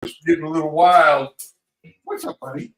It's getting a little wild. What's up, buddy?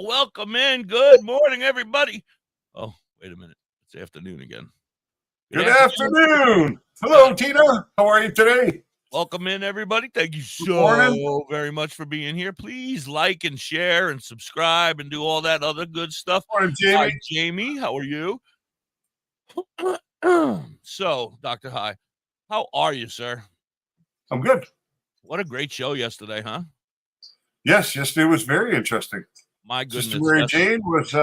Welcome in. Good morning, everybody. Oh, wait a minute. It's afternoon again. Good afternoon. Hello, Tina. How are you today? Welcome in, everybody. Thank you so very much for being here. Please like and share and subscribe and do all that other good stuff. Morning, Jamie. Hi, Jamie. How are you? So, DoktorHigh, how are you, sir? I'm good. What a great show yesterday, huh? Yes, yesterday was very interesting. My goodness. Sister Mary Jane was,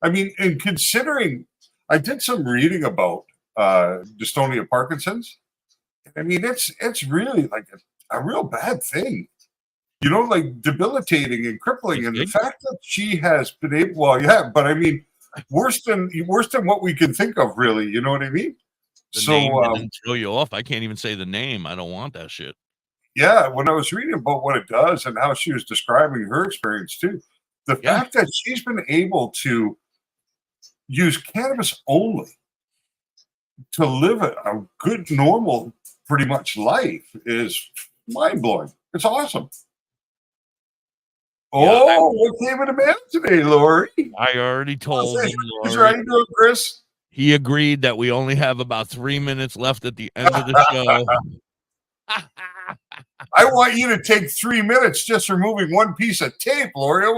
and considering I did some reading about dystonia Parkinson's, I mean, it's really like a real bad thing, you know, like debilitating and crippling. And the fact that she has been able, well, yeah, but I mean, worse than what we can think of, really. You know what I mean? The name didn't throw you off. I can't even say the name. I don't want that shit. Yeah, when I was reading about what it does and how she was describing her experience too, the fact that she's been able to use cannabis only to live a good, normal, pretty much life is mind-blowing. It's awesome. What came in the mail today, Lori? I already told him, Lori. How you doing, Chris? He agreed that we only have about 3 minutes left at the end of the show. I want you to take 3 minutes just removing one piece of tape, Lori. He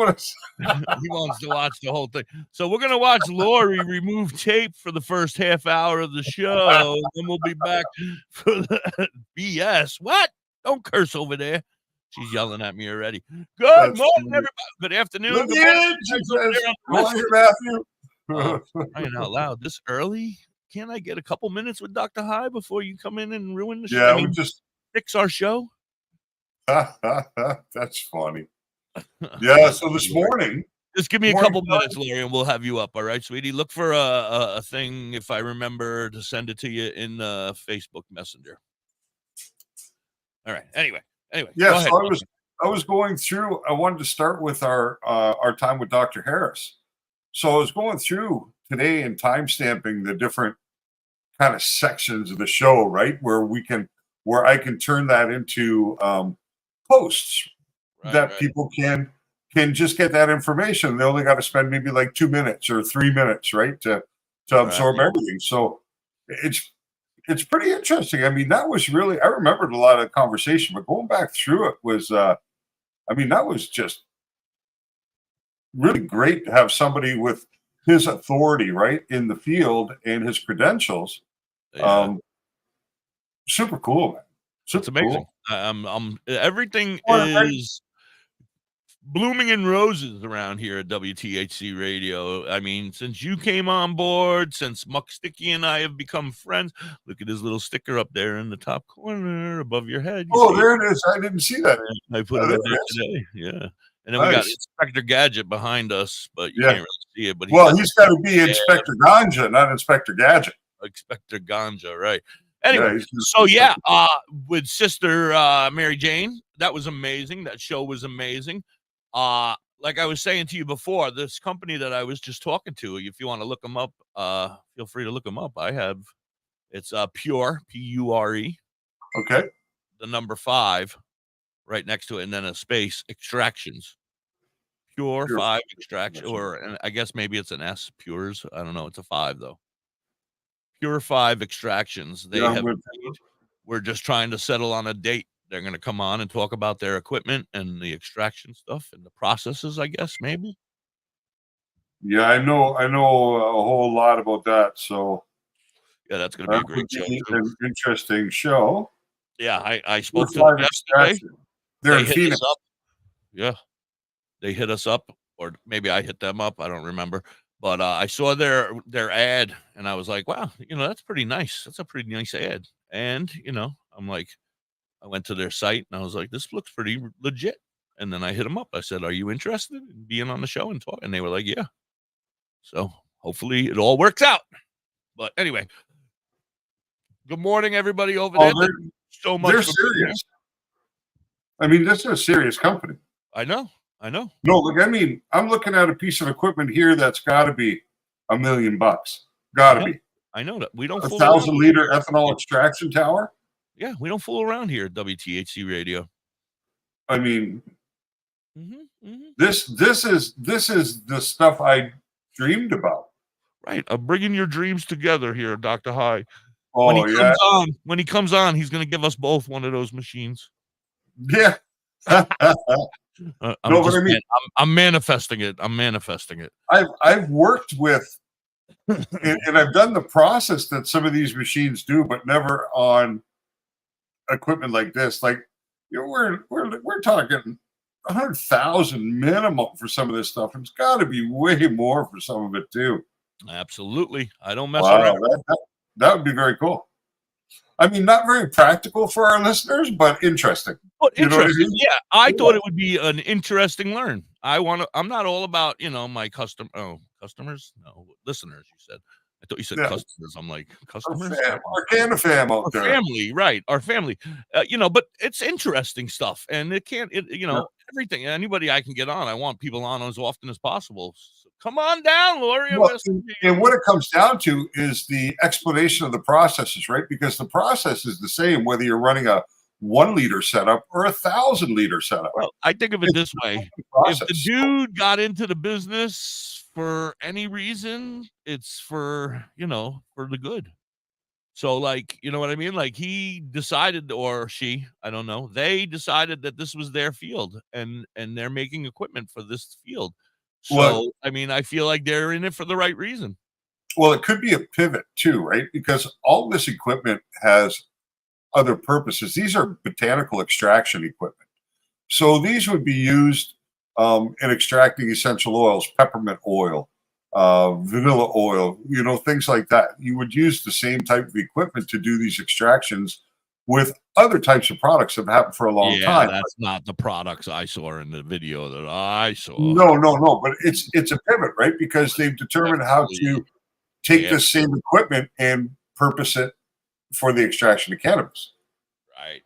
wants to watch the whole thing. So we're going to watch Lori remove tape for the first half hour of the show. Then we'll be back for the BS. What? Don't curse over there. She's yelling at me already. Good morning, everybody. Good afternoon. Good morning, Matthew. Crying out loud. This early? Can't I get a couple minutes with DoktorHigh before you come in and ruin the show? Yeah, we just fix our show. That's funny. Yeah, so this morning, just give me a couple minutes, Larry, and we'll have you up. All right, sweetie. Look for a thing, if I remember, to send it to you in Facebook Messenger. All right. Anyway. Yeah. So I was going through. I wanted to start with our time with Dr. Harris. So I was going through today and time stamping the different kind of sections of the show, right, where I can turn that into posts that people can just get that information. They only got to spend maybe like 2 minutes or 3 minutes, right, to absorb everything. So it's pretty interesting. I mean, that was really, I remembered a lot of the conversation, but going back through it was, that was just really great to have somebody with his authority, right, in the field and his credentials. Super cool, man. It's amazing. Cool. Everything is blooming in roses around here at WTHC Radio. I mean, since you came on board, since Muck Sticky and I have become friends. Look at his little sticker up there in the top corner above your head. There it is. I didn't see that. I put it up there today. Yeah. And then we got Inspector Gadget behind us, but you can't really see it. But he's got to be Inspector Ganja, not Inspector Gadget. Inspector Ganja, right. Anyway, with Sister Mary Jane, that was amazing. That show was amazing. Like I was saying to you before, this company that I was just talking to, if you want to look them up, feel free to look them up. It's Pure, Pure. Okay. The number 5 right next to it, and then a space, Extractions. Pure 5 Extraction, and I guess maybe it's an S, Pures. I don't know. It's a 5 though. Pure 5 Extractions. We're just trying to settle on a date. They're going to come on and talk about their equipment and the extraction stuff and the processes, I guess, maybe. Yeah, I know a whole lot about that. So yeah, that's going to be a great show. An interesting show. Yeah, I spoke to them yesterday. They're in Phoenix. Yeah, they hit us up, or maybe I hit them up. I don't remember. But I saw their ad, and I was like, wow, that's pretty nice. That's a pretty nice ad. And, I'm like, I went to their site and I was like, this looks pretty legit. And then I hit them up. I said, are you interested in being on the show and talk? And they were like, yeah. So hopefully it all works out. But anyway, good morning, everybody over there. Thank you so much. They're serious. I mean, this is a serious company. I know. No, look, I mean, I'm looking at a piece of equipment here that's got to be $1 million. Got to be. I know that. We don't fool 1,000-liter ethanol extraction tower. Yeah, we don't fool around here at WTHC Radio. I mean, this is the stuff I dreamed about. Right, I'm bringing your dreams together here, Dr. High. Oh, when he comes on, he's going to give us both one of those machines. Yeah. I'm manifesting it. I've worked with, and I've done the process that some of these machines do, but never on equipment like this. Like, we're talking 100,000 minimum for some of this stuff. It's got to be way more for some of it too. Absolutely, I don't mess around. That would be very cool. I mean, not very practical for our listeners, but interesting. But interesting. Yeah, I thought it would be an interesting learn. I'm not all about, my customers? No, listeners, you said. I thought you said customers. I'm like, customers? Our Canada fam out there. Family, right. Our family. But it's interesting stuff. And everything. Anybody I can get on, I want people on as often as possible. So come on down, Lori. And what it comes down to is the explanation of the processes, right? Because the process is the same whether you're running a 1 liter setup or 1,000-liter setup. Well, I think of it this way. If the dude got into the business for any reason, it's for the good. So, like, you know what I mean? Like, he decided, or she, I don't know, they decided that this was their field and they're making equipment for this field. So, I mean, I feel like they're in it for the right reason. Well, it could be a pivot too, right? Because all this equipment has other purposes. These are botanical extraction equipment. So these would be used in extracting essential oils, peppermint oil, vanilla oil, things like that. You would use the same type of equipment to do these extractions with other types of products that have happened for a long time. That's not the products I saw in the video that I saw. No, but it's a pivot, right? Because they've determined how to take this same equipment and purpose it for the extraction of cannabis. Right.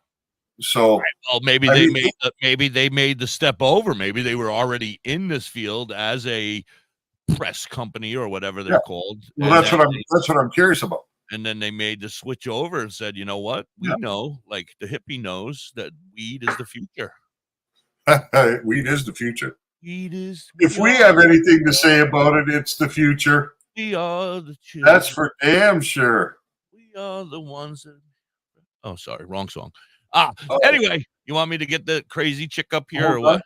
So, well, maybe they made the step over. Maybe they were already in this field as a press company or whatever they're called. Well, that's what I'm curious about. And then they made the switch over and said, you know what? We know, like Da.Hippie knows that weed is the future. Weed is the future. If we have anything to say about it, it's the future. We are the children. That's for damn sure. We are the ones that... Oh, sorry, wrong song. Anyway, you want me to get the crazy chick up here or what?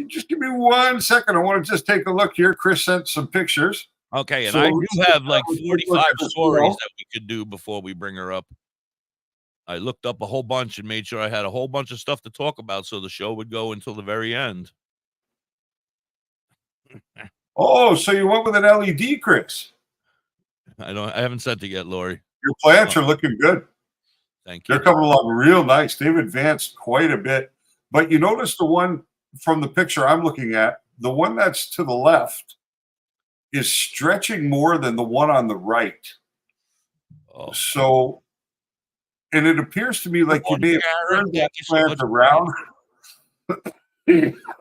Just give me 1 second. I want to just take a look here. Chris sent some pictures. Okay, and I do have like 45 stories that we could do before we bring her up. I looked up a whole bunch and made sure I had a whole bunch of stuff to talk about so the show would go until the very end. Oh, so you went with an LED, Chris? I haven't sent it yet, Lori. Your plants are looking good. Thank you. They're coming along real nice. They've advanced quite a bit. But you notice the one from the picture I'm looking at, the one that's to the left is stretching more than the one on the right. Oh. So, and it appears to me like you may have turned that plant around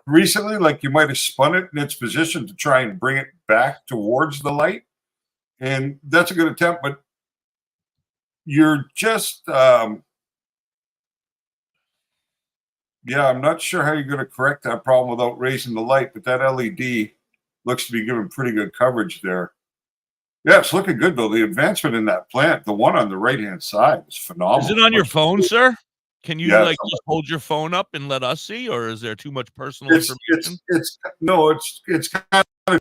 recently, like you might have spun it in its position to try and bring it back towards the light. And that's a good attempt, but you're just, I'm not sure how you're going to correct that problem without raising the light, but that LED looks to be giving pretty good coverage there. Yeah, it's looking good, though. The advancement in that plant, the one on the right-hand side, is phenomenal. Is it on your phone, sir? Can you just hold your phone up and let us see, or is there too much personal information? It's kind of.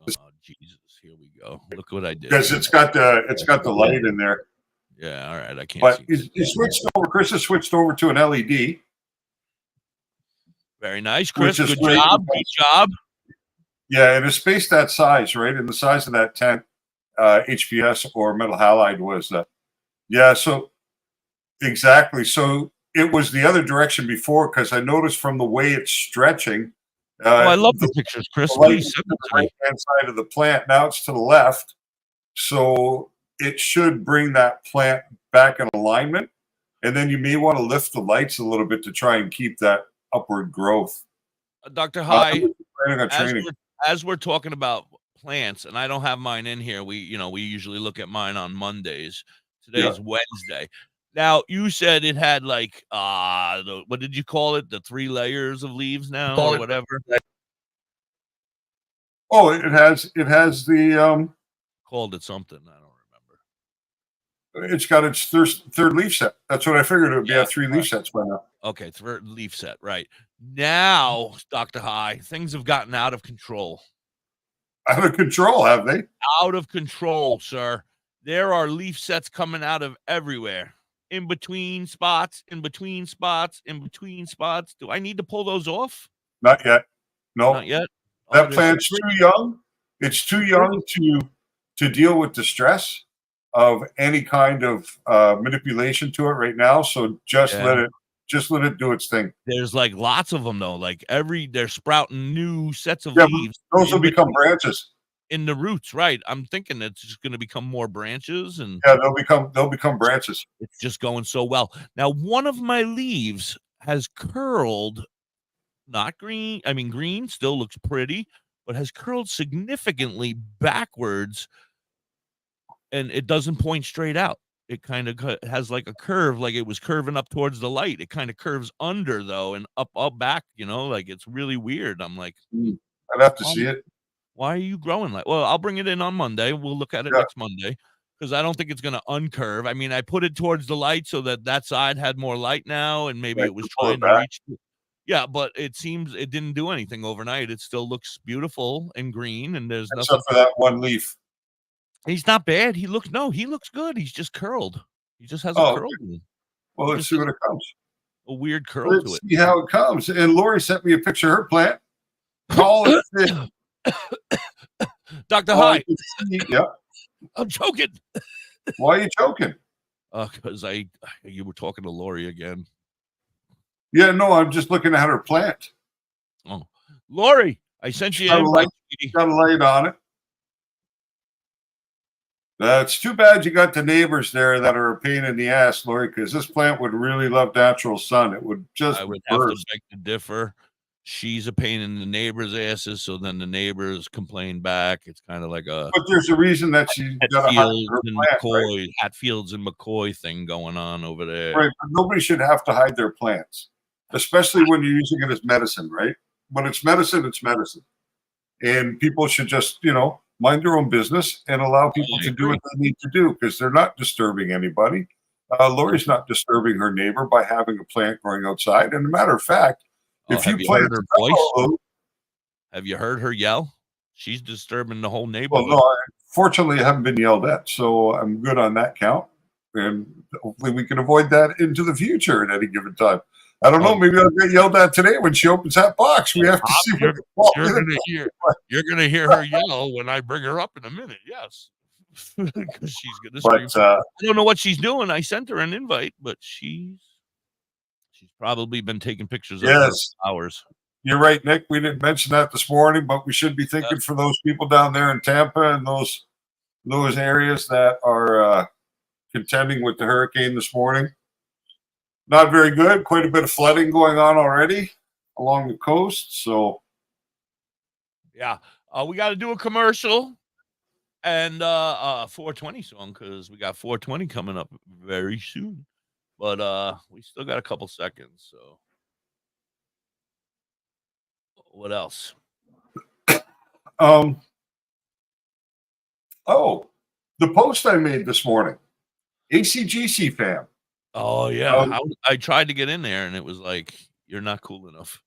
Oh, Jesus. Here we go. Look what I did. Because it's got the light in there. Yeah, all right. I can't. But you switched over. Chris has switched over to an LED. Very nice, Chris. Good job. Good job. Yeah, and a space that size, right? And the size of that tent, HPS or metal halide was. So Exactly. So it was the other direction before because I noticed from the way it's stretching, Oh, I love the the pictures, Chris. light Please is send to them the to me. right-hand side of the plant. Now it's to the left. So it should bring that plant back in alignment. And then you may want to lift the lights a little bit to try and keep that upward growth. Dr. I'm High, planning on as training. we're talking about plants, and I don't have mine in here. We usually look at mine on Mondays. Yeah. Today's Wednesday. Now, you said it had like what did you call it? The 3 layers of leaves now or whatever? Oh, it has the Called it something. I don't it's got its third leaf set. That's what I figured it would be Yeah, at 3 leaf sets by now. okay, third leaf set, right. Now, Dr. High, things have gotten out of control. Out of control, have they? Out of control, sir. There are leaf sets coming out of everywhere. In between spots, in between spots, in between spots. Do I need to pull those off? Not yet. Not No. yet. Oh, That they're so plant's pretty. too young. It's too So pretty. young to deal with the stress of any kind of manipulation to it right now. So Yeah. just let it do its thing. There's like lots of them though. Like they're sprouting new sets of Yeah, but leaves those will in become between branches. in the roots, right? I'm thinking it's just going to become more branches and Yeah, they'll become branches. it's just going so well. Now, one of my leaves has curled, not green. I mean, green still looks pretty, but has curled significantly backwards and it doesn't point straight out. It kind of has like a curve, like it was curving up towards the light. It kind of curves under though and up, back, like it's really weird. I'm like, I'd have to why, see it. why are you growing like, well, I'll bring it in on Monday. We'll look at it Yeah, next Monday because I don't think it's going to uncurve. I mean, I put it towards the light so that side had more light now and maybe right. it was Pull it trying to back. reach. Yeah, but it seems it didn't do anything overnight. It still looks beautiful and green and there's nothing. Except for that one leaf. He's not bad. He looks good. He's just curled. He just has a Oh, curl okay. to him. Well, He let's just see has what it comes. a weird curl to Let's it. see how it comes. And Lori sent me a picture of her plant. Tall and thick. Dr. Oh, I High, can see. Yeah. I'm choking. Why are you choking? Because you were talking to Lori again. Yeah, no, I'm just looking at her plant. Oh, Lori, I sent you an invite, sweetie. Got a light on it. It's too bad you got the neighbors there that are a pain in the ass, Lori, because this plant would really love natural sun. It would just I would have to burst. beg to differ. She's a pain in the neighbors' asses, so then the neighbors complain back. It's kind of like a But there's a reason that she got to hide her plant, right? Hatfields and McCoy thing going on over there. Right. But nobody should have to hide their plants, especially when you're using it as medicine, right? When it's medicine, it's medicine. And people should just, mind their own business and allow people to do what they need to do because they're not disturbing anybody. Lori's not disturbing her neighbor by having a plant growing outside. And a matter of fact, if you Have you plant heard her voice? Have you heard her yell? She's disturbing the whole well, neighborhood. no, fortunately, I haven't been yelled at, so I'm good on that count. And hopefully, we can avoid that into the future at any given time. I don't know. Maybe I'll get yelled at today when she opens that box. We have to see what You're gonna hear her yell when I bring her up in a minute. Yes, because she's gonna scream. But I don't know what she's doing. I sent her an invite, but she's probably been taking pictures of her flowers. You're right, Nick. We didn't mention that this morning, but we should be thinking for those people down there in Tampa and those areas that are contending with the hurricane this morning. Not very good. Quite a bit of flooding going on already along the coast. So, yeah, we got to do a commercial and 420 song because we got 420 coming up very soon. But we still got a couple seconds. So, what else? The post I made this morning, ACGC fam. Oh yeah, I tried to get in there and it was like you're not cool enough.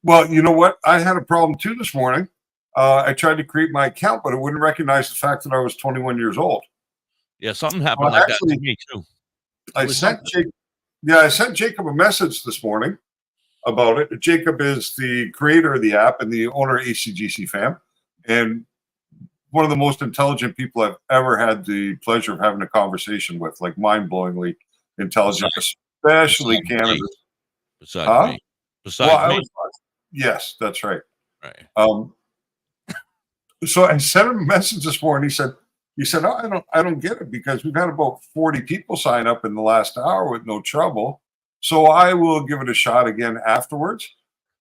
Well, you know what? I had a problem too this morning. I tried to create my account, but it wouldn't recognize the fact that I was 21 years old. Yeah, something happened like that to me too. I sent Jacob a message this morning about it. Jacob is the creator of the app and the owner of ACGC fam, and one of the most intelligent people I've ever had the pleasure of having a conversation with, like mind-blowingly intelligent, especially cannabis. Besides me. Besides me. Yes, that's right. Right. So I sent him a message this morning. He said, oh, I don't get it because we've had about 40 people sign up in the last hour with no trouble. So I will give it a shot again afterwards.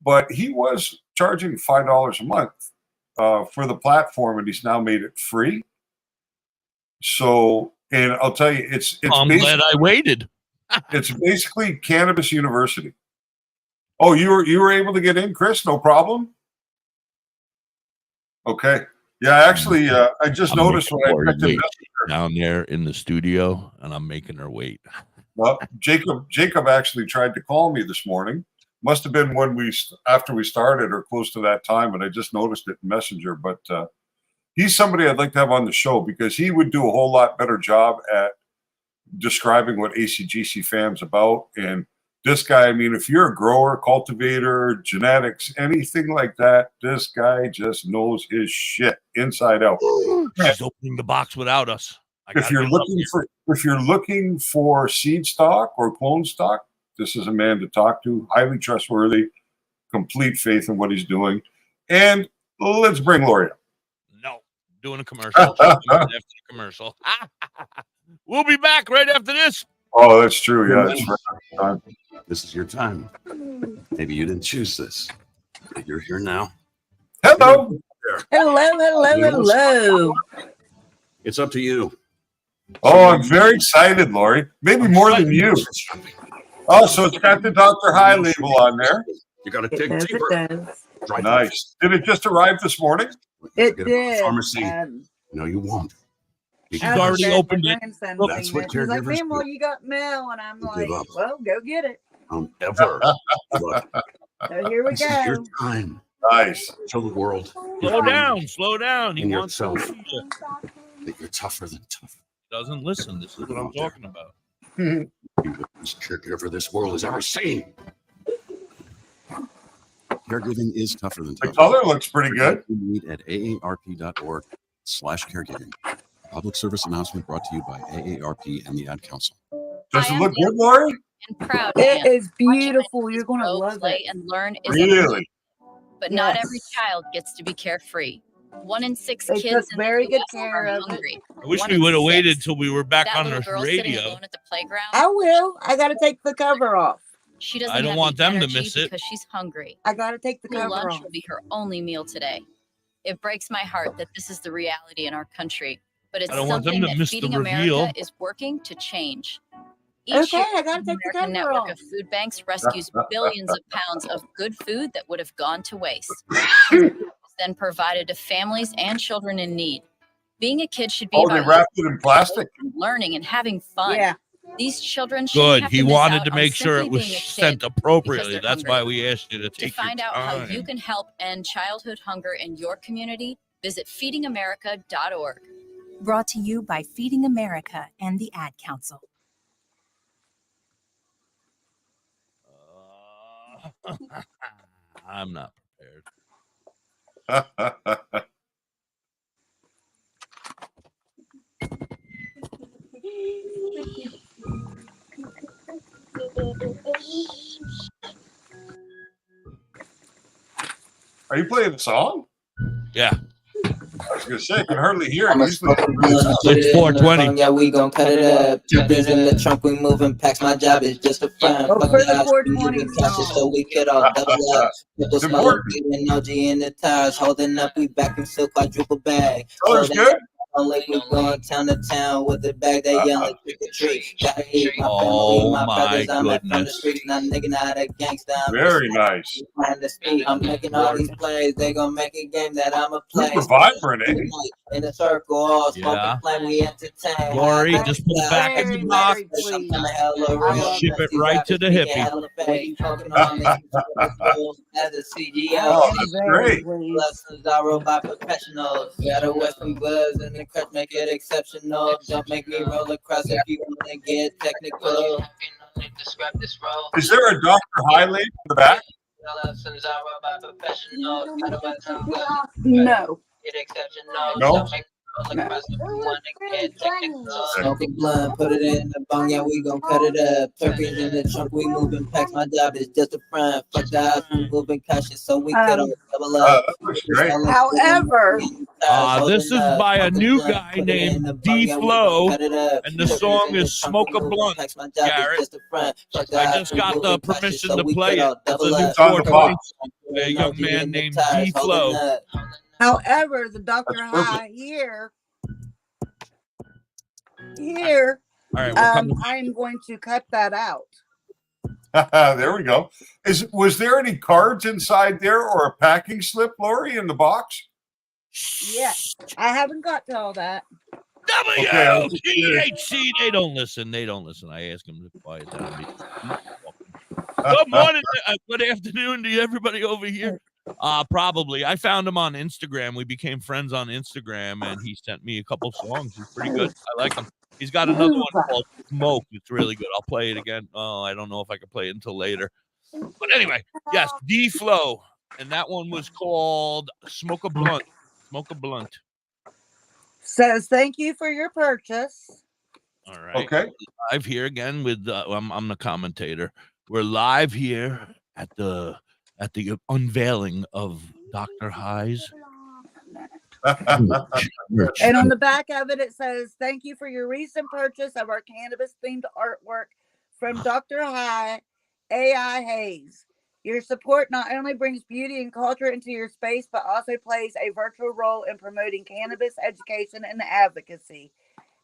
But he was charging $5 a month for the platform, and he's now made it free. So, and I'll tell you, it's I'm glad I waited. It's basically Cannabis University. Oh, you were able to get in, Chris? No problem. Okay. Yeah, actually, I just noticed when I checked the down there in the studio, and I'm making her wait. Well, Jacob actually tried to call me this morning. Must have been after we started or close to that time, but I just noticed it in Messenger. But he's somebody I'd like to have on the show because he would do a whole lot better job at describing what ACGC FAM's about. And this guy, I mean, if you're a grower, cultivator, genetics, anything like that, this guy just knows his shit inside out. She's opening the box without us. If you're looking for seed stock or clone stock, this is a man to talk to. Highly trustworthy, complete faith in what he's doing. And let's bring Lori up. No, doing a commercial. After the commercial. We'll be back right after this. Oh, that's true. Yeah, that's right. This is your time. Maybe you didn't choose this, but you're here now. Hello. Hello. It's up to you. Oh, I'm very excited, Lori. Maybe more than you. Oh, so it's got the DoktorHigh label on there. You got to dig deeper. It does. Nice. Did it just arrive this morning? It did. Pharmacy. No, you won't. She's already opened it. That's what She's like, caregivers "Mama, do. you got mail," and I'm like, Give up. "Well, go get it." Don't ever give up. So here we This is your go. time. Nice. Show the world. Slow down. He And wants to yourself. see you. That you're tougher than tough. Doesn't listen. This is what I'm talking about. You're the best caregiver this world has ever seen. Caregiving is tougher than The tough. color looks pretty good. Meet at aarp.org/caregiving. Public service announcement brought to you by AARP and the Ad Council. Does it look good, Lori? And proud. It is beautiful. You're gonna grow, love play, it. and learn is Really? but not Yes. every child gets to be carefree. 1 in 6 They kids took in very the good US care are of it. hungry. I wish 1 we in would have 6. waited till we were back That on little the girl sitting radio. alone at the playground. I will. I gotta take the cover off. She doesn't I don't have want the them to energy miss it. because she's hungry. I gotta take the School cover lunch off. will be her only meal today. It breaks my heart that this is the reality in our country, but it's I don't want them something to that miss the Feeding reveal. America is working to change. Each Okay, year, I gotta the take the American cover network off. of food banks rescues billions of pounds of good food that would have gone to waste. It's then provided to families and children in need. Being a kid should be Oh, they about wrapped it in plastic. learning and having fun. Yeah. These children shouldn't Good. have He to miss wanted out to on make sure simply it was being a sent kid appropriately. they're That's hungry. why we asked you to To take find your out how time. you can help end childhood hunger in your community, visit feedingamerica.org. Brought to you by Feeding America and the Ad Council. I'm not prepared. Are you playing a song? Yeah. I was going to say, I can hardly hear it. I'ma Usually- smoke a blunt, put It's it in the 420. phone, yeah, we gon' cut it up. Jumpers in the trunk, we moving packs. My job is just a front. Oh, Fuck for the that, 420 we cash it song. so we could all double up. People smoke, important. getting OG in the tires, holding up, we back in silk quadruple bag. Color's good? Like we going town to town with the bag, they yelling trick or treat. Gotta eat my Oh, family, my my brothers, I'm at from the goodness. streets, not nigga, not a gangsta. I'm Very just nice. trying to speak. I'm making all these plays, they gon' make a game that I'ma play. Super vibrant, eh? In a circle, all smoking Yeah. flame, we entertain. Lori, just put it back in Very, the box. very pleased. And ship it right to the hippie. As a Oh, CGO, that's Very great. pleased. lessons are wrote by professionals. Gotta wear some gloves and the crush make it exceptional. Don't make me roll across if you wanna get technical. Is there a DoktorHigh label in the back? Lessons are wrote by professionals. Gotta wear some gloves. No. Get exceptional. No? Don't make me Smoke a blunt, put it in the bong, yeah, we gon' cut it up. Turkeys in the trunk, we moving packs. My job is just a front. Fuck the house, we moving cautious, so we could all double up. That looks great. However, This is by a new guy named D-Flow, and the song is Smoke a Blunt, Garrett. I just got the permission to play it. It's a new It's on the 420 box. song by a young man named D-Flow. however, the Dr. That's perfect. High here, All right, we're coming. I'm going to cut that out. There we go. Was there any cards inside there or a packing slip, Lori, in the box? Yes, I haven't got to all that. WTHC, they don't listen. They don't listen. I ask them to quiet down. Good morning, good afternoon to everybody over here. Probably. I found him on Instagram. We became friends on Instagram, and he sent me a couple songs. He's pretty good. I like him. He's got another one called Smoke. It's really good. I'll play it again. Oh, I don't know if I can play it until later. But anyway, yes, D-Flow. And that one was called Smoke a Blunt. Smoke a Blunt. Says thank you for your purchase. All right. Okay. Live here again with I'm the commentator. We're live here at the unveiling of DoktorHigh's. And on the back of it, it says, thank you for your recent purchase of our cannabis-themed artwork from DoktorHigh, AI Haze. Your support not only brings beauty and culture into your space, but also plays a virtual role in promoting cannabis education and advocacy.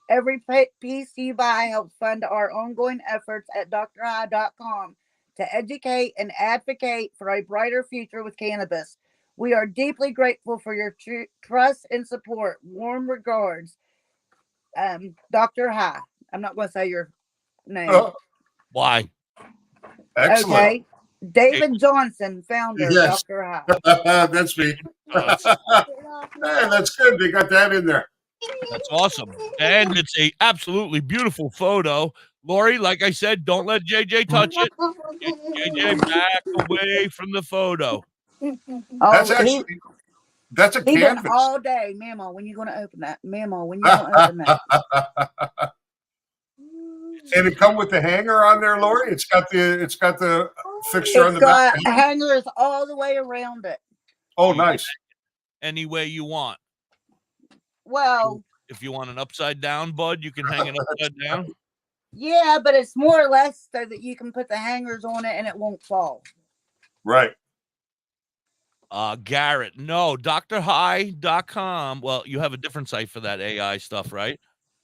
Every piece you buy helps fund our ongoing efforts at DoktorHigh.com to educate and advocate for a brighter future with cannabis. We are deeply grateful for your trust and support. Warm regards, Dr. High. I'm not going to say your name. Why? Excellent. Okay. David Johnson, founder of Yes. Dr. High. That's me. Hey, that's good. They got that in there. That's awesome. And it's a absolutely beautiful photo. Lori, like I said, don't let JJ touch it. Get JJ back away from the photo. That's actually that's a He been canvas. all day. Mama, when you going to open that? Mama, when you going to open that? And it come with the hanger on there, Lori. It's got the fixture on It's the back. got hangers all the way around it. Oh, nice. Any way you want. Well, If you want an upside down, bud, you can hang it upside down. yeah, but it's more or less so that you can put the hangers on it and it won't fall. Right. Garrett, no, DoktorHigh.com. Well, you have a different site for that AI stuff, right?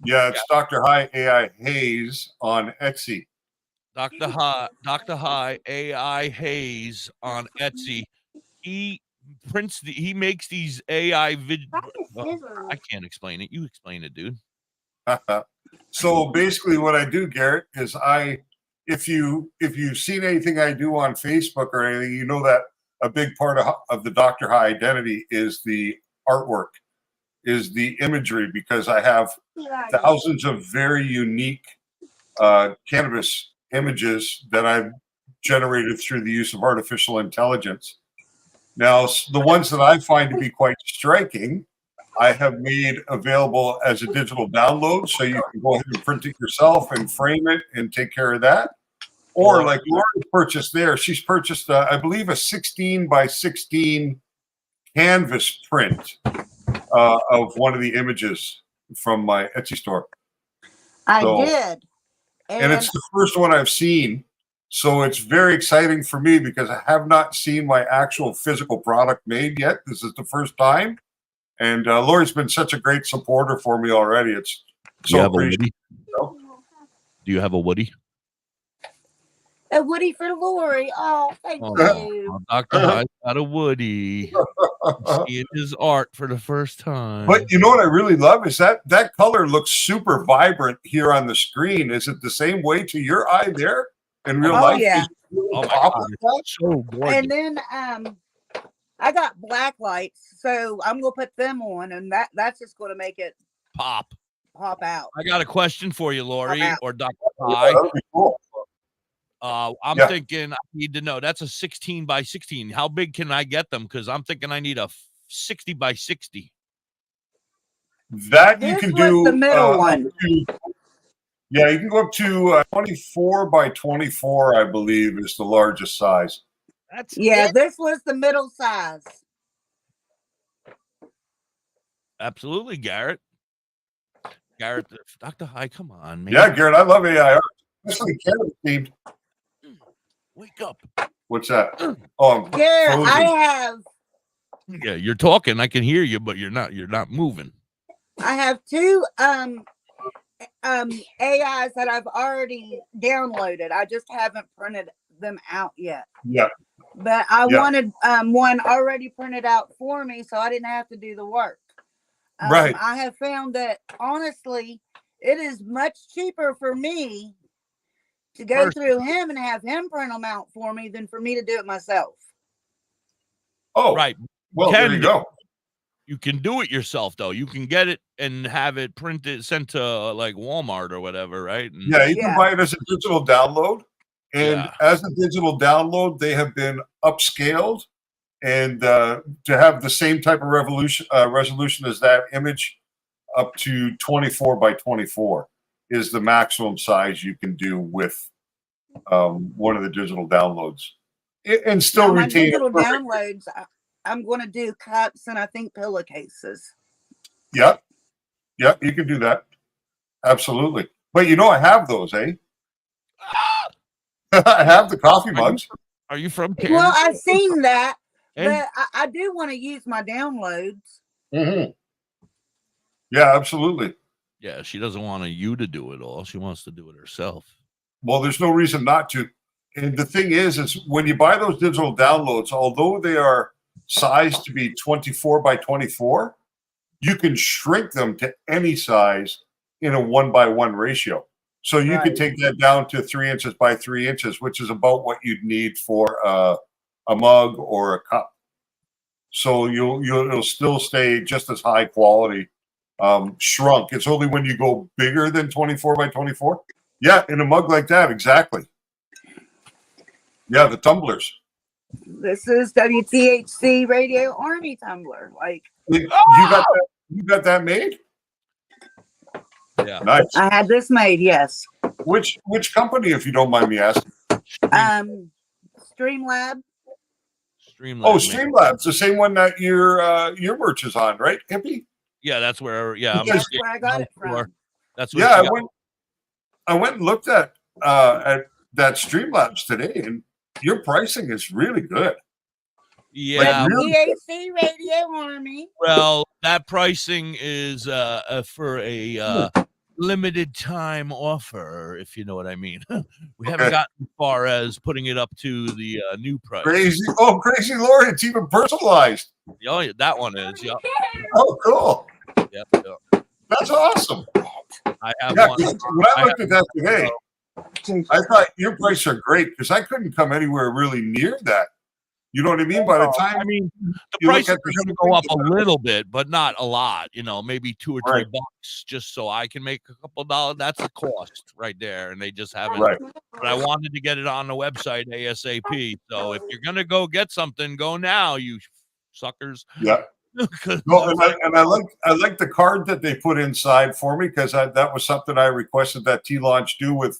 Yeah, it's Dr. High AI Haze on Etsy. DoktorHigh AI Haze on Etsy. He makes these AI I can't explain it. You explain it, dude. So basically what I do, Garrett, is if you've seen anything I do on Facebook or anything, you know that a big part of the Dr. High identity is the artwork, is the imagery, because I have thousands of very unique cannabis images that I've generated through the use of artificial intelligence. Now, the ones that I find to be quite striking, I have made available as a digital download, so you can go ahead and print it yourself and frame it and take care of that. Or like Lauren purchased there, she's purchased, I believe, a 16 by 16 canvas print of one of the images from my Etsy store. I did. And it's the first one I've seen. So it's very exciting for me because I have not seen my actual physical product made yet. This is the first time. And Lori's been such a great supporter for me already. It's so appreciated. Do you have a Woody? A Woody for Lori. Oh, thank you. Dr. High's got a Woody. Seeing his art for the first time. But you know what I really love is that color looks super vibrant here on the screen. Is it the same way to your eye there in real life? Yeah. Oh my God, it's so gorgeous. And then I got black lights, so I'm gonna put them on, and that's just gonna make it pop out. I got a question for you, Lori or Dr. Yeah, High. that'd be cool. I'm thinking I need to know. That's a 16 by 16. How big can I get them? Because I'm thinking I need a 60 by 60. That you This can was do the middle up one. to- yeah, you can go up to 24 by 24, I believe, is the largest size. That's Yeah, it. this was the middle size. Absolutely, Garrett. Garrett, Dr.High, come on, man. Yeah, Garrett, I love AI art, especially cannabis themed. Wake up. What's that? Oh, I'm Garrett, frozen. I have Yeah, you're talking. I can hear you, but you're not moving. two AIs that I've already downloaded. I just haven't printed them out yet. Yeah. But I Yeah. wanted one already printed out for me so I didn't have to do the work. Right. I have found that honestly, it is much cheaper for me to go through him and have him print them out for me than for me to do it myself. Oh, Right. well, there you go. You can do it yourself, though. You can get it and have it printed, sent to like Walmart or whatever, right? And Yeah, you can buy it as a digital download. And as a digital download, they have been upscaled and to have the same type of resolution as that image, up to 24 by 24 is the maximum size you can do with one of the digital downloads, and still my retain digital a perfect- downloads. I'm going to do cups and I think pillowcases. Yep, yep, you can do that. Absolutely. But I have those, eh? I have the coffee mugs. Are you from Kansas? Well, I've seen that, And- but I do want to use my downloads. Mm-hmm. Yeah, absolutely. Yeah, she doesn't want you to do it all. She wants to do it herself. Well, there's no reason not to. And the thing is when you buy those digital downloads, although they are sized to be 24 by 24, you can shrink them to any size in a 1:1 ratio. So you could take that down to 3 inches by 3 inches, which is about what you'd need for a mug or a cup. So you'll still stay just as high quality. Shrunk. It's only when you go bigger than 24 by 24. Yeah, in a mug like that, exactly. Yeah, the tumblers. This is WTHC Radio Army tumbler. Like You got that made? Yeah. Nice. I had this made, yes. Which company, if you don't mind me asking? Streamlab. Streamlabs. Oh, Streamlabs, the same one that your merch is on, right, Hippie? Yeah, that's where. Yeah, That's where I got it from. That's where. Yeah, I went and looked at that Streamlabs today, and your pricing is really good. Yeah. Like, really? WTHC Radio Army. Well, that pricing is for a limited time offer, if you know what I mean. We haven't gotten as far as putting it up to the new price. Crazy Lord, it's even personalized. Oh, yeah, that one is. Yeah. Oh, cool. Yep. That's awesome. I have Yeah, one. 'cause when I looked at that today, I thought your prices are great because I couldn't come anywhere really near that. You know what I mean? By the time the you look price is at the going to go up a little bit, but not a lot. Maybe $2 or $3 just so I can make a couple dollars. That's the cost right there, and they just haven't. Right. But I wanted to get it on the website ASAP. So if you're gonna go get something, go now, you suckers. Yeah. No, and I like the card that they put inside for me because that was something I requested that T-Launch do with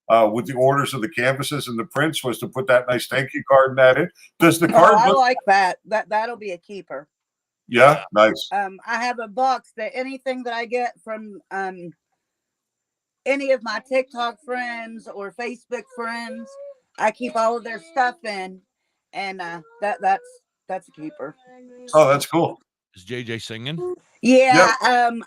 the orders of the canvases and the prints, was to put that nice thank you card in that in. Does the card I look? like that. That'll be a keeper. Yeah, nice. I have a box that anything that I get from any of my TikTok friends or Facebook friends, I keep all of their stuff in, and that's a keeper. Oh, that's cool. Is JJ singing? Yeah. I'm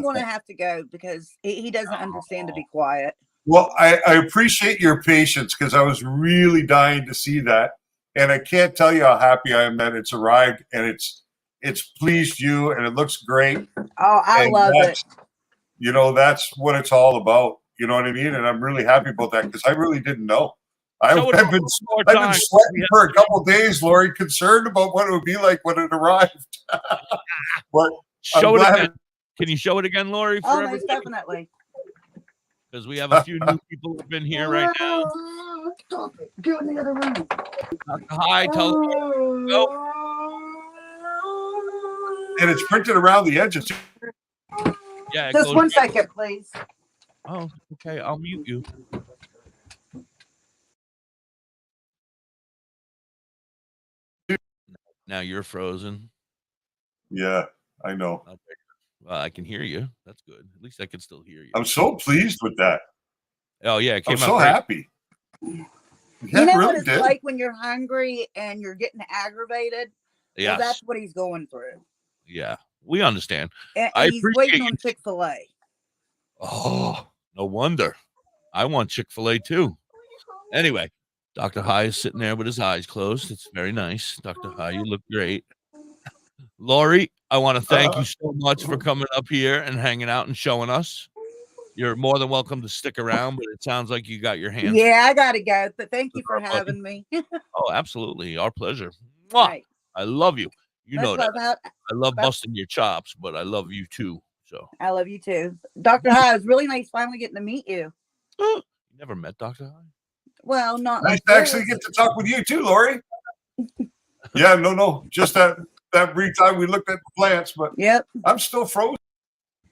going to have to go because he doesn't understand to be quiet. Well, I appreciate your patience because I was really dying to see that, and I can't tell you how happy I am that it's arrived and it's pleased you and it looks great. Oh, I love it. That's what it's all about. You know what I mean? And I'm really happy about that because I really didn't know. I've been sweating for a couple of days, Lori, concerned about what it would be like when it arrived. But show it again. Can you show it again, Lori? Oh, most definitely. Because we have a few new people who've been here right now. Go in the other room. Hi, tell them. And it's printed around the edges. Yeah, it Just goes. 1 second, please. Oh, okay. I'll mute you. Now you're frozen. Yeah, I know. Okay. Well, I can hear you. That's good. At least I can still hear you. I'm so pleased with that. Oh yeah, it came I'm out so great. happy. You Yeah, know it what really it's did. like when you're hungry and you're getting aggravated? Well, Yes. that's what he's going through. Yeah. We understand. And I he's waiting appreciate on you. Chick-fil-A. Oh, no wonder. I want Chick-fil-A too. Anyway, Dr. High is sitting there with his eyes closed. It's very nice. Dr. High, you look great. Lori, I want to thank you so much for coming up here and hanging out and showing us. You're more than welcome to stick around, but it sounds like you got your hands. Yeah, I gotta go, but thank you for Buddy. having me. Oh, absolutely. Our pleasure. Mwah. Right. I love you. You know Much that. love. I love busting your chops, but I love you too. So I love you too. Dr. High, it was really nice finally getting to meet you. you never met Dr. High? Well, not Nice like to actually this. get to talk with you too, Lori. Yeah, no. Just that brief time we looked at the plants, but Yep. I'm still frozen.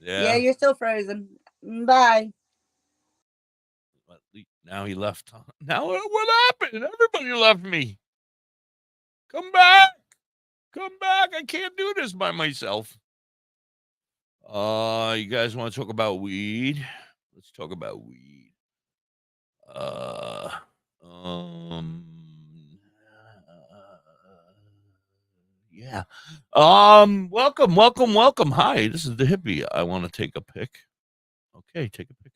Yeah, you're still frozen. Bye. Now he left. Now what happened? Everybody left me. Come back. Come back. I can't do this by myself. You guys want to talk about weed? Let's talk about weed. Yeah. Welcome. Hi, this is Da.Hippie. I want to take a pic. Okay, take a pic.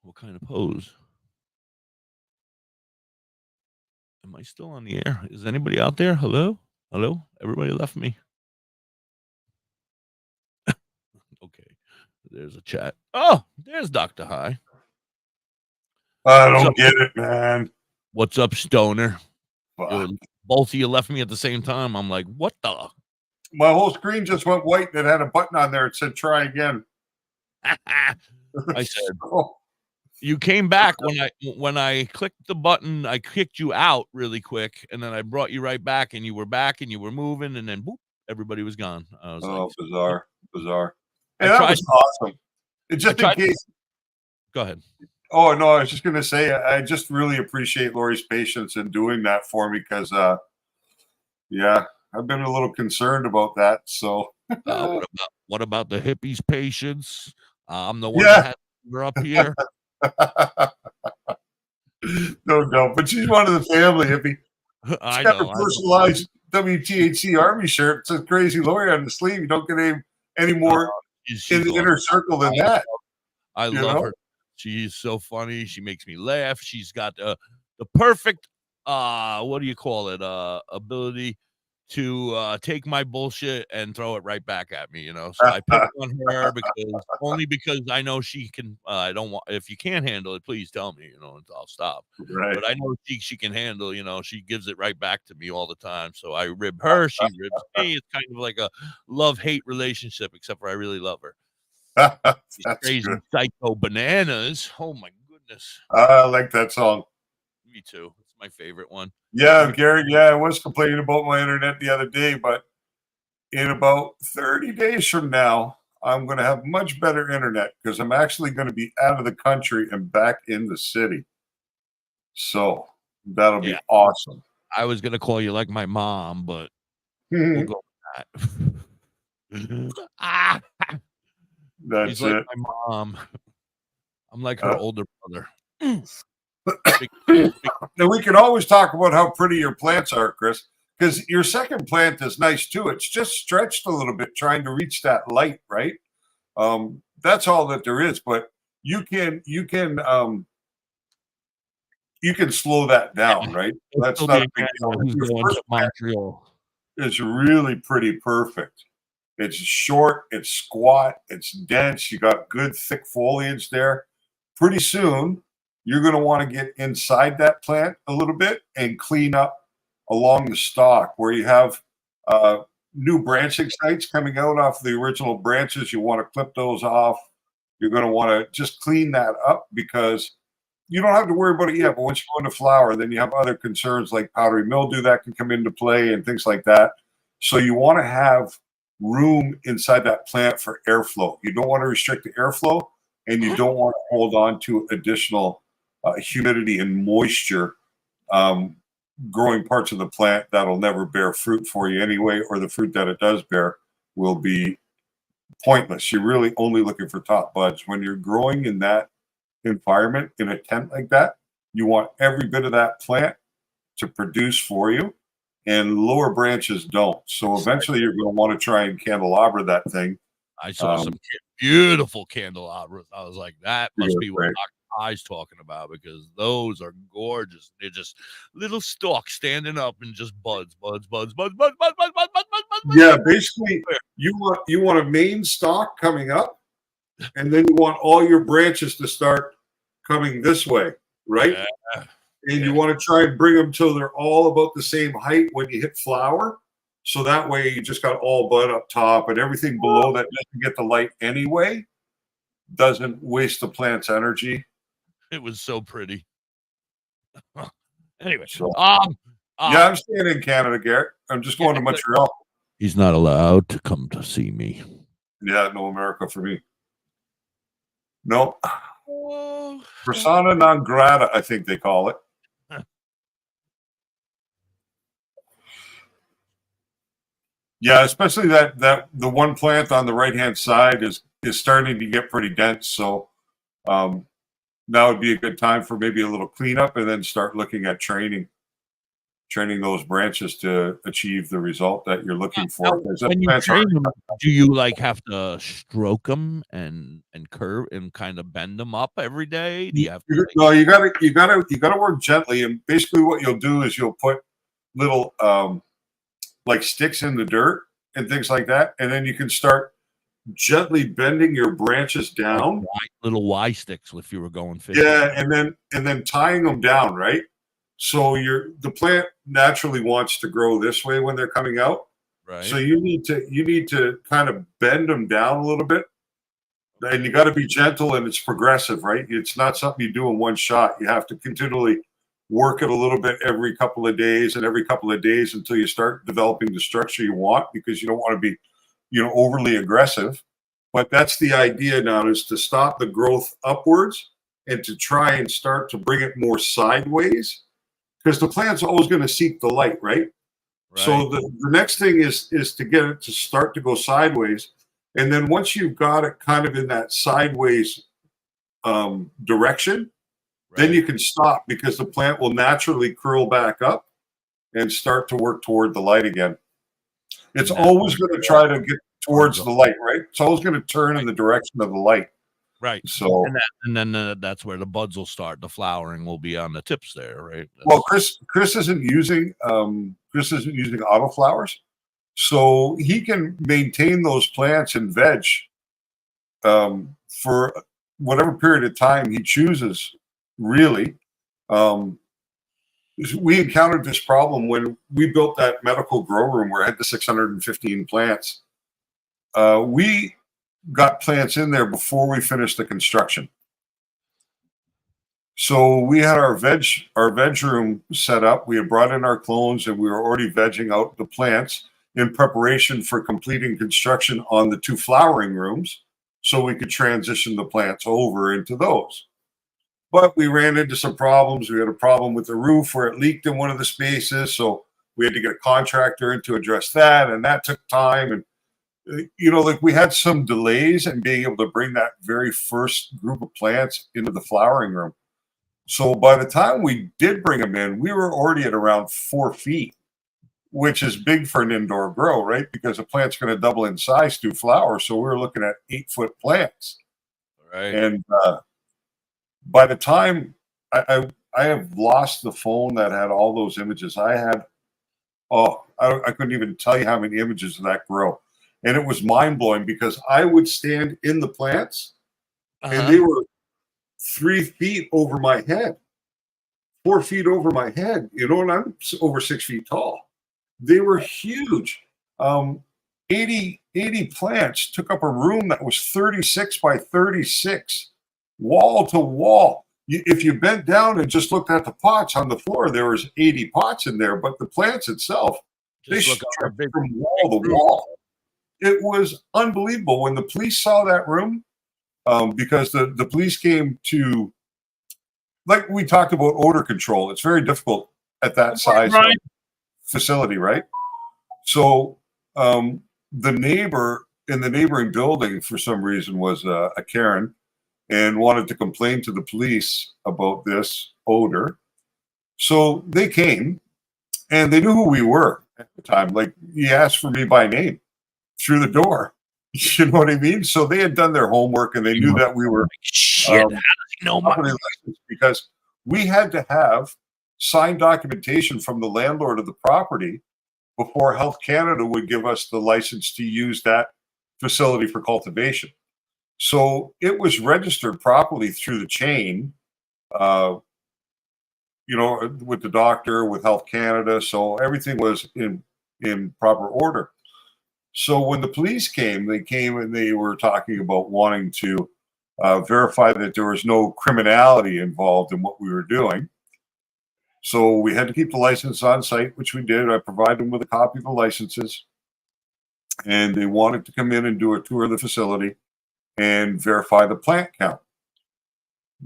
What kind of pose? Am I still on the air? Is anybody out there? Hello? Hello? Everybody left me. Okay. There's a chat. Oh, there's Dr. High. I don't get it, man. What's up, Stoner? Fuck. Both of you left me at the same time. I'm like, what the? My whole screen just went white and it had a button on there. It said try again. I said, you came back when I clicked the button. I kicked you out really quick, and then I brought you right back, and you were back, and you were moving, and then boop, everybody was gone. I was like, bizarre. And that was awesome. It just in case. Go ahead. Oh no, I was just gonna say I just really appreciate Lori's patience in doing that for me because yeah, I've been a little concerned about that. So what about the hippie's patience? I'm the one that had her up here. No, but she's one of the family, hippie. I got know. Her personalized WTHC Army shirt. It says "Crazy Lori" on the sleeve. You don't get any more in the inner circle than that. I love her. She's so funny. She makes me laugh. She's got the perfect what do you call it? Ability to take my bullshit and throw it right back at me, you know. So I picked on her because I know she can. I don't want, if you can't handle it, please tell me, you know, and I'll stop. Right. But I know she can handle, you know, she gives it right back to me all the time. So I rib her, she ribs me. It's kind of like a love-hate relationship, except for I really love her. These crazy good. Psycho Bananas. Oh my goodness. I like that song. Me too. It's my favorite one. Yeah, Gary. Yeah, I was complaining about my internet the other day, but in about 30 days from now, I'm going to have much better internet because I'm actually going to be out of the country and back in the city. So that'll be awesome. I was going to call you like my mom, but we'll go with that. That's She's like it. my mom. I'm like her older brother. Now we can always talk about how pretty your plants are, Chris, because your second plant is nice too. It's just stretched a little bit trying to reach that light, right? That's all that there is. But you can slow that down, right? That's not a big deal. Montreal. It's really pretty perfect. It's short, it's squat, it's dense. You got good thick foliage there. Pretty soon, you're going to want to get inside that plant a little bit and clean up along the stalk where you have new branching sites coming out off the original branches. You want to clip those off. You're going to want to just clean that up because you don't have to worry about it yet. But once you go into flower, then you have other concerns like powdery mildew that can come into play and things like that. So you want to have room inside that plant for airflow. You don't want to restrict the airflow, and you don't want to hold on to additional humidity and moisture growing parts of the plant that'll never bear fruit for you anyway, or the fruit that it does bear will be pointless. You're really only looking for top buds. When you're growing in that environment, in a tent like that, you want every bit of that plant to produce for you, and lower branches don't. So eventually you're going to want to try and candelabra that thing. I saw some beautiful candelabras. I was like, that must be what right. High's talking about, because those are gorgeous. They're just little stalks standing up and just buds. Yeah, basically you want a main stalk coming up, and then you want all your branches to start coming this way, right? Yeah. And you want to try and bring them till they're all about the same height when you hit flower. So that way you just got all bud up top, and everything below that doesn't get the light anyway doesn't waste the plant's energy. It was so pretty. Anyway, So, yeah, I'm staying in Canada, Garrett. I'm just going to Montreal. He's not allowed to come to see me. Yeah, no America for me. No. Oh, Persona non grata, I think they call it. Yeah, especially that the one plant on the right hand side is starting to get pretty dense. So now would be a good time for maybe a little cleanup, and then start looking at training those branches to achieve the result that you're looking for. When you train them, do you like have to stroke them and curve and kind of bend them up every day? Do you have to, no, you gotta work gently, and basically what you'll do is you'll put little like sticks in the dirt and things like that, and then you can start gently bending your branches down, like little Y sticks if you were going fishing. Yeah, and then tying them down, right? So the plant naturally wants to grow this way when they're coming out. Right. So you need to kind of bend them down a little bit, and you got to be gentle, and it's progressive, right? It's not something you do in one shot. You have to continually work it a little bit every couple of days until you start developing the structure you want, because you don't want to be overly aggressive. But that's the idea now, is to stop the growth upwards and to try and start to bring it more sideways, because the plant's always going to seek the light, right? So the next thing is to get it to start to go sideways. And then once you've got it kind of in that sideways direction, then you can stop, because the plant will naturally curl back up and start to work toward the light again. It's always going to try to get towards the light, right? It's always going to turn in the direction of the light. Right. So, and then that's where the buds will start. The flowering will be on the tips there, right? Well, Chris isn't using auto flowers, so he can maintain those plants and veg for whatever period of time he chooses. Really, we encountered this problem when we built that medical grow room where I had the 615 plants. We got plants in there before we finished the construction. So we had our veg room set up. We had brought in our clones, and we were already vegging out the plants in preparation for completing construction on the 2 flowering rooms, so we could transition the plants over into those. But we ran into some problems. We had a problem with the roof where it leaked in one of the spaces, so we had to get a contractor in to address that, and that took time. And we had some delays in being able to bring that very first group of plants into the flowering room. So by the time we did bring them in, we were already at around 4 feet, which is big for an indoor grow, right? Because a plant's going to double in size to flower. So we were looking at 8-foot plants. Right. And by the time I have lost the phone that had all those images, I couldn't even tell you how many images of that grow. And it was mind blowing, because I would stand in the plants and they were 3 feet over my head, 4 feet over my head, and I'm over 6 feet tall. They were huge. 80 plants took up a room that was 36 by 36, wall to wall. If you bent down and just looked at the pots on the floor, there was 80 pots in there, but the plants itself They Just look up a stretched big from wall to wall. It was unbelievable when the police saw that room, because the police came to, like we talked about odor control. It's very difficult at that size of facility, right? So the neighbor in the neighboring building, for some reason, was a Karen and wanted to complain to the police about this odor. So they came and they knew who we were at the time. Like, he asked for me by name through the door. You know what I mean? So they had done their homework and they knew that we were shit. How does he know my because we had to have signed documentation from the landlord of the property before Health Canada would give us the license to use that facility for cultivation. So it was registered properly through the chain, with the doctor, with Health Canada. So everything was in proper order. So when the police came, and they were talking about wanting to verify that there was no criminality involved in what we were doing. So we had to keep the license on site, which we did. I provided them with a copy of the licenses. And they wanted to come in and do a tour of the facility and verify the plant count.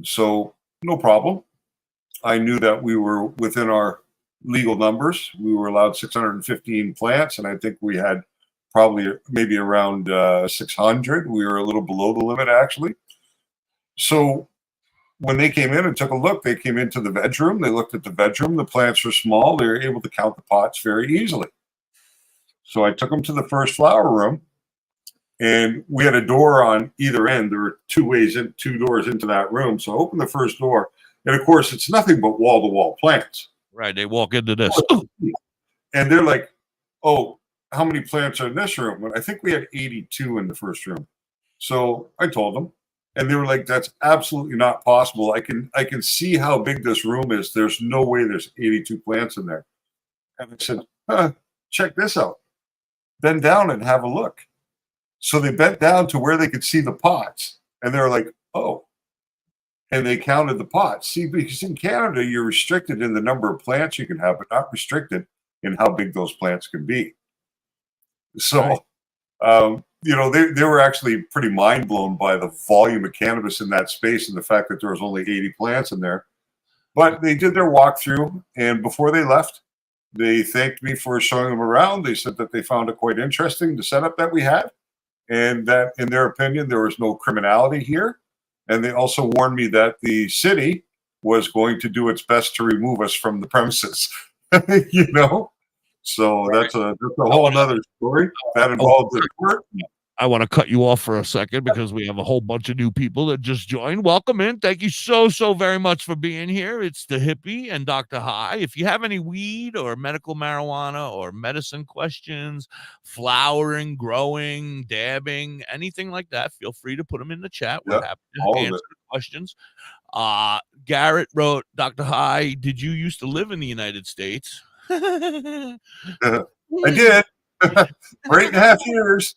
So no problem. I knew that we were within our legal numbers. We were allowed 615 plants, and I think we had probably maybe around 600. We were a little below the limit, actually. So when they came in and took a look, they came into the veg room. They looked at the veg room. The plants were small. They were able to count the pots very easily. So I took them to the first flower room, and we had a door on either end. There were two doors into that room. So I opened the first door, and of course, it's nothing but wall-to-wall plants. Right. They walk into this. And they're like, oh, how many plants are in this room? And I think we had 82 in the first room. So I told them, and they were like, that's absolutely not possible. I can see how big this room is. There's no way there's 82 plants in there. And I said, check this out. Bend down and have a look. So they bent down to where they could see the pots. And they were like, oh. And they counted the pots. See, because in Canada, you're restricted in the number of plants you can have, but not restricted in how big those plants can be. So, they were actually pretty mind blown by the volume of cannabis in that space and the fact that there was only 80 plants in there. But they did their walkthrough, and before they left, they thanked me for showing them around. They said that they found it quite interesting, the setup that we had, and that, in their opinion, there was no criminality here. And they also warned me that the city was going to do its best to remove us from the premises. So that's a whole other story that involves the court. I want to cut you off for a second because we have a whole bunch of new people that just joined. Welcome in. Thank you so very much for being here. It's Da.Hippie and DoktorHigh. If you have any weed or medical marijuana or medicine questions, flowering, growing, dabbing, anything like that, feel free to put them in the chat. We're happy to answer the questions. Garrett wrote, DoktorHigh, did you used to live in the United States? I did for 8.5 years.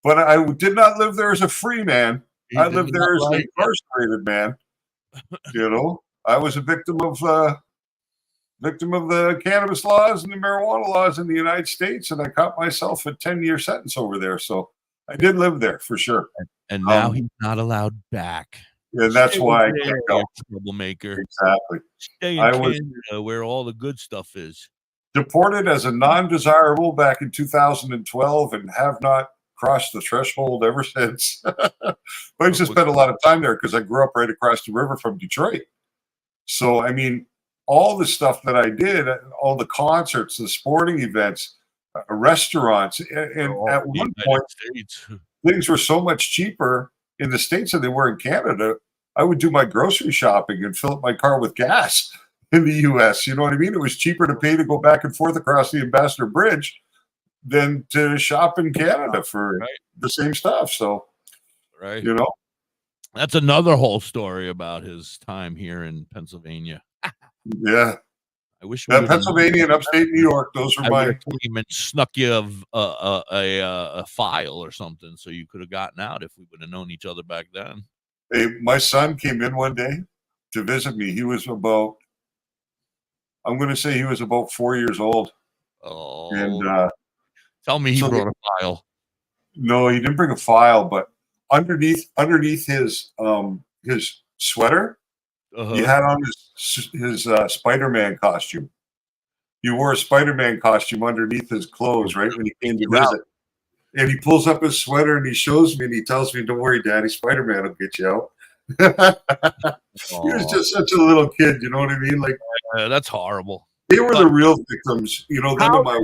But I did not live there as a free man. I lived there as an incarcerated man. I was a victim of the cannabis laws and the marijuana laws in the United States, and I caught myself a 10-year sentence over there. So I did live there for sure. And now he's not allowed back. And that's why I can't go. Troublemaker. Exactly. Stay in Canada where all the good stuff is. Deported as a non-desirable back in 2012 and have not crossed the threshold ever since. I just spent a lot of time there because I grew up right across the river from Detroit. So, I mean, all the stuff that I did, all the concerts, the sporting events, restaurants, and at one point, things were so much cheaper in the States than they were in Canada. I would do my grocery shopping and fill up my car with gas in the U.S. You know what I mean? It was cheaper to pay to go back and forth across the Ambassador Bridge than to shop in Canada for the same stuff. So, that's another whole story about his time here in Pennsylvania. Yeah. I wish Pennsylvania and upstate New York, those are my team and snuck you a file or something so you could have gotten out if we would have known each other back then. Hey, my son came in one day to visit me. He was about 4 years old. And Oh, tell me he so brought a file. no, he didn't bring a file, but underneath his sweater, he Uh-huh. had on his Spider-Man costume. He wore a Spider-Man costume underneath his clothes, right, when he came to visit. And he pulls up his sweater and he shows me and he tells me, "Don't worry, Daddy, Spider-Man will get you out." He was just such a little kid, you know what I mean? Like, that's horrible. they were But the real victims, you know. Them and my wife.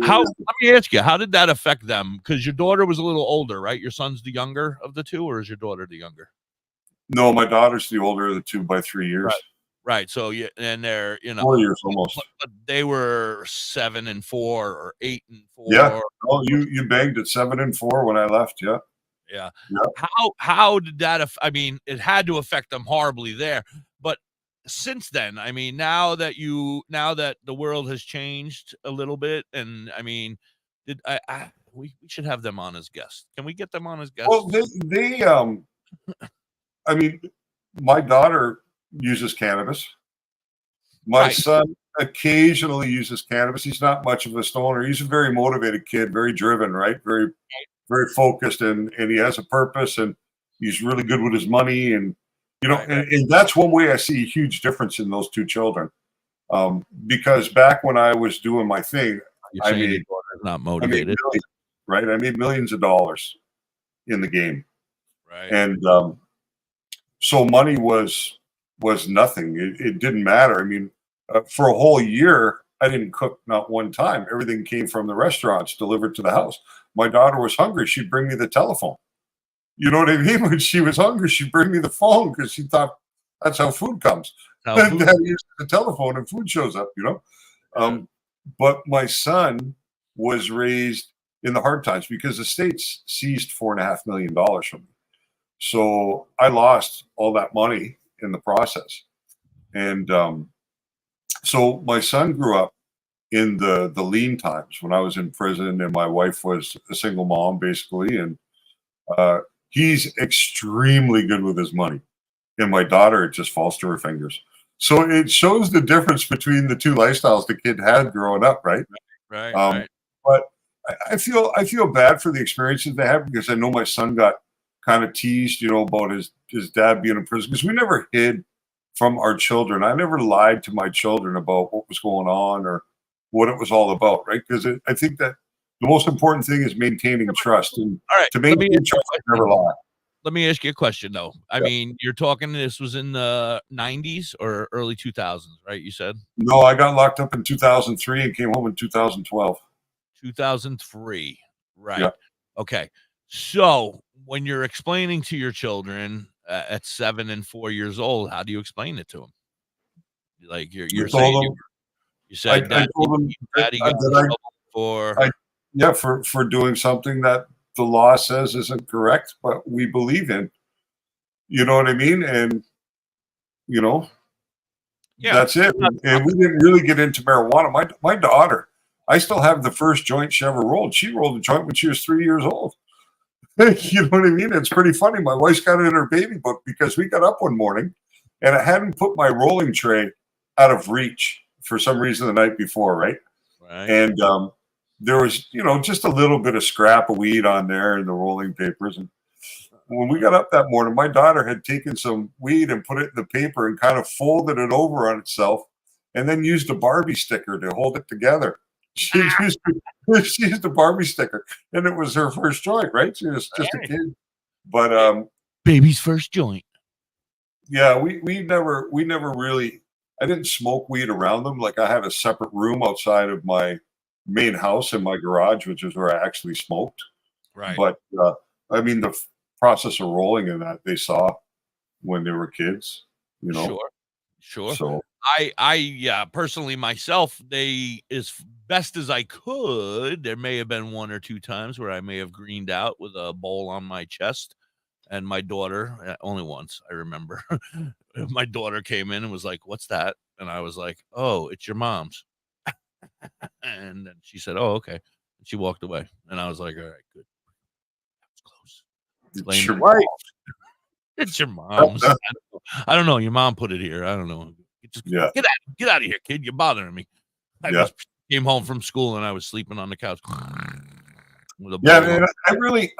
Let me ask you, how did that affect them? Because your daughter was a little older, right? Your son's the younger of the two, or is your daughter the younger? No, my daughter's the older of the two by 3 years. Right. So yeah, and they're 4 years almost. but they were 7 and 4 or 8 and 4. Yeah. Oh, you banged at 7 and 4 when I left. Yeah. Yeah. Yeah. How did that I mean, it had to affect them horribly there. But since then, I mean, now that the world has changed a little bit, and I mean, we should have them on as guests. Can we get them on as guests? Well, they I mean, my daughter uses cannabis. My son occasionally uses cannabis. He's not much of a stoner. He's a very motivated kid, very driven, right? Very, very focused, and he has a purpose, and he's really good with his money, and you know, and that's one way I see a huge difference in those two children. Because back when I was doing my thing, I made not motivated, right? I made millions of dollars in the game, right? And so money was nothing. It didn't matter. I mean, for a whole year, I didn't cook not one time. Everything came from the restaurants delivered to the house. My daughter was hungry. She'd bring me the telephone. You know what I mean? When she was hungry, she'd bring me the phone because she thought that's how food comes. Dad uses the telephone and food shows up, you know? But my son was raised in the hard times because the states seized $4.5 million from me. So I lost all that money in the process. And so my son grew up in the lean times when I was in prison and my wife was a single mom, basically. And he's extremely good with his money. And my daughter, it just falls to her fingers. So it shows the difference between the two lifestyles the kid had growing up, right? Right. But I feel bad for the experiences they have because I know my son got kind of teased, you know, about his dad being in prison because we never hid from our children. I never lied to my children about what was going on or what it was all about, right? Because I think that the most important thing is maintaining trust, and to maintain trust, never lie. Let me ask you a question, though. I mean, you're talking this was in the 90s or early 2000s, right? You said? No, I got locked up in 2003 and came home in 2012. 2003, right? Yeah. Okay. So when you're explaining to your children at 7 and 4 years old, how do you explain it to them? Like you're saying, you said I told them Daddy gets in trouble for doing something that the law says isn't correct, but we believe in. You know what I mean? And you know, that's it. And we didn't really get into marijuana. My daughter, I still have the first joint she ever rolled. She rolled a joint when she was 3 years old. You know what I mean? It's pretty funny. My wife's got it in her baby book because we got up one morning and I hadn't put my rolling tray out of reach for some reason the night before, right? And there was, you know, just a little bit of scrap of weed on there in the rolling papers. And when we got up that morning, my daughter had taken some weed and put it in the paper and kind of folded it over on itself and then used a Barbie sticker to hold it together. She used a Barbie sticker, and it was her first joint, right? She was just a kid. But baby's first joint. Yeah, we never really, I didn't smoke weed around them. Like I had a separate room outside of my main house in my garage, which is where I actually smoked. Right. But I mean, the process of rolling in that they saw when they were kids, you know. Sure. So I personally myself, as best as I could, there may have been 1 or 2 times where I may have greened out with a bowl on my chest. And my daughter, only once, I remember, my daughter came in and was like, "What's that?" And I was like, "Oh, it's your mom's." And then she said, "Oh, okay." And she walked away. And I was like, "All right, good." That was close. It's your wife. It's your mom's. I don't know. Your mom put it here. I don't know. Just get out of here, kid. You're bothering me. I was came home from school and I was sleeping on the couch. With a Yeah, bowl and of-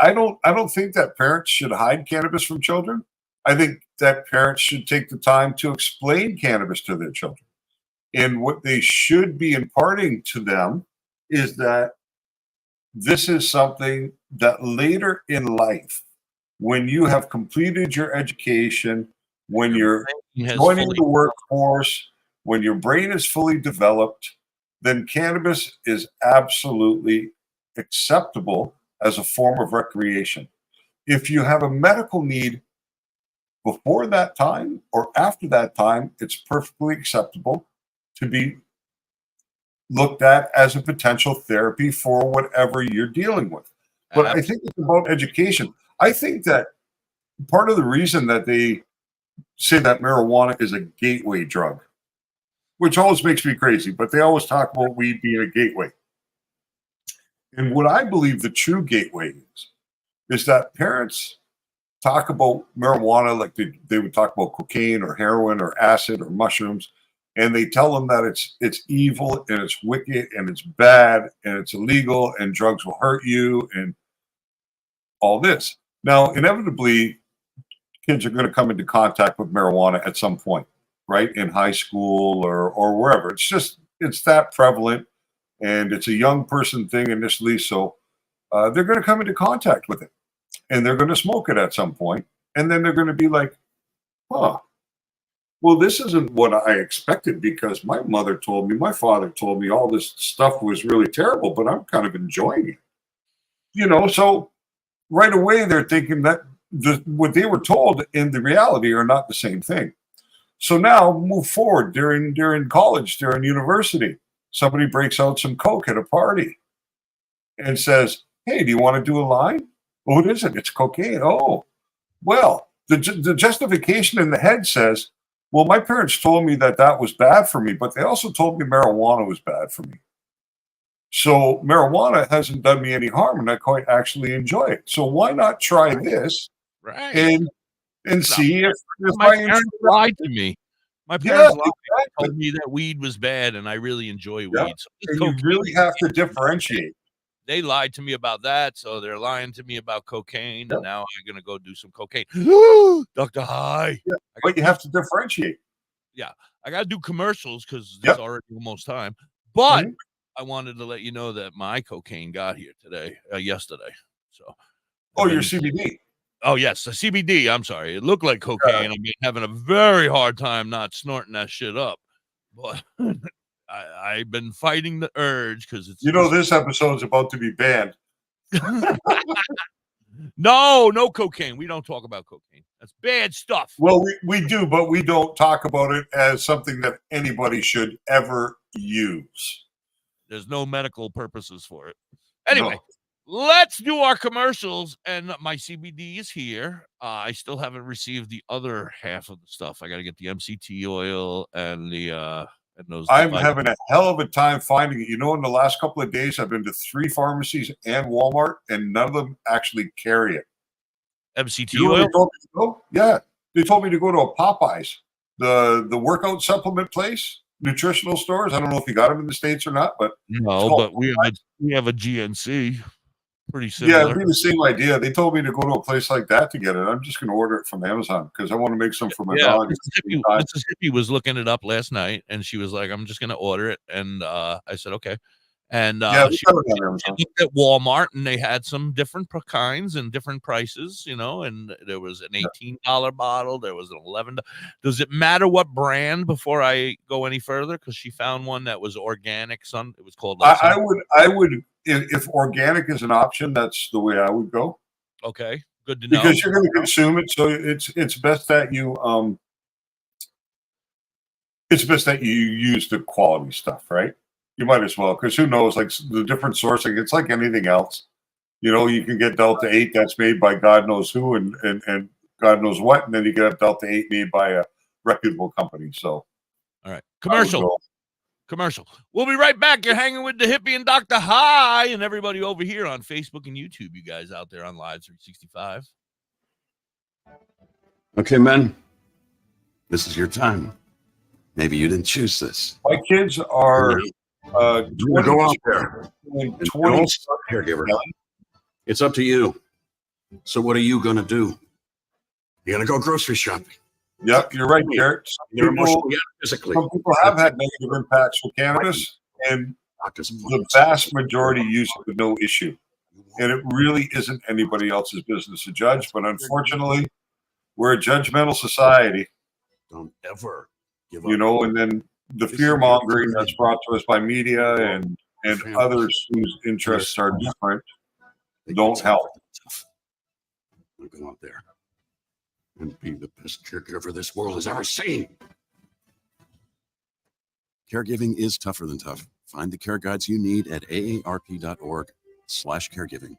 I don't think that parents should hide cannabis from children. I think that parents should take the time to explain cannabis to their children. And what they should be imparting to them is that this is something that later in life, when you have completed your education, when you're brain has joining fully the workforce, when your brain is fully developed, then cannabis is absolutely acceptable as a form of recreation. If you have a medical need before that time or after that time, it's perfectly acceptable to be looked at as a potential therapy for whatever you're dealing with. But I think it's about education. I think that part of the reason that they say that marijuana is a gateway drug, which always makes me crazy, but they always talk about weed being a gateway. And what I believe the true gateway is that parents talk about marijuana like they would talk about cocaine or heroin or acid or mushrooms, and they tell them that it's evil and it's wicked and it's bad and it's illegal and drugs will hurt you and all this. Now, inevitably, kids are going to come into contact with marijuana at some point, right? In high school or wherever. It's that prevalent, and it's a young person thing initially, so they're going to come into contact with it, and they're going to smoke it at some point, and then they're going to be like, huh, well, this isn't what I expected because my mother told me, my father told me all this stuff was really terrible, but I'm kind of enjoying it. So right away they're thinking that what they were told and the reality are not the same thing. So now move forward during college, during university, somebody breaks out some coke at a party and says, hey, do you want to do a line? What is it? It's cocaine. Oh, well, the justification in the head says, well, my parents told me that was bad for me, but they also told me marijuana was bad for me. So marijuana hasn't done me any harm, and I quite actually enjoy it. So why not try this right. and see if my parents lied to me. My parents lied. Exactly. Told me that weed was bad, and I really enjoy Yeah. weed. So And you really have to differentiate. They lied to me about that, so they're lying to me about cocaine, Yep. and now I'm gonna go do some cocaine. DoktorHigh. Yeah, but you have to differentiate. Yeah, I gotta do commercials because Yep. it's already almost time. But Mhm. I wanted to let you know that my cocaine got here yesterday. So, Oh, I've your been- CBD. Oh yes, the CBD. I'm sorry, it looked like cocaine. I've been having a very hard time not snorting that shit up, but I've been fighting the urge because it's. This episode's about to be banned. No cocaine. We don't talk about cocaine. That's bad stuff. Well, we do, but we don't talk about it as something that anybody should ever use. There's no medical purposes for it. Anyway, No. let's do our commercials. And my CBD is here. I still haven't received the other half of the stuff. I got to get the MCT oil and those. I'm having a hell of a time finding it. In the last couple of days, I've been to 3 pharmacies and Walmart, and none of them actually carry it. MCT You know where oil? they told me to go? Yeah, they told me to go to a Popeyes, the workout supplement place, nutritional stores. I don't know if you got them in the States or not, but No, but we have a GNC. Pretty similar. yeah, it'd be the same idea. They told me to go to a place like that to get it. I'm just going to order it from Amazon because I want to make some for my dog. Mississippi was looking it up last night, and she was like, "I'm just going to order it," and I said, "Okay." And she looked at Walmart, and they had some different kinds and different prices, and there was an $18 bottle. There was an $11. Does it matter what brand before I go any further? Because she found one that was organic. It was called. I would, if organic is an option, that's the way I would go. Okay, good to know. Because you're going to consume it, so it's best that you use the quality stuff, right? You might as well, because who knows, like the different sourcing, it's like anything else. You can get Delta 8 that's made by God knows who and God knows what, and then you get Delta 8 made by a reputable company. So, all right, commercial. We'll be right back. You're hanging with Da.Hippie and DoktorHigh and everybody over here on Facebook and YouTube. You guys out there on Live 365. Okay, men, this is your time. Maybe you didn't choose this. my kids are You're gonna go out there and 20, don't stop, caregiver. It's up to you. So what are you gonna do? You're gonna go grocery shopping. Yep, you're right, Garrett. You're emotionally and physically. Some people have had negative impacts with cannabis, and the vast majority use it with no issue. And it really isn't anybody else's business to judge. But unfortunately, we're a judgmental society. Don't ever give up. You know, and then the fear mongering that's brought to us by media and others whose interests are different don't help. I'm going out there and be the best caregiver this world has ever seen. Caregiving is tougher than tough. Find the care guides you need at aarp.org/caregiving.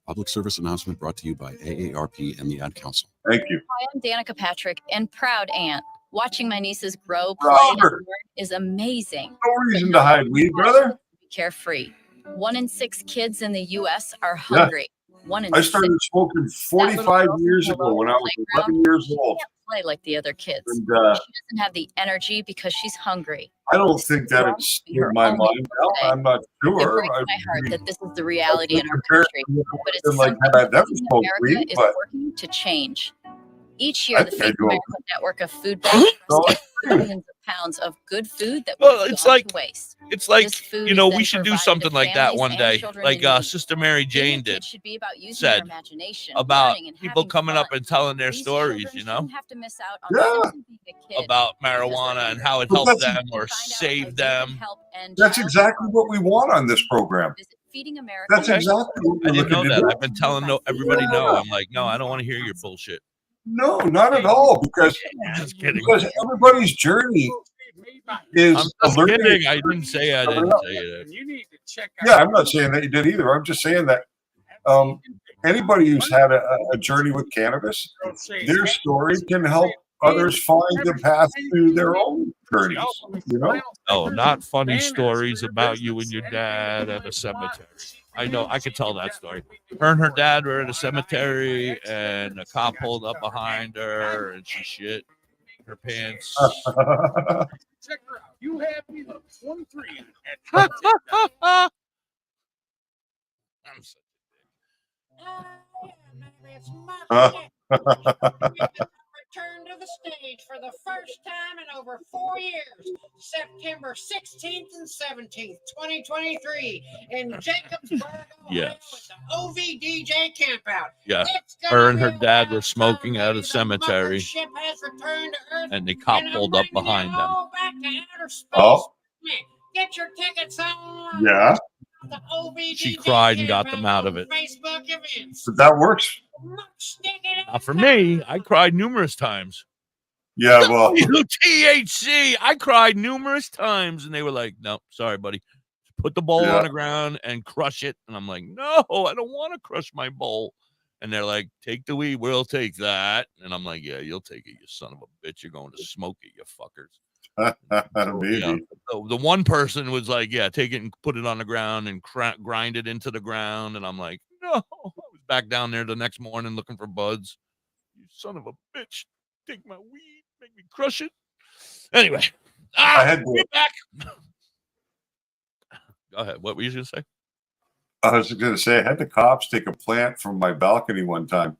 Public service announcement brought to you by AARP and the Ad Council. Thank you. Hi, I'm Danica Patrick and proud aunt. Watching my nieces grow, play, and Robert. learn is amazing. No reason to hide weed, brother. Carefree. 1 in 6 kids in the U.S. are hungry. 1 in I 6 started smoking 45 years ago when I was 11 years old. can't play like the other kids. And She doesn't have the energy because she's hungry. I don't think that it's in my mind now. I'm not It sure. breaks my heart that this is the reality in our compared country, to but it's like something had I never that smoked America weed, is but working to change. Each year, I the think I Feed do. America network of food banks No. rescue billions of pounds of good food that Well, would it's go like- to waste. It's like, This food you know, is we then should do provided something to like that families one and day, children like in need. Sister Mary Being a Jane kid did, should be about using said your imagination, about learning, and people having coming fun. up and telling their These stories, children you know, shouldn't have to miss out on Yeah. simply being a kid about because they're marijuana and hungry. how it But helped that's- them or Find out how saved you can them. help end that's child exactly what we want on this program. Visit Feeding America. That's Okay. exactly what I we're didn't know looking to that. do. I've been telling everybody no. I'm like, no, I don't want to hear your bullshit. No, not at all, because Just kidding. everybody's journey is I'm just alerting. kidding. I didn't say I didn't say it. You need to check Yeah, I'm not saying that you did either. I'm just saying that anybody who's had a journey with cannabis, their story can help others find the path to their own journeys. You know, Oh, not funny stories about you and your dad at a cemetery. I know, I could tell that story. Her and her dad were at a cemetery, and a cop pulled up behind her, and she shit her pants. Check her out. You have me the 23 I'm so- Return to the stage for the first time in over 4 years, September 16th and 17th, 2023, in Jacobsburg, Ohio, Yes. with the OVDJ campout. Yeah. It's gonna Her and be her a dad wild were smoking time, at a ladies. The cemetery, Muppet ship has returned to Earth, and the cop and I'm pulled up bringing you behind them. all back to outer space. Oh. Get your tickets on. yeah, The OVDJ She cried and got them campout out of on it. Facebook events. but that works. Not for me. I cried numerous times. Yeah, well, THC. I cried numerous times, and they were like, "No, sorry, buddy. Put the bowl Yeah. on the ground and crush it." And I'm like, "No, I don't want to crush my bowl." And they're like, "Take the weed. We'll take that." And I'm like, "Yeah, you'll take it, you son of a bitch. You're going to smoke it, you fuckers." maybe. Yeah. The one person was like, "Yeah, take it and put it on the ground and grind it into the ground." And I'm like, "No." I was back down there the next morning looking for buds. You son of a bitch. Take my weed, make me crush it. Anyway, I had to- we're back. Go ahead. What were you going to say? I was going to say I had the cops take a plant from my balcony one time.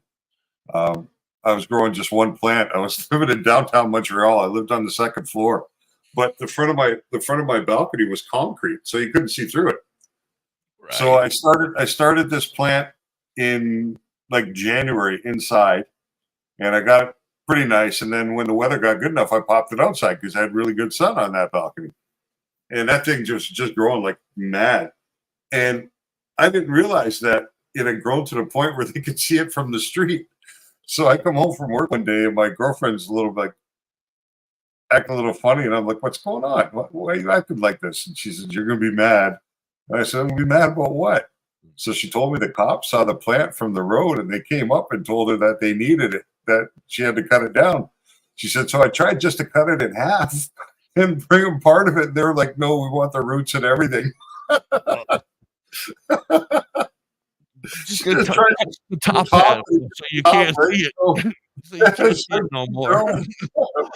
I was growing just one plant. I was living in downtown Montreal. I lived on the second floor, but the front of my balcony was concrete, so you couldn't see through it. Right. So I started this plant in like January inside, and I got it pretty nice. And then when the weather got good enough, I popped it outside because I had really good sun on that balcony, and that thing just growing like mad. And I didn't realize that it had grown to the point where they could see it from the street. So I come home from work one day, and my girlfriend's a little like acting a little funny, and I'm like, "What's going on? Why are you acting like this?" And she said, "You're gonna be mad." And I said, "I'm gonna be mad about what?" So she told me the cops saw the plant from the road, and they came up and told her that they needed it, that she had to cut it down. She said, "So I tried just to cut it in half and bring them part of it." And they were like, "No, we want the roots and everything." Just Just touch trying the top top hat it, so you can't see it. So So you can't see it no more.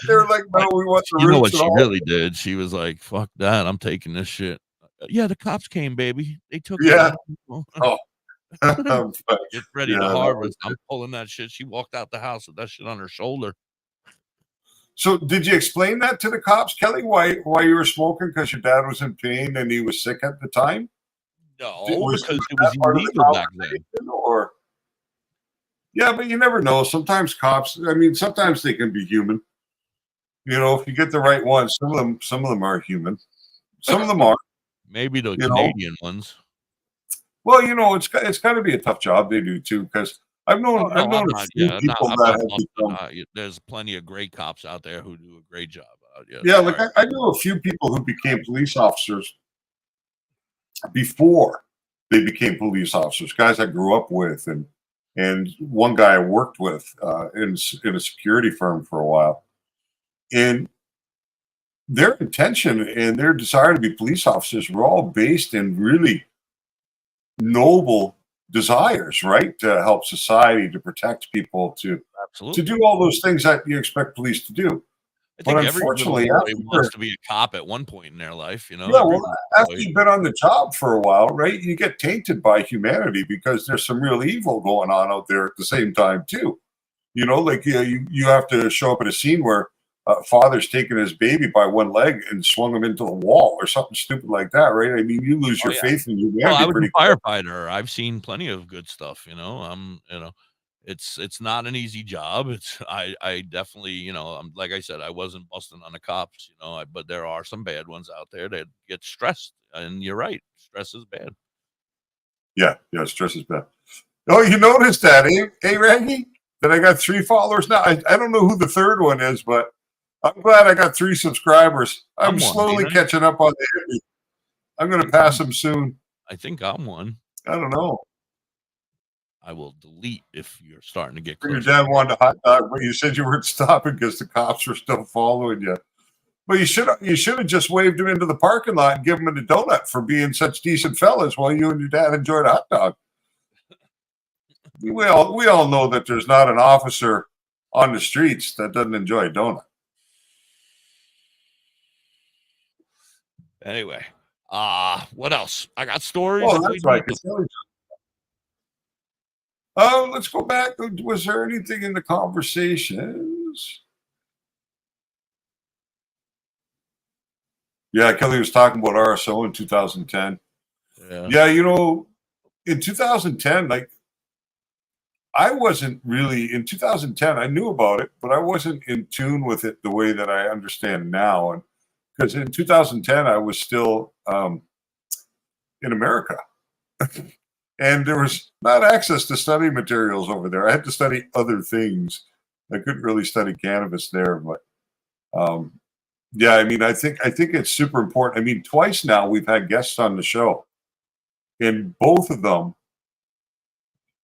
they're like, "No, we want the You know what roots." she and all. really did? She was like, "Fuck that! I'm taking this shit." Yeah, the cops came, baby. They took Yeah. it. Oh. But, Get ready yeah, to that harvest. was I'm pulling that shit. She walked out the house with that shit on her shoulder. So did you explain that to the cops, Kelly? Why you were smoking? Because your dad was in pain and he was sick at the time? No, Was because it that was part of the illegal back then. conversation, or yeah, but you never know. Sometimes cops, I mean, sometimes they can be human. You know, if you get the right ones, some of them are human. Some of them are, Maybe the you know. Canadian ones. Well, you know, it's got to be a tough job they do too, because I've known Oh, no, I'm a not. few Yeah, people I'm that not have busting. become. There's plenty of great cops out there who do a great job. Yeah, Yeah, like sorry. I know a few people who became police officers before they became police officers, guys I grew up with, and one guy I worked with in a security firm for a while, and their intention and their desire to be police officers were all based in really noble desires, right? To help society, to protect people, to Absolutely. do all those things that you expect police to do. I But think every little unfortunately, boy wants to be a cop at one point in their life. You know, yeah, every well, little after boy. you've been on the job for a while, right, you get tainted by humanity because there's some real evil going on out there at the same time too. You know, like you have to show up at a scene where father's taking his baby by one leg and swung him into the wall or something stupid like that, right? I mean, you lose Oh, your yeah. faith in Well, humanity I was pretty a quick. firefighter. I've seen plenty of good stuff. You know, it's not an easy job. I definitely, like I said, I wasn't busting on the cops. But there are some bad ones out there that get stressed, and you're right, stress is bad. Yeah, stress is bad. Oh, you noticed that, eh, Raggy? That I got 3 followers now. I don't know who the third one is, but I'm glad I got 3 subscribers. I'm I'm one, slowly ain't I? catching up on the Hippie. I'm going to pass him soon. I think I'm one. I don't know. I will delete if you're starting to get Your close. dad wanted a hot dog, but you said you weren't stopping because the cops were still following you. But you should have just waved him into the parking lot and given him a donut for being such decent fellas while you and your dad enjoyed a hot dog. We all know that there's not an officer on the streets that doesn't enjoy a donut. Anyway, what else? I got stories. Oh, if we that's right. need them. Let's go back. Was there anything in the conversations? Yeah, Kelly was talking about RSO in 2010. Yeah, in 2010, like I wasn't really in 2010. I knew about it, but I wasn't in tune with it the way that I understand now. And because in 2010, I was still in America, and there was not access to study materials over there. I had to study other things. I couldn't really study cannabis there, but yeah, I mean, I think it's super important. I mean, twice now we've had guests on the show, and both of them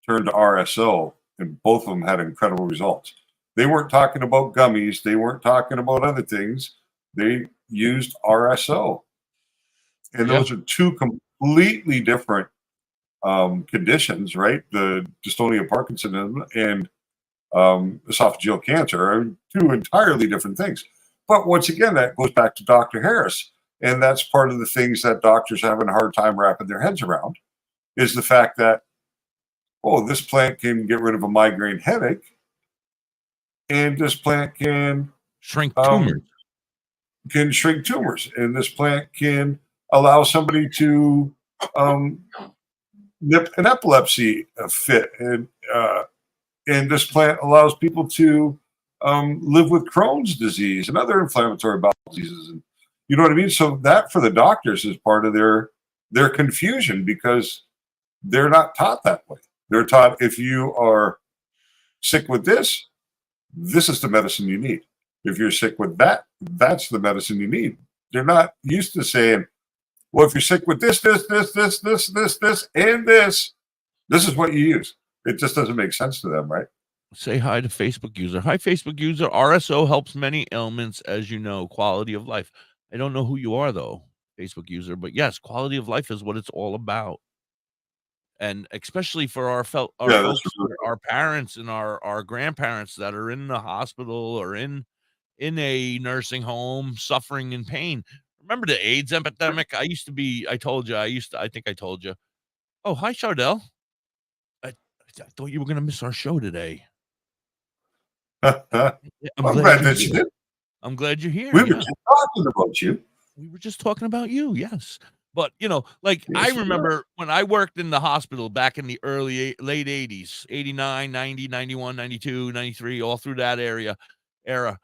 turned to RSO, and both of them had incredible results. They weren't talking about gummies. They weren't talking about other things. They used RSO, and those are 2 completely different conditions, right? The dystonia Parkinsonism and esophageal cancer are 2 entirely different things. But once again, that goes back to Dr. Harris. And that's part of the things that doctors have a hard time wrapping their heads around is the fact that, oh, this plant can get rid of a migraine headache. And this plant can shrink tumors. And this plant can allow somebody to nip an epilepsy fit. And this plant allows people to live with Crohn's disease and other inflammatory bowel diseases. And you know what I mean? So that for the doctors is part of their confusion because they're not taught that way. They're taught if you are sick with this, this is the medicine you need. If you're sick with that, that's the medicine you need. They're not used to saying, well, if you're sick with this, and this is what you use. It just doesn't make sense to them, right? Say hi to Facebook user. Hi, Facebook user. RSO helps many ailments, as you know, quality of life. I don't know who you are, though, Facebook user, but yes, quality of life is what it's all about. And especially for our folks, our parents and our grandparents that are in the hospital or in a nursing home suffering in pain. remember the AIDS epidemic? I think I told you. Oh, hi, Chardell. I thought you were going to miss our show today. I'm glad that you did. I'm glad you're here. We were Yeah. just talking about you. We were just talking about you. Yes. But, like Yes, I we were. remember when I worked in the hospital back in the late 80s, 89, 90, 91, 92, 93, all through that era.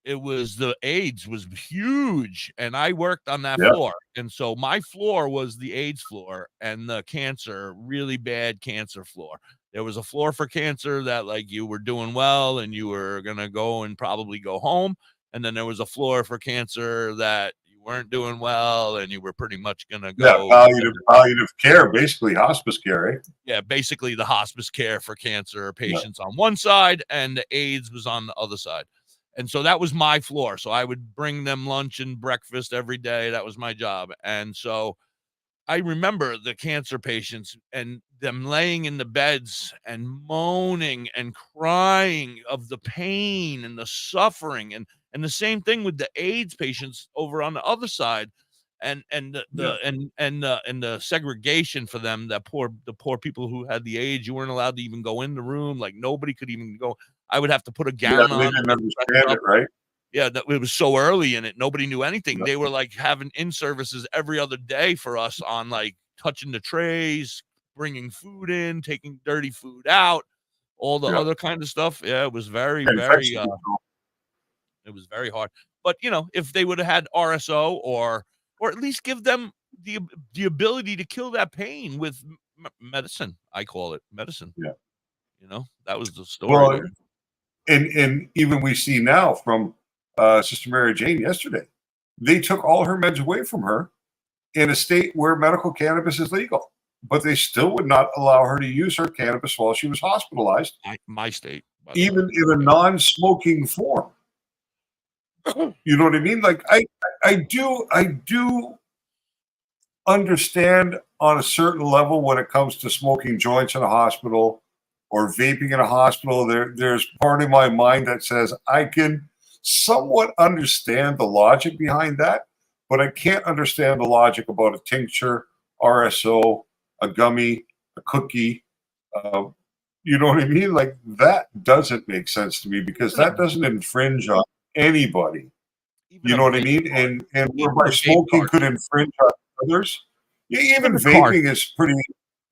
It was the AIDS was huge, and I worked on that Yeah. floor. And so my floor was the AIDS floor and the really bad cancer floor. There was a floor for cancer that like you were doing well and you were going to go and probably go home. And then there was a floor for cancer that you weren't doing well and you were pretty much going to go. Palliative care, basically hospice care, right? Yeah, basically the hospice care for cancer patients on one side and the AIDS was on the other side. And so that was my floor. So I would bring them lunch and breakfast every day. That was my job. And so I remember the cancer patients and them laying in the beds and moaning and crying of the pain and the suffering. And the same thing with the AIDS patients over on the other side. And the segregation for them, the poor people who had the AIDS, you weren't allowed to even go in the room. Like nobody could even go. I would have to put a gown on. They didn't understand it, right? Yeah, it was so early in it. Nobody knew anything. Yeah. They were like having in-services every other day for us on like touching the trays, bringing food in, taking dirty food out, all the other kind of stuff. Yeah, it was very, it was very hard. But, if they would have had RSO or at least give them the ability to kill that pain with medicine, I call it medicine. Yeah. That was the story. Well, and even we see now from Sister Mary Jane yesterday, they took all her meds away from her in a state where medical cannabis is legal, but they still would not allow her to use her cannabis while she was hospitalized. My state, even in a non-smoking form. You know what I mean? Like I do understand on a certain level when it comes to smoking joints in a hospital or vaping in a hospital. There's part of my mind that says I can somewhat understand the logic behind that, but I can't understand the logic about a tincture, RSO, a gummy, a cookie. You know what I mean? Like that doesn't make sense to me because that doesn't infringe on anybody. You know what I mean? And whereby smoking could infringe on others. Yeah, even vaping is pretty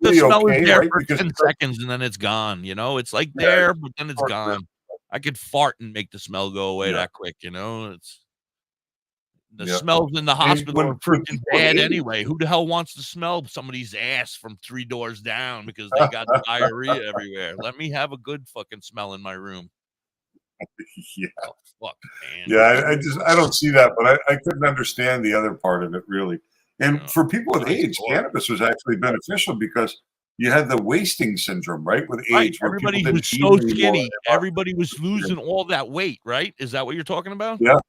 the smell okay, is there right? for 10 seconds and then it's gone. It's like there, but then it's gone. I could fart and make the smell go away that quick. It's the smells in the hospital are freaking bad anyway. Who the hell wants to smell somebody's ass from 3 doors down because they got diarrhea everywhere? Let me have a good fucking smell in my room. Yeah. Oh, fuck, man. Yeah, I don't see that, but I couldn't understand the other part of it really. And for people with AIDS, cannabis was actually beneficial because you had the wasting syndrome, right? With AIDS, where everybody people was so skinny. Everybody was losing all that weight, right? Is that what you're talking about? Yeah.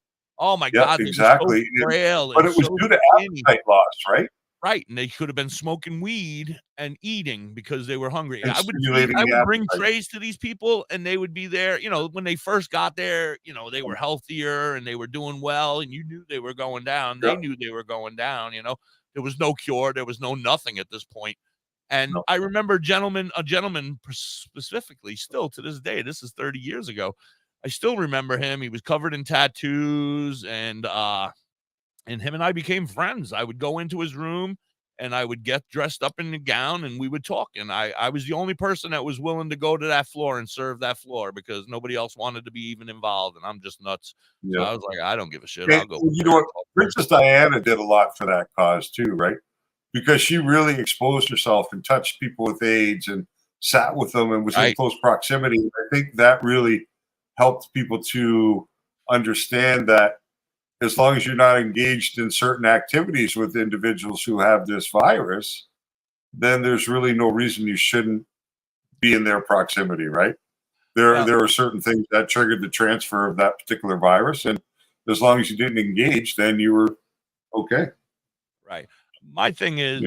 Oh my God, exactly. So frail but it was due to appetite loss, right? Right, and they could have been smoking weed and eating because they were hungry. And I would bring trays to these people, and they would be there. When they first got there, they were healthier and they were doing well, and you knew they were going down. They knew they were going down. There was no cure, there was no nothing at this point. And I remember a gentleman specifically, still to this day. This is 30 years ago. I still remember him. He was covered in tattoos, and him and I became friends. I would go into his room and I would get dressed up in the gown and we would talk. And I was the only person that was willing to go to that floor and serve that floor because nobody else wanted to be even involved. And I'm just nuts. So I was like, I don't give a shit. I'll go. You know what? Princess Diana did a lot for that cause too, right? Because she really exposed herself and touched people with AIDS and sat with them and was in close proximity. I think that really helped people to understand that as long as you're not engaged in certain activities with individuals who have this virus, then there's really no reason you shouldn't be in their proximity, right? There are certain things that triggered the transfer of that particular virus, and as long as you didn't engage, then you were okay. Right. My thing is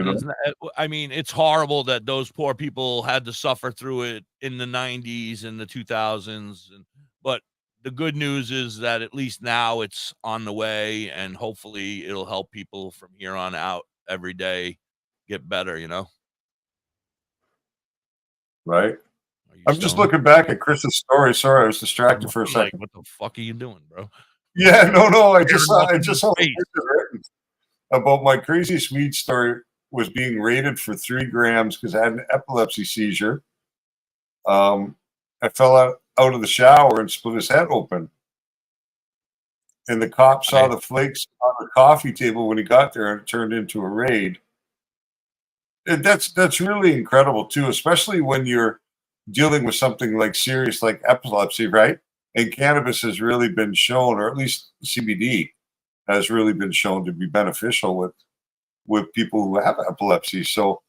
I mean, it's horrible that those poor people had to suffer through it in the 90s and the 2000s, but the good news is that at least now it's on the way, and hopefully it'll help people from here on out every day get better, you know? Right. Are you I'm just stoned? looking back at Chris's story. Sorry, I was distracted for a I'm like, second. what the fuck are you doing, bro? Yeah, no. I just saw the Face. picture written about my craziest weed story was being raided for 3 grams because I had an epilepsy seizure. I fell out of the shower and split his head open. And the cop saw the flakes on the coffee table when he got there, and it turned into a raid. And that's really incredible too, especially when you're dealing with something like serious like epilepsy, right? And cannabis has really been shown, or at least CBD has really been shown to be beneficial with people who have epilepsy. So,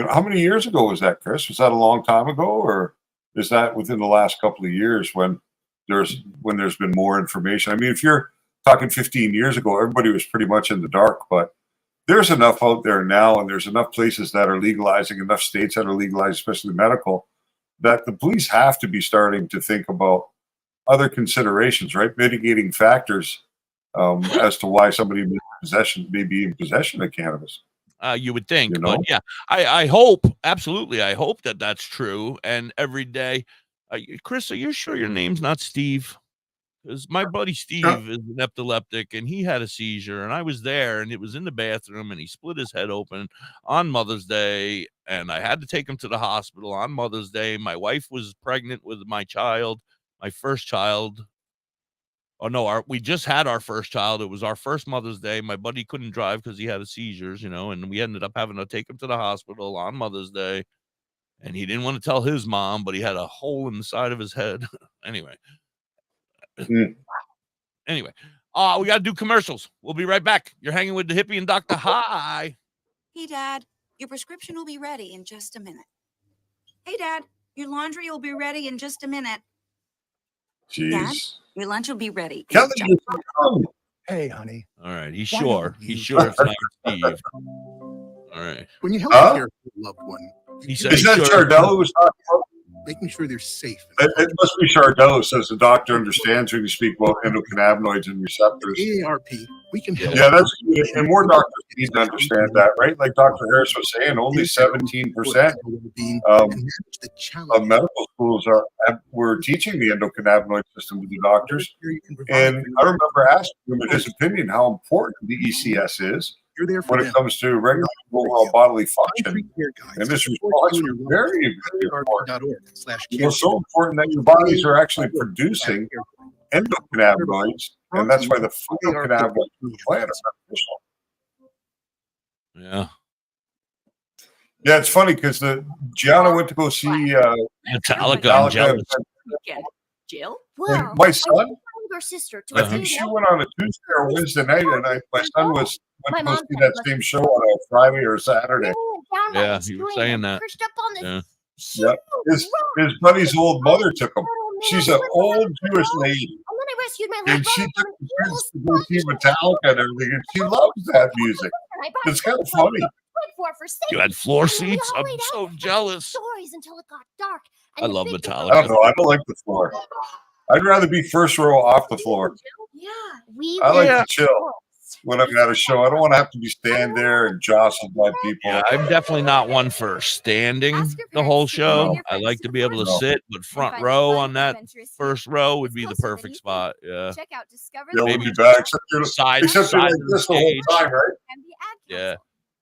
how many years ago was that, Chris? Was that a long time ago, or is that within the last couple of years when there's been more information? I mean, if you're talking 15 years ago, everybody was pretty much in the dark, but there's enough out there now, and there's enough places that are legalizing, enough states that are legalizing, especially medical, that the police have to be starting to think about other considerations, right? Mitigating factors as to why somebody may be in possession of cannabis. You would think, but yeah, I hope, absolutely, I hope that that's true. And every day, Chris, are you sure your name's not Steve? Because my buddy Steve is an epileptic, and he had a seizure, and I was there, and it was in the bathroom, and he split his head open on Mother's Day, and I had to take him to the hospital on Mother's Day. My wife was pregnant with my child, my first child. Oh no, we just had our first child. It was our first Mother's Day. My buddy couldn't drive because he had a seizures, and we ended up having to take him to the hospital on Mother's Day. And he didn't want to tell his mom, but he had a hole in the side of his head. Anyway. Anyway, we got to do commercials. We'll be right back. You're hanging with Da.Hippie and DoktorHigh. Hey, Dad, your prescription will be ready in just a minute. Hey, Dad, your laundry will be ready in just a minute. Jeez. Dad, your lunch will be ready. Kelly, Hey, honey. All right. He's sure. He's sure it's not Steve. All right. When you help care for a loved one, He said, is that Chardell who was talking about? making sure they're safe. It must be Chardell who says the doctor understands when you speak about endocannabinoids and receptors. AARP, we can help. Yeah, that's good. And more doctors need to understand that, right? Like Dr. Harris was saying, only 17% of medical schools were teaching the endocannabinoid system to the doctors. And I remember asking him in his opinion how important the ECS is when it comes to regular overall bodily function. And this response was very, very important. So important that your bodies are actually producing endocannabinoids, and that's why the endocannabinoids in the plant are beneficial. Yeah. Yeah, it's funny because Gianna went to go see Metallica. I'm jealous. Jill? Well, my son, Your sister I think she went on a Tuesday or Wednesday night, and my son went to go see that same show on a Friday or Saturday. Yeah, you were saying that. Yeah. Yeah. His buddy's old mother took him. She's an old Jewish lady. And she took the kids to go see Metallica and everything, and she loves that music. It's kind of funny. You had floor seats? I'm so jealous. I love Metallica. I don't know. I don't like the floor. I'd rather be first row off the floor. Yeah, I like to chill when I'm at a show. I don't want to have to be standing there and jostled by people. Yeah, I'm definitely not one for standing the whole show. I like to be able to sit, but front row on that first row would be the perfect spot. Yeah. Yeah, we'll be back. Except you're Side like this the whole time, right? Yeah.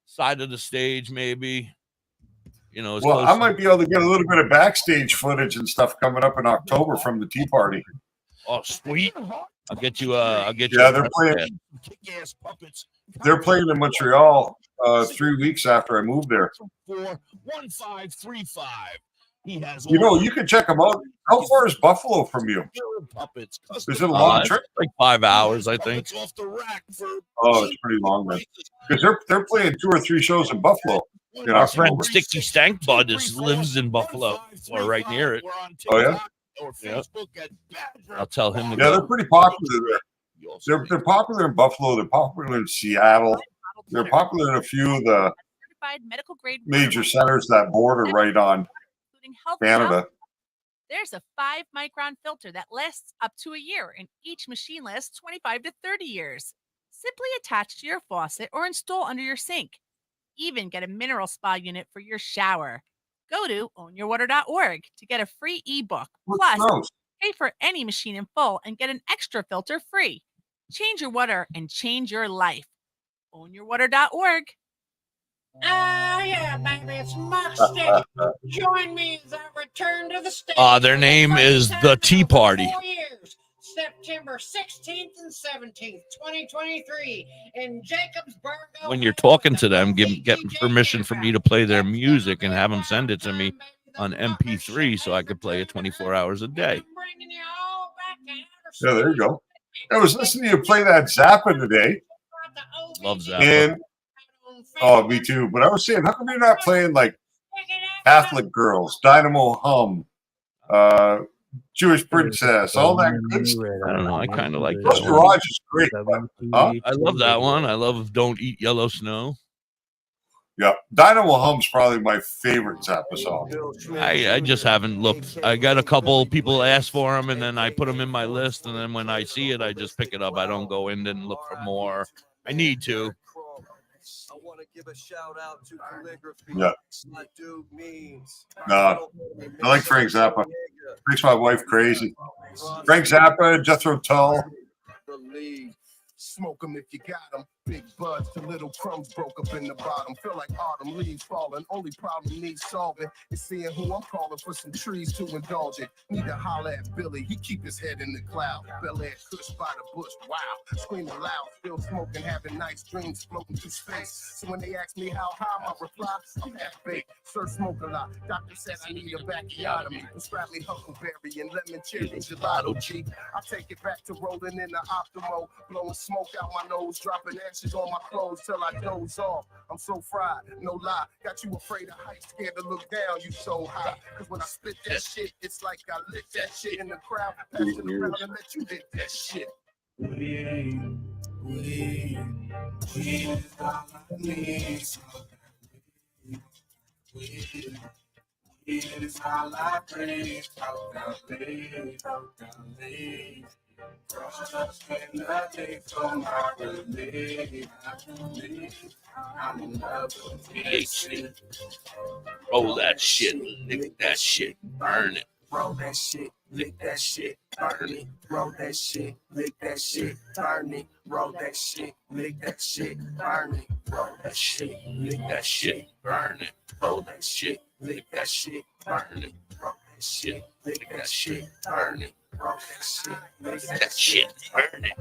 Side of the stage, maybe. Well, I might be able to get a little bit of backstage footage and stuff coming up in October from the Tea Party. Oh, sweet! I'll get you. Yeah, they're playing. They're playing in Montreal 3 weeks after I moved there. 1535. He has. You can check them out. How far is Buffalo from you? Is it a long trip? Like 5 hours, I think. Oh, it's pretty long then. Because they're playing 2 or 3 shows in Buffalo. Our friend Sticky Stank Bud lives in Buffalo, or right near it. Oh yeah. Yeah. I'll tell him. Yeah, they're pretty popular there. They're popular in Buffalo. They're popular in Seattle. They're popular in a few of the major centers that border right on Canada. There's a 5-micron filter that lasts up to a year, and each machine lasts 25 to 30 years. Simply attach to your faucet or install under your sink. Even get a mineral spa unit for your shower. Go to ownyourwater.org to get a free ebook. Plus, pay for any machine in full and get an extra filter free. Change your water and change your life. Ownyourwater.org. Ah, yeah, baby, it's Muck Stick. Join me as I return to the stage. Their name is The Tea Party. 4 years, September 16th and 17th, 2023, in Jacobsburg. When you're talking to them, get permission for me to play their music and have them send it to me on MP3 so I could play it 24 hours a day. Yeah, there you go. I was listening to you play that Zappa today. Love Zappa. And, oh, me too. But I was saying, how come you're not playing like Catholic Girls, Dynamo Hum, Jewish Princess, all that good stuff? I don't know. I kind of like Plus, that Garage one. is great. Huh? I love that one. I love Don't Eat Yellow Snow. Yeah, Dynamo Hum's probably my favorite Zappa song. I just haven't looked. I got a couple people ask for them, and then I put them in my list, and then when I see it, I just pick it up. I don't go in and look for more. I need to. Yeah. No, I like Frank Zappa. Makes my wife crazy. Frank Zappa, Jethro Tull. Smoke 'em if you got 'em. Big buds to little crumbs broke up in the bottom. Feel like autumn leaves falling. Only problem needs solving is seeing who I'm calling for some trees to indulge in. Need to holler at Billy. He keep his head in the cloud. Bel Air Kush by the bush. Wow. Screaming loud. Still smoking. Having nice dreams floating through space. So when they ask me how high, my reply, I'm half baked. Sir, smoke a lot. Doctor said I need a backiotomy. Prescribe me huckleberry and lemon cherry gelato, G. I take it back to rolling in the Optimo. Blowing smoke out my nose. Dropping ashes on my clothes till I doze off. I'm so fried, no lie. Got you afraid of heights, scared to look down. You so high. Cause when I spit that shit, it's like I lit that shit in the crowd. Pass it around and let you hit that shit. We is all I need. We is all I breathe. Talk down, leave, talk down, leave. Trust in nothing for my relief. I'm in love with THC. Roll that shit, lick that shit, burn it. Roll that shit, lick that shit, burn it. Roll that shit, lick that shit, burn it. Roll that shit, lick that shit, burn it. Roll that shit, lick that shit, burn it. Roll that shit, lick that shit, burn it. Roll that shit, lick that shit, burn it. Roll that shit, lick that shit, burn it.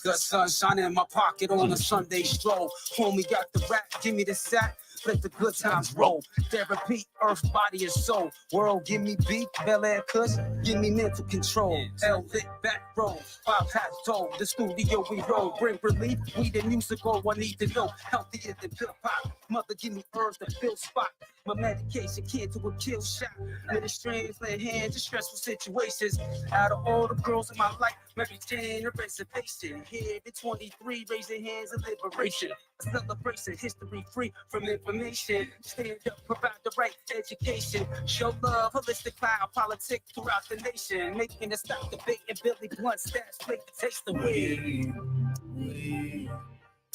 Got sunshine in my pocket on a Sunday stroll. Homie got the rap, give me the sack. Let the good times roll. Therapy, earth, body, and soul. World, give me beat. Bel Air Kush, give me mental control. L-lit, back row. 5 hats told. The studio we roll. Bring relief. We the musical. I need to know. Healthier than hip hop. Mother, give me herbs to fill spot. My medication, kid to a kill shot. Let it strange, let hands in stressful situations. Out of all the girls in my life, Mary Jane, a reservation. Here at 23, raising hands of liberation. A celebration, history free from information. Stand up, provide the right education. Show love, holistic cloud, politics throughout the nation. Making it stop debating Billy Blunt stats, make the taste of weed.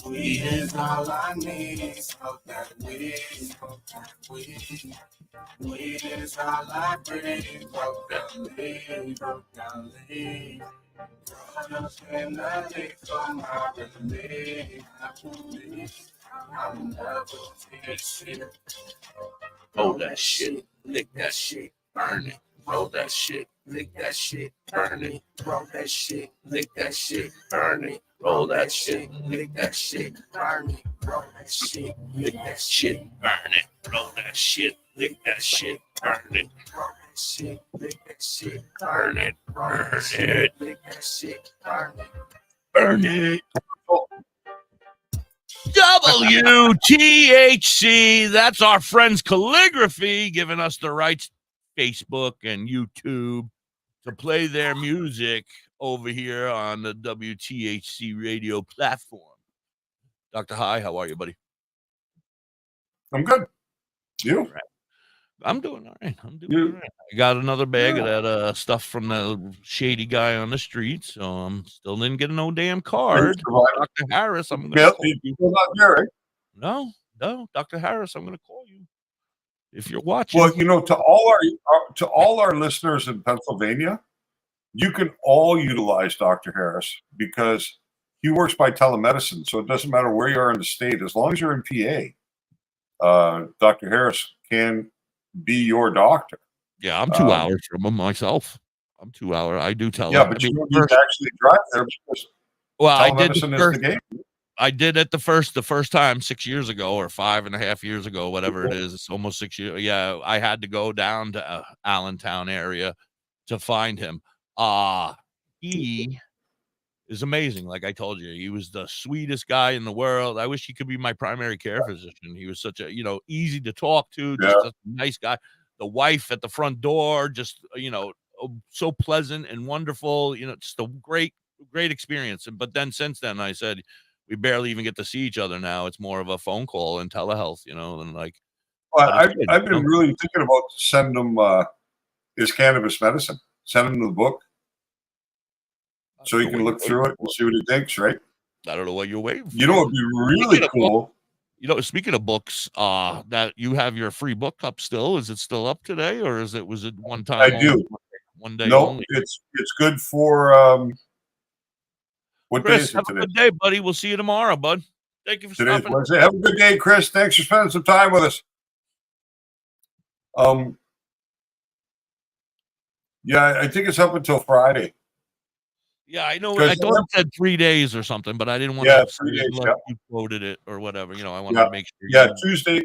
We is all I need. Smoke that weed, smoke that weed. Weed is all I breathe. Broke down leave, broke down leave. Just in the leaf for my relief. I'm in love with THC. Roll that shit, lick that shit, burn it. Roll that shit, lick that shit, burn it. Roll that shit, lick that shit, burn it. Roll that shit, lick that shit, burn it. Roll that shit, lick that shit, burn it. Roll that shit, lick that shit, burn it. Roll that shit, lick that shit, Burn it, burn it, lick that shit, burn it. burn it. WTHC, that's our friends Calligraphy giving us the rights, Facebook and YouTube, to play their music over here on the WTHC radio platform. Dr. High, how are you, buddy? I'm good. You? All right. I'm doing all right. I'm doing You- all right. I got another bag of that stuff from the shady guy on the street, so still didn't get no damn card. Dr. Harris, I'm gonna call you. Still not there, right? No, Dr. Harris, I'm gonna call you if you're watching. Well, to all our listeners in Pennsylvania, you can all utilize Dr. Harris because he works by telemedicine. So it doesn't matter where you are in the state, as long as you're in PA, Dr. Harris can be your doctor. Yeah, I'm 2 hours from him myself. I'm 2 hours. I do tell Yeah, him. but you don't need to actually drive there because telemedicine is the game. I did it the first time 6 years ago or 5.5 years ago, whatever it is. It's almost 6 years. Yeah, I had to go down to Allentown area to find him. He is amazing. Like I told you, he was the sweetest guy in the world. I wish he could be my primary care physician. He was such a, easy to talk to, just a nice guy. The wife at the front door, just, so pleasant and wonderful, just a great experience. But then since then, I said, we barely even get to see each other now. It's more of a phone call and telehealth, and like. Well, I've been really thinking about sending him his cannabis medicine. Send him the book so he can look through it and see what he thinks, right? I don't know what you're waiting for. You know, it'd be really cool. Speaking of books, that you have your free book up still. Is it still up today, or was it one time? I do. One day No, only? it's good for what Chris, day is it have today? a good day, buddy. We'll see you tomorrow, bud. Thank you for Today's stopping. Wednesday. Have a good day, Chris. Thanks for spending some time with us. Yeah, I think it's up until Friday. Yeah, I know. I thought it said 3 days or something, but I didn't want to 3 days. you quoted it or whatever. I wanted to make sure. Yeah, Tuesday.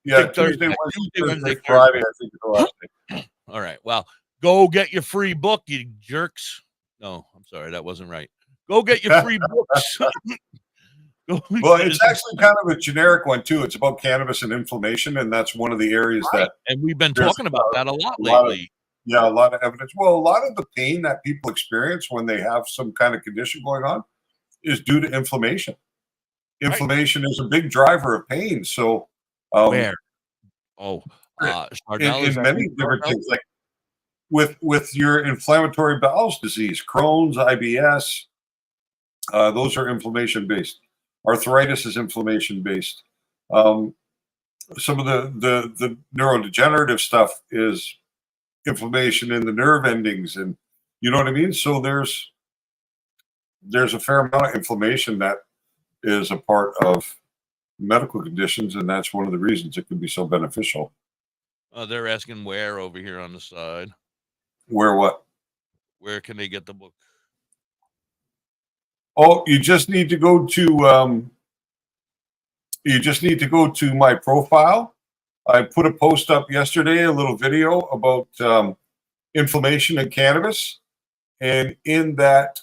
Yeah, Tuesday, Wednesday, Friday. I think is the last day. All right. Well, go get your free book, you jerks. No, I'm sorry, that wasn't right. Go get your free books. Well, it's actually kind of a generic one too. It's about cannabis and inflammation, and that's one of the areas that. And we've been talking about that a lot lately. A lot of evidence. Well, a lot of the pain that people experience when they have some kind of condition going on is due to inflammation. Inflammation is a big driver of pain. So, where? In many different things, like with your inflammatory bowel disease, Crohn's, IBS, those are inflammation based. Arthritis is inflammation based. Some of the neurodegenerative stuff is inflammation in the nerve endings, and you know what I mean. So there's a fair amount of inflammation that is a part of medical conditions, and that's one of the reasons it can be so beneficial. They're asking where over here on the side. Where what? Where can they get the book? Oh, you just need to go to my profile. I put a post up yesterday, a little video about inflammation in cannabis, and in that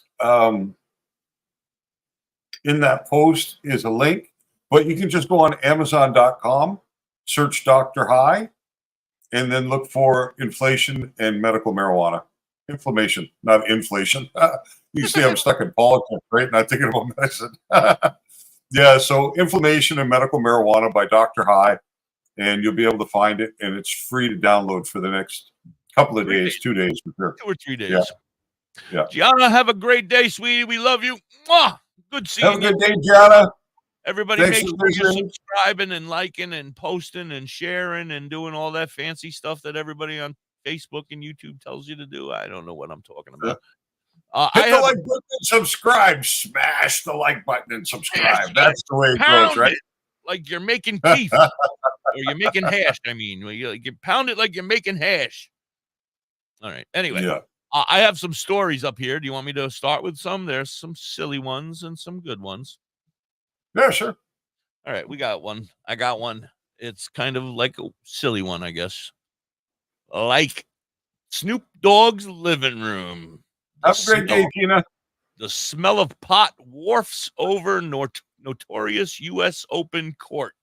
post is a link. But you can just go on Amazon.com, search DoktorHigh, and then look for inflation and medical marijuana. Inflammation, not inflation. You see, I'm stuck in politics, right? Not thinking about medicine. Yeah, so inflammation and medical marijuana by DoktorHigh, and you'll be able to find it, and it's free to download for the next couple of days, 2 days for sure. 2 or 3 days. Yeah. Gianna, have a great day, sweetie. We love you. Mwah! Good seeing you. Have a good day, Gianna. Everybody Thanks make for sure you're listening. subscribing and liking and posting and sharing and doing all that fancy stuff that everybody on Facebook and YouTube tells you to do. I don't know what I'm talking about. Hit the like button and subscribe. Smash the like button and subscribe. That's the way it goes, right? Like you're making teeth. Or you're making hash, I mean. You pound it like you're making hash. All right. Anyway, I have some stories up here. Do you want me to start with some? There's some silly ones and some good ones. Yeah, sure. All right, we got one. I got one. It's kind of like a silly one, I guess. Like Snoop Dogg's living room. Have a great day, Tina. The smell of pot wafts over notorious U.S. Open court.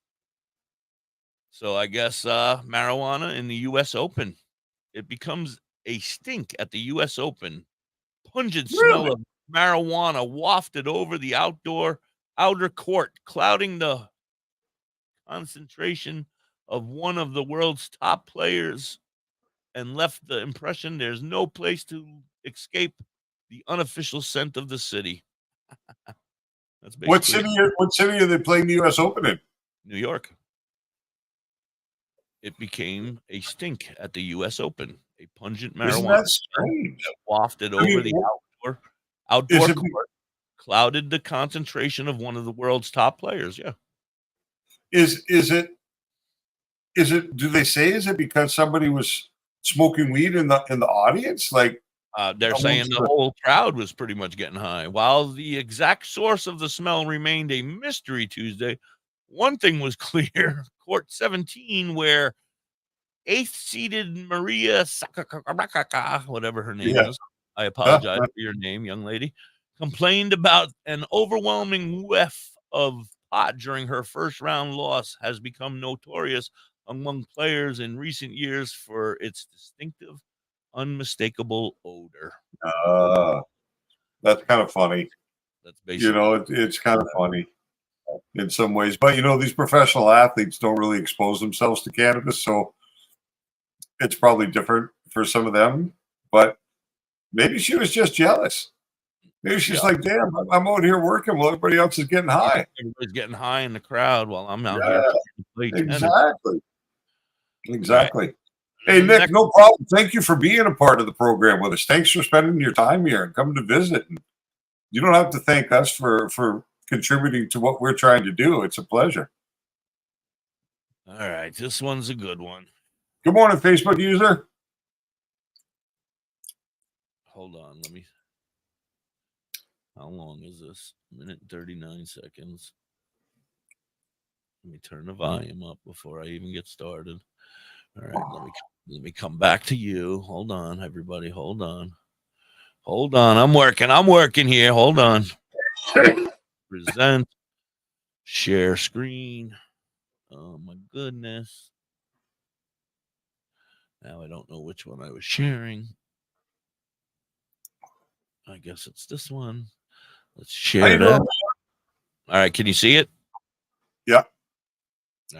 So I guess marijuana in the U.S. Open. It becomes a stink at the U.S. Open. Pungent smell of marijuana wafted over the outer court, clouding the concentration of one of the world's top players and left the impression there's no place to escape the unofficial scent of the city. That's What basically city are they playing the U.S. Open in? New York. It became a stink at the U.S. Open, a pungent Isn't marijuana that strange? that wafted I over mean, the is outdoor it court, clouded the concentration of one of the world's top players. Yeah. is it do they say is it because somebody was smoking weed in the audience? Like They're saying the whole crowd was pretty much getting high. While the exact source of the smell remained a mystery Tuesday, one thing was clear. Court 17, where 8th seeded Maria Sakakakaka, whatever her name is, I apologize for your name, young lady, complained about an overwhelming whiff of pot during her first round loss, has become notorious among players in recent years for its distinctive, unmistakable odor. That's kind of funny. That's basically, it's kind of funny in some ways. But these professional athletes don't really expose themselves to cannabis, so it's probably different for some of them. But maybe she was just jealous. Maybe she's like, "Damn, I'm out here working while everybody else is getting high. Everybody's getting high in the crowd while I'm out Yeah, here." Exactly. Hey, And Nick, next- no problem. Thank you for being a part of the program with us. Thanks for spending your time here and coming to visit. And you don't have to thank us for contributing to what we're trying to do. It's a pleasure. All right, this one's a good one. Good morning, Facebook user. Hold on, let me. How long is this? A minute and 39 seconds. Let me turn the volume up before I even get started. All right, let me come back to you. Hold on, everybody. Hold on. I'm working here. Hold on. Present. Share screen. Oh my goodness. Now I don't know which one I was sharing. I guess it's this one. Let's share that. All right, can you see it? Yeah.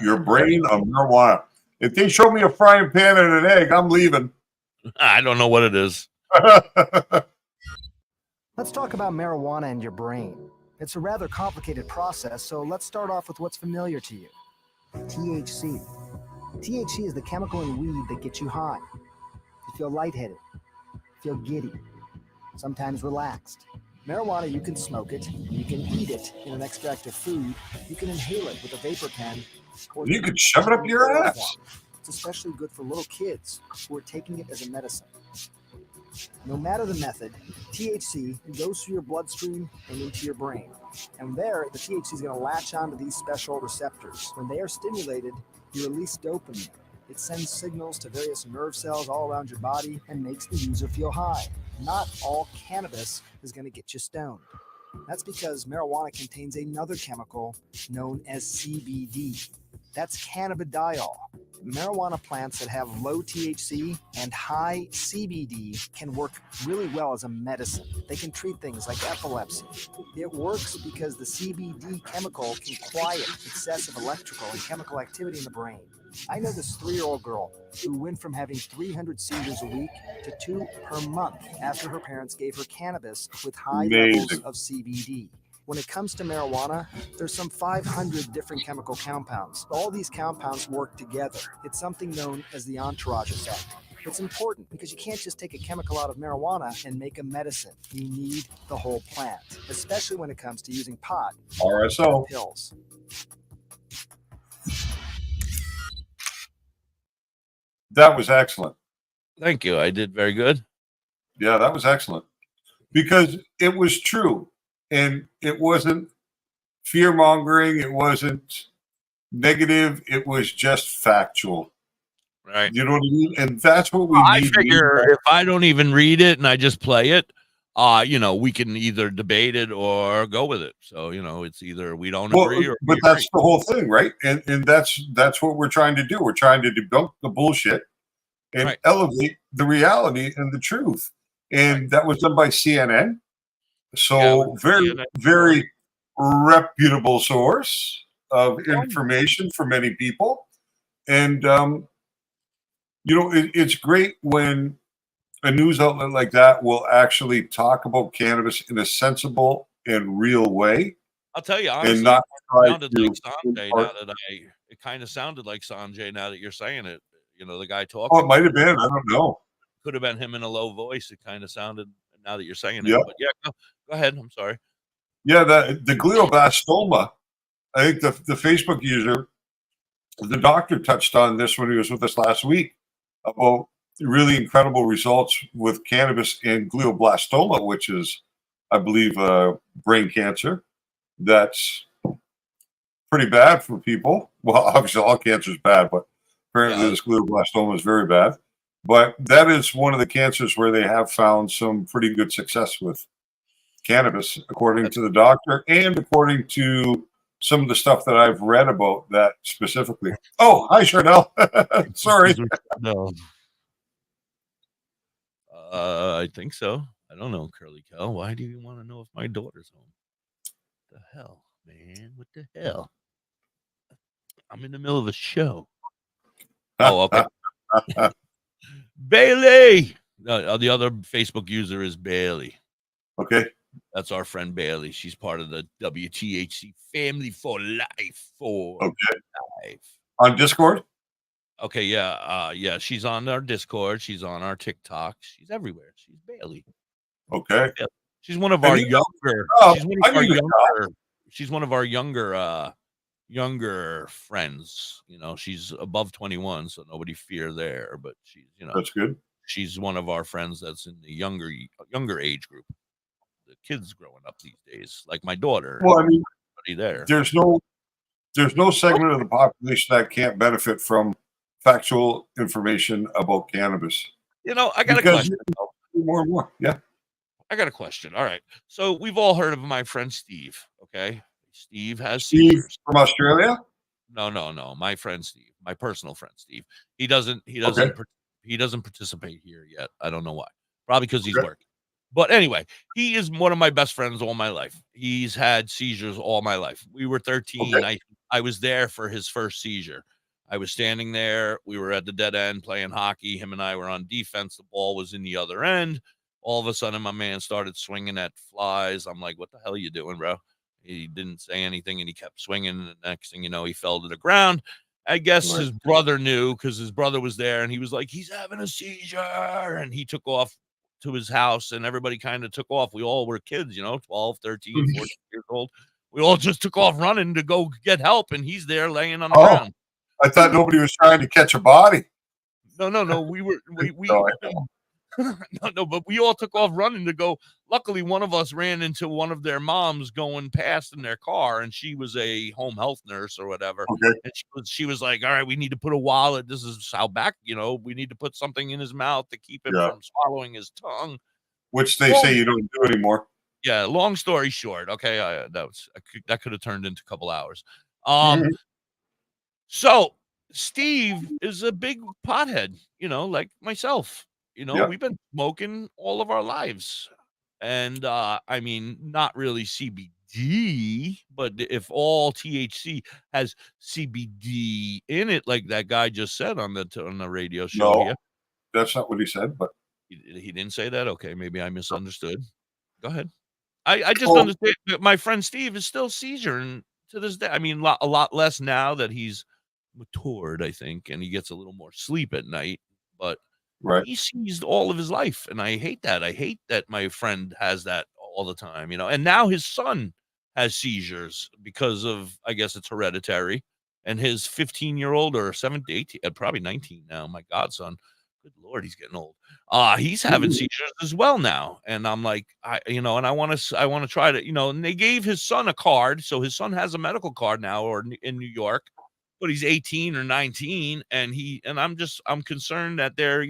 Your brain of marijuana. If they show me a frying pan and an egg, I'm leaving. I don't know what it is. Let's talk about marijuana and your brain. It's a rather complicated process, so let's start off with what's familiar to you. THC. THC is the chemical in weed that gets you high. You feel lightheaded, feel giddy, sometimes relaxed. Marijuana, you can smoke it, you can eat it in an extract of food, you can inhale it with a vapor pen, or you could shove it up your ass. It's especially good for little kids who are taking it as a medicine. No matter the method, THC goes through your bloodstream and into your brain. And there, the THC is going to latch onto these special receptors. When they are stimulated, you release dopamine. It sends signals to various nerve cells all around your body and makes the user feel high. Not all cannabis is going to get you stoned. That's because marijuana contains another chemical known as CBD. That's cannabidiol. Marijuana plants that have low THC and high CBD can work really well as a medicine. They can treat things like epilepsy. It works because the CBD chemical can quiet excessive electrical and chemical activity in the brain. I know this 3-year-old girl who went from having 300 seizures a week to 2 per month after her parents gave her cannabis with high levels of CBD. When it comes to marijuana, there's some 500 different chemical compounds. All these compounds work together. It's something known as the entourage effect. It's important because you can't just take a chemical out of marijuana and make a medicine. You need the whole plant, especially when it comes to using pot RSO pills. That was excellent. Thank you. I did very good. Yeah, that was excellent. Because it was true. And it wasn't fear-mongering. It wasn't negative. It was just factual. Right. You know what I mean? And that's what we I need. figure if I don't even read it and I just play it, we can either debate it or go with it. So, it's either we don't agree or but that's the whole thing, right? And that's what we're trying to do. We're trying to debunk the bullshit and elevate the reality and the truth. And that was done by CNN. So very reputable source of information for many people. And it's great when a news outlet like that will actually talk about cannabis in a sensible and real way, I'll tell you and honestly, not try sounded to like Sanjay. impart. It kind of sounded like Sanjay now that you're saying it. The guy Oh, it talking might have been. I don't know. could have been him in a low voice. It kind of sounded now that you're saying it. Yeah. But yeah, go ahead. I'm sorry. Yeah, the glioblastoma. I think the Facebook user, the doctor, touched on this when he was with us last week about really incredible results with cannabis and glioblastoma, which is, I believe, brain cancer. That's pretty bad for people. Well, obviously all cancer is bad, but apparently this glioblastoma is very bad. But that is one of the cancers where they have found some pretty good success with cannabis, according to the doctor, and according to some of the stuff that I've read about that specifically. Oh, hi, Charnel. Sorry. No. I think so. I don't know, Curly Cow. Why do you want to know if my daughter's home? What the hell, man? What the hell? I'm in the middle of a show. Oh, okay. Bailey. The other Facebook user is Bailey. Okay. That's our friend Bailey. She's part of the WTHC Family for Life. Okay. On Discord? Okay, yeah. Yeah, she's on our Discord. She's on our TikTok. She's everywhere. She's Bailey. Okay. She's one of our younger. She's one of our younger friends. She's above 21, so nobody fear there. But she's, that's good. She's one of our friends that's in the younger age group. The kids growing up these days, like my daughter. Well, I mean, there. There's no segment of the population that can't benefit from factual information about cannabis. I got a question. More and more. Yeah. I got a question. All right. So we've all heard of my friend Steve. Okay. Steve has Steve seizures. from Australia? No. My friend Steve, my personal friend Steve. He doesn't participate here yet. I don't know why. Probably because he's working. But anyway, he is one of my best friends all my life. He's had seizures all my life. We were 13. Okay. I was there for his first seizure. I was standing there. We were at the dead end playing hockey. Him and I were on defense. The ball was in the other end. All of a sudden, my man started swinging at flies. I'm like, what the hell are you doing, bro? He didn't say anything, and he kept swinging. And the next thing you know, he fell to the ground. I guess his brother knew because his brother was there, and he was like, he's having a seizure. And he took off to his house, and everybody kind of took off. We all were kids, 12, 13, 14 years old. We all just took off running to go get help, and he's there laying on the ground. I thought nobody was trying to catch a body. No. We no, but we all took off running to go. Luckily, one of us ran into one of their moms going past in their car, and she was a home health nurse or whatever. Okay. And she was like, all right, we need to put a wallet. This is how back, we need to put something in his mouth to keep him from swallowing his tongue. Which they say you don't do anymore. Yeah, long story short, okay, that could have turned into a couple hours. So Steve is a big pothead, like myself. We've been smoking all of our lives. And I mean, not really CBD, but if all THC has CBD in it, like that guy just said on the radio show. No, that's not what he said, but he didn't say that. Okay, maybe I misunderstood. Go ahead. I just understand that my friend Steve is still seizure, and to this day, I mean, a lot less now that he's matured, I think, and he gets a little more sleep at night. But he seized all of his life, and I hate that. I hate that my friend has that all the time, And now his son has seizures because of, I guess it's hereditary, and his 15-year-old or 17, 18, probably 19 now, my godson. Good Lord, he's getting old. He's having seizures as well now, and I'm like, and I want to try to, and they gave his son a card, so his son has a medical card now, or in New York, but he's 18 or 19, and I'm concerned that they're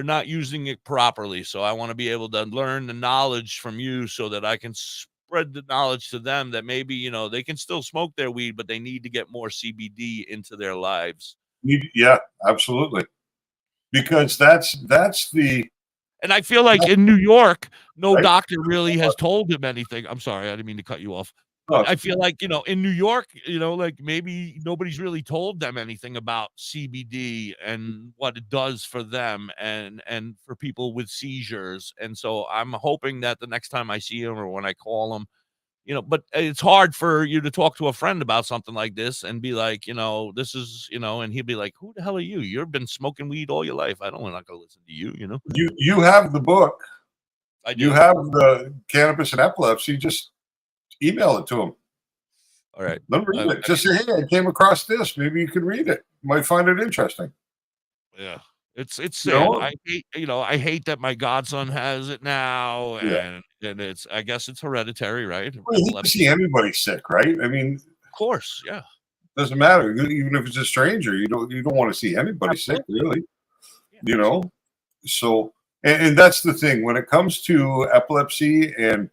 not using it properly. So I want to be able to learn the knowledge from you so that I can spread the knowledge to them that maybe they can still smoke their weed, but they need to get more CBD into their lives. Yeah, absolutely. Because that's the, and I feel like in New York, no doctor really has told him anything. I'm sorry, I didn't mean to cut you off. But I feel like, in New York, like maybe nobody's really told them anything about CBD and what it does for them and for people with seizures. And so I'm hoping that the next time I see him or when I call him, but it's hard for you to talk to a friend about something like this and be like, this is, and he'll be like, who the hell are you? You've been smoking weed all your life. I'm not going to listen to you, You have the book. I do. You have the Cannabis and Epilepsy. Just email it to him. All right. Let him read it. Just say, hey, I came across this. Maybe you could read it. You might find it interesting. Yeah. It's sad. I hate that my godson has it now, and I guess it's hereditary, right? Well, you hate to see anybody sick, right? I mean, of course, yeah. Doesn't matter. Even if it's a stranger, you don't want to see anybody sick, really. So and that's the thing when it comes to epilepsy and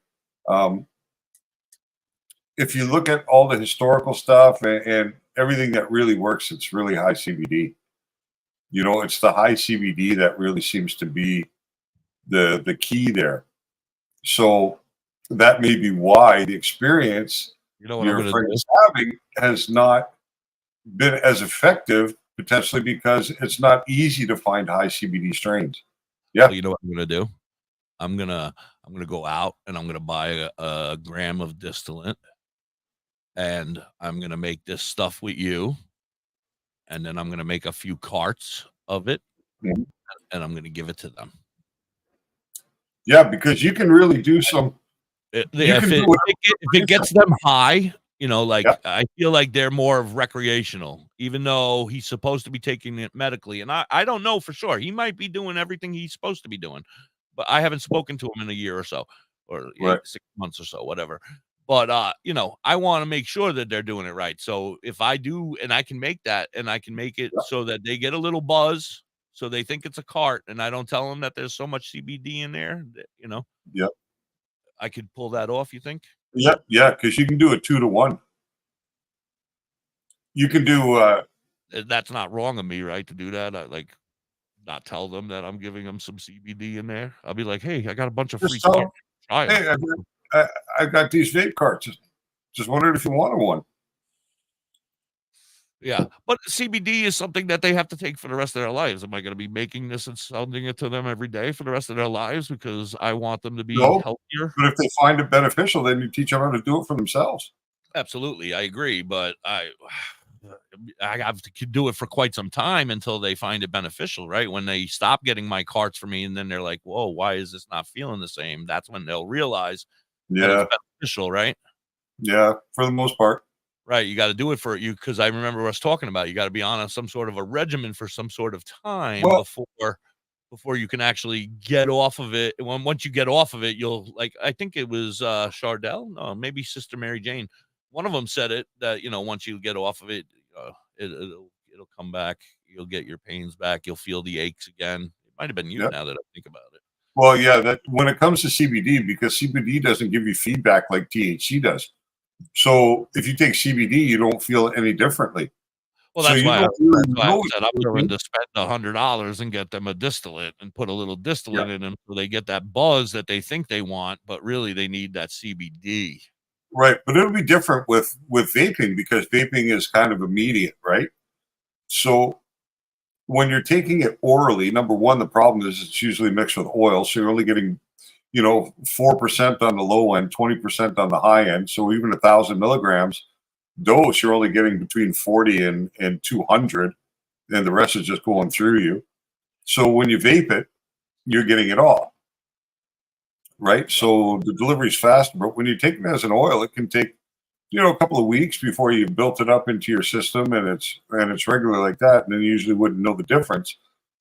if you look at all the historical stuff and everything that really works, it's really high CBD. It's the high CBD that really seems to be the key there. So that may be why the experience your friend is having has not been as effective, potentially because it's not easy to find high CBD strains. Yeah. Well, you know what I'm gonna do? I'm gonna go out and I'm gonna buy a gram of distillate, and I'm gonna make this stuff with you, and then I'm gonna make a few carts of it, and I'm gonna give it to them. Yeah, because you can really do some. If it gets them high, I feel like they're more of recreational, even though he's supposed to be taking it medically. And I don't know for sure. He might be doing everything he's supposed to be doing, but I haven't spoken to him in a year or so, or 6 months or so, whatever. But, I want to make sure that they're doing it right. So if I do, and I can make that, and I can make it so that they get a little buzz, so they think it's a cart, and I don't tell them that there's so much CBD in there, Yep. I could pull that off, you think? Yeah, because you can do a 2-to-1. You can do. That's not wrong of me, right, to do that. I not tell them that I'm giving them some CBD in there. I'll be like, hey, I got a bunch of free carts. Hey, I've got these vape carts. Just wondered if you wanted one. Yeah, but CBD is something that they have to take for the rest of their lives. Am I going to be making this and selling it to them every day for the rest of their lives because I want them to be healthier? But if they find it beneficial, then you teach them how to do it for themselves. Absolutely, I agree. But I have to do it for quite some time until they find it beneficial, right? When they stop getting my carts for me, and then they're like, "Whoa, why is this not feeling the same?" That's when they'll realize that it's beneficial, right? Yeah, for the most part. Right, you got to do it for you because I remember us talking about you got to be on some sort of a regimen for some sort of time before you can actually get off of it. Once you get off of it, you'll I think it was Chardell, no, maybe Sister Mary Jane. One of them said it that once you get off of it, it'll come back. You'll get your pains back. You'll feel the aches again. It might have been you now that I think about it. Well, yeah, that when it comes to CBD, because CBD doesn't give you feedback like THC does. So if you take CBD, you don't feel any differently. Well, that's why I said I'm willing to spend $100 and get them a distillate and put a little distillate in them so they get that buzz that they think they want, but really they need that CBD. Right, but it'll be different with vaping because vaping is kind of immediate, right? So when you're taking it orally, number one, the problem is it's usually mixed with oil, so you're only getting 4% on the low end, 20% on the high end. So even 1,000 milligrams dose, you're only getting between 40 and 200, and the rest is just going through you. So when you vape it, you're getting it all, right? So the delivery is faster, but when you take it as an oil, it can take a couple of weeks before you've built it up into your system, and it's regular like that, and then you usually wouldn't know the difference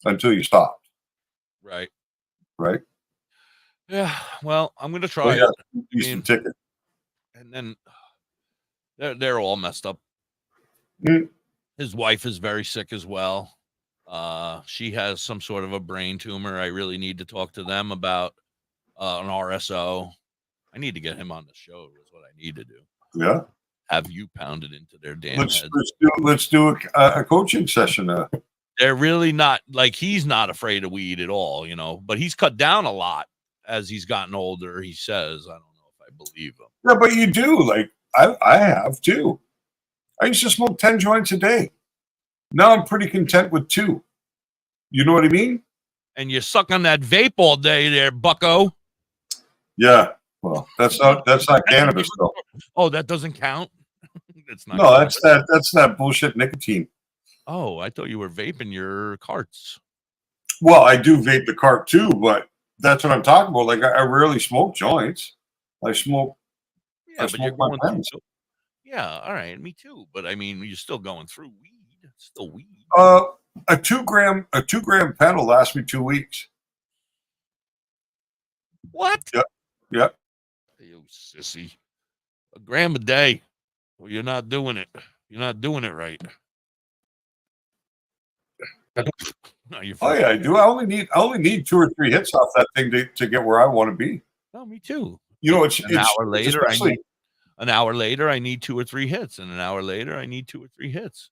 until you stopped. Right. Yeah, well, I'm gonna try it. Decent ticket. And then they're all messed up. His wife is very sick as well. She has some sort of a brain tumor. I really need to talk to them about an RSO. I need to get him on the show. Is what I need to do. Yeah. Have you pounded into their damn heads? Let's do a coaching session. They're really not he's not afraid of weed at all, but he's cut down a lot as he's gotten older. He says, I don't know if I believe him. Yeah, but you do. I have too. I used to smoke 10 joints a day. Now I'm pretty content with 2. You know what I mean? And you suck on that vape all day there, bucko. Yeah. Well, that's not cannabis though. Oh, that doesn't count? That's not No, cannabis. that's that bullshit nicotine. Oh, I thought you were vaping your carts. Well, I do vape the cart too, but that's what I'm talking about. Like I rarely smoke joints. I smoke. Yeah, but you're going through. Yeah, all right, me too. But I mean, you're still going through weed. It's still weed. A 2 gram pen will last me 2 weeks. What? Yep. You sissy. A gram a day. Well, you're not doing it. You're not doing it right. No, Oh yeah, I do. I only need 2 or 3 hits off that thing to get where I want to be. No, me too. You know, it's an hour later. especially, An hour later, I need 2 or 3 hits, and an hour later, I need 2 or 3 hits.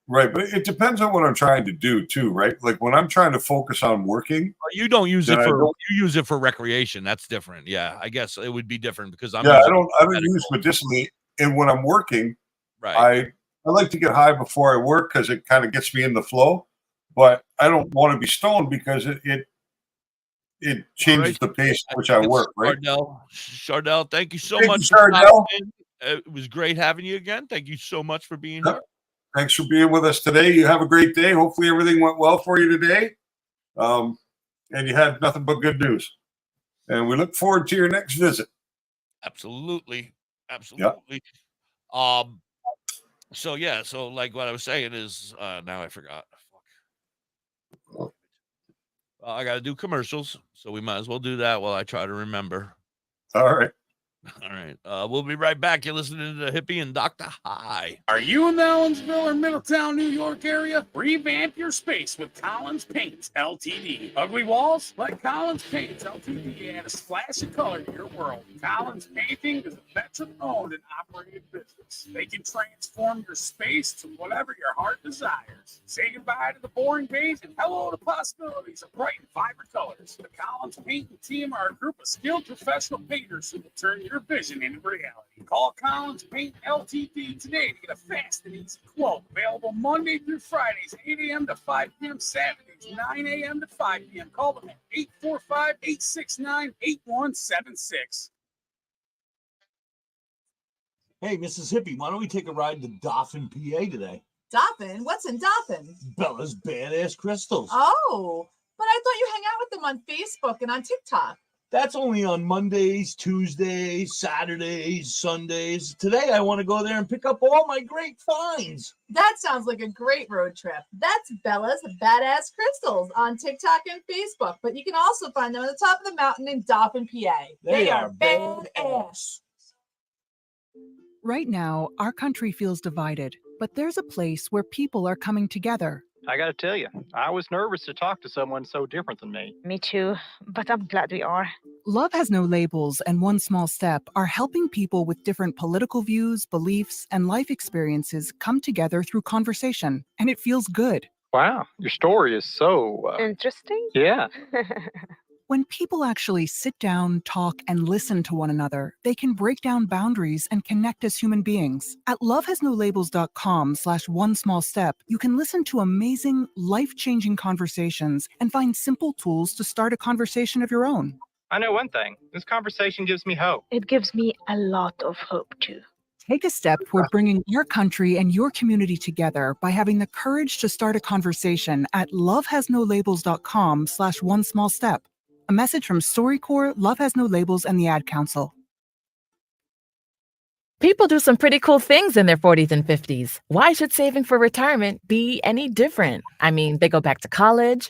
right, but it depends on what I'm trying to do too, right? Like when I'm trying to focus on working, you don't use it for you use it for recreation. That's different. Yeah, I guess it would be different because I'm. Yeah, I don't use medicinally, and when I'm working, right, I like to get high before I work because it kind of gets me in the flow. But I don't want to be stoned because it changes the pace at which I work. Right, Chardell, thank you so Thank much. you, Chardell. It was great having you again. Thank you so much for being here. Thanks for being with us today. You have a great day. Hopefully everything went well for you today. And you had nothing but good news. And we look forward to your next visit. Absolutely. Absolutely. Yeah. So like what I was saying is now I forgot. Fuck. I got to do commercials, so we might as well do that while I try to remember. All right. All right. We'll be right back. You're listening to Da.Hippie and DoktorHigh. Are you in the Owensville or Middletown, New York area? Revamp your space with Collins Paints Ltd. Ugly walls? Let Collins Paints Ltd. add a splash of color to your world. Collins Painting is a veteran-owned and operated business. They can transform your space to whatever your heart desires. Say goodbye to the boring beige and hello to possibilities of bright and vibrant colors. The Collins Painting team are a group of skilled professional painters who will turn your vision into reality. Call Collins Paint Ltd. today to get a fast and easy quote. Available Monday through Fridays, 8 a.m. to 5 p.m. Saturdays, 9 a.m. to 5 p.m. Call them at 845-869-8176. Hey, Mississippi, why don't we take a ride to Dauphin, PA today? Dauphin? What's in Dauphin? Bella's Badass Crystals. Oh, but I thought you hang out with them on Facebook and on TikTok. That's only on Mondays, Tuesdays, Saturdays, Sundays. Today, I want to go there and pick up all my great finds. That sounds like a great road trip. That's Bella's Badass Crystals on TikTok and Facebook, but you can also find them at the top of the mountain in Dauphin, PA. They are badass. Right now, our country feels divided, but there's a place where people are coming together. I gotta tell you, I was nervous to talk to someone so different than me. Me too, but I'm glad we are. Love Has No Labels and One Small Step are helping people with different political views, beliefs, and life experiences come together through conversation, and it feels good. Wow, your story is so... interesting? Yeah. When people actually sit down, talk, and listen to one another, they can break down boundaries and connect as human beings. At lovehasnolabels.com/onesmallstep, you can listen to amazing, life-changing conversations and find simple tools to start a conversation of your own. I know one thing. This conversation gives me hope. It gives me a lot of hope, too. Take a step toward bringing your country and your community together by having the courage to start a conversation at lovehasnolabels.com/onesmallstep. A message from StoryCorps, Love Has No Labels, and the Ad Council. People do some pretty cool things in their 40s and 50s. Why should saving for retirement be any different? I mean, they go back to college,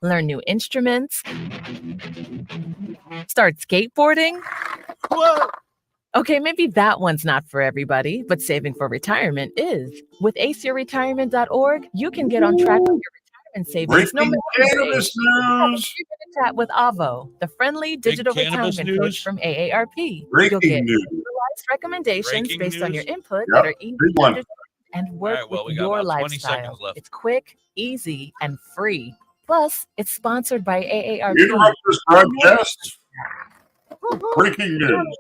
learn new instruments, start skateboarding. Whoa! Okay, maybe that one's not for everybody, but saving for retirement is. With aceyourretirement.org, you can get on track with your and savings no matter cannabis news. Chat with Avo, the friendly digital retirement coach from AARP. You'll get personalized recommendations based on your input that are easy to understand and work with your lifestyle. It's quick, easy, and free. Plus, it's sponsored by AARP. Interrupt this broadcast. Breaking news.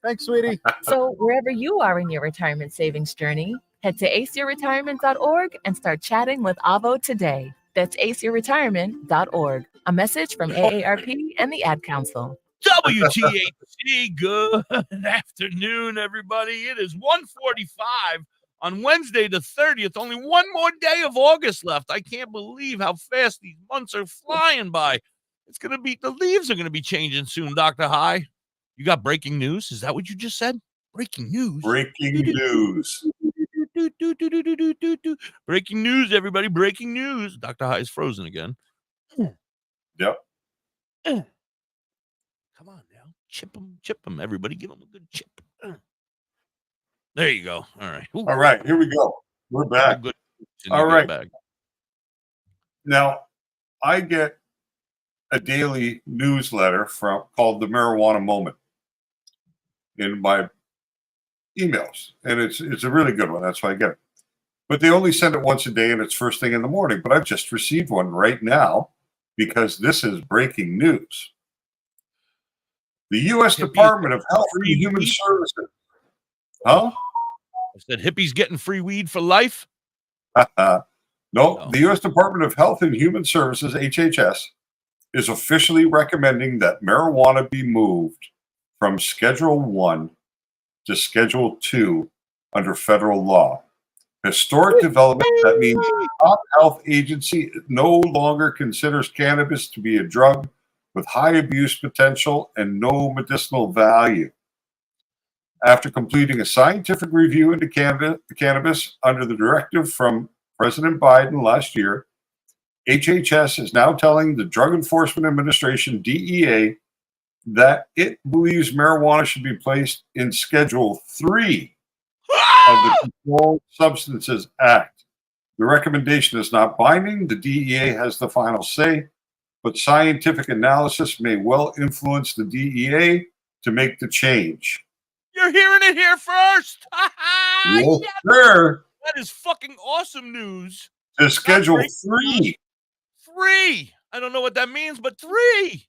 Thanks, sweetie. So, wherever you are in your retirement savings journey, head to aceyourretirement.org and start chatting with Avo today. That's aceyourretirement.org. A message from AARP and the Ad Council. WTHC, good afternoon, everybody. It is 1:45 on Wednesday the 30th. Only one more day of August left. I can't believe how fast these months are flying by. It's going to be, the leaves are going to be changing soon, Dr. High. You got breaking news? Is that what you just said? Breaking news. Breaking news. Breaking news, everybody. Breaking news. Dr. High is frozen again. Yep. Come on now. Chip him, everybody. Give him a good chip. There you go. All right. Ooh. All right, here we go. We're back. All right. Now, I get a daily newsletter called the Marijuana Moment in my emails, and it's a really good one. That's why I get it. But they only send it once a day, and it's first thing in the morning. But I've just received one right now because this is breaking news. The U.S. Department of Health and Human Services. Huh? I said hippies getting free weed for life? No, the U.S. Department of Health and Human Services, HHS, is officially recommending that marijuana be moved from Schedule 1 to Schedule 2 under federal law. Historic development that means the top health agency no longer considers cannabis to be a drug with high abuse potential and no medicinal value. After completing a scientific review into cannabis under the directive from President Biden last year, HHS is now telling the Drug Enforcement Administration, DEA, that it believes marijuana should be placed in Schedule 3 of the Controlled Substances Act. The recommendation is not binding. The DEA has the final say, but scientific analysis may well influence the DEA to make the change. You're hearing it here first. Yes, sir. That is fucking awesome news. To Schedule 3. 3. I don't know what that means, but 3.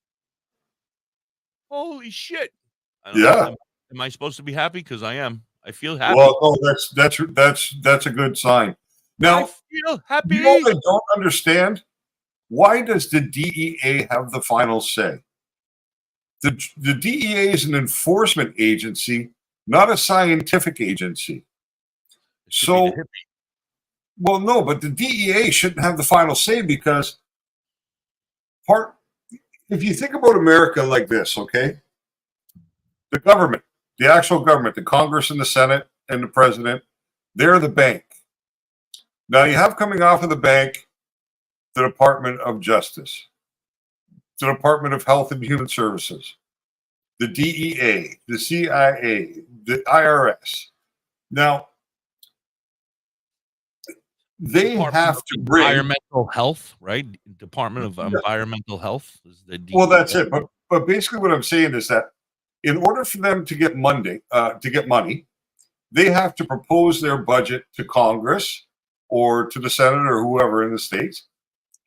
Holy shit. I don't know. Am I supposed to be happy? Because I am. I feel happy. Well, oh, that's a good sign. Now, I feel happy. You know what I don't understand? Why does the DEA have the final say? The DEA is an enforcement agency, not a scientific agency. So, well, no, but the DEA shouldn't have the final say because if you think about America like this, okay, the government, the actual government, the Congress and the Senate and the president, they're the bank. Now you have coming off of the bank, the Department of Justice, the Department of Health and Human Services, the DEA, the CIA, the IRS. Now, they have to bring environmental health, right? Department of Environmental Health is the DEA. Well, that's it. But basically, what I'm saying is that in order for them to get money, they have to propose their budget to Congress or to the Senate or whoever in the states,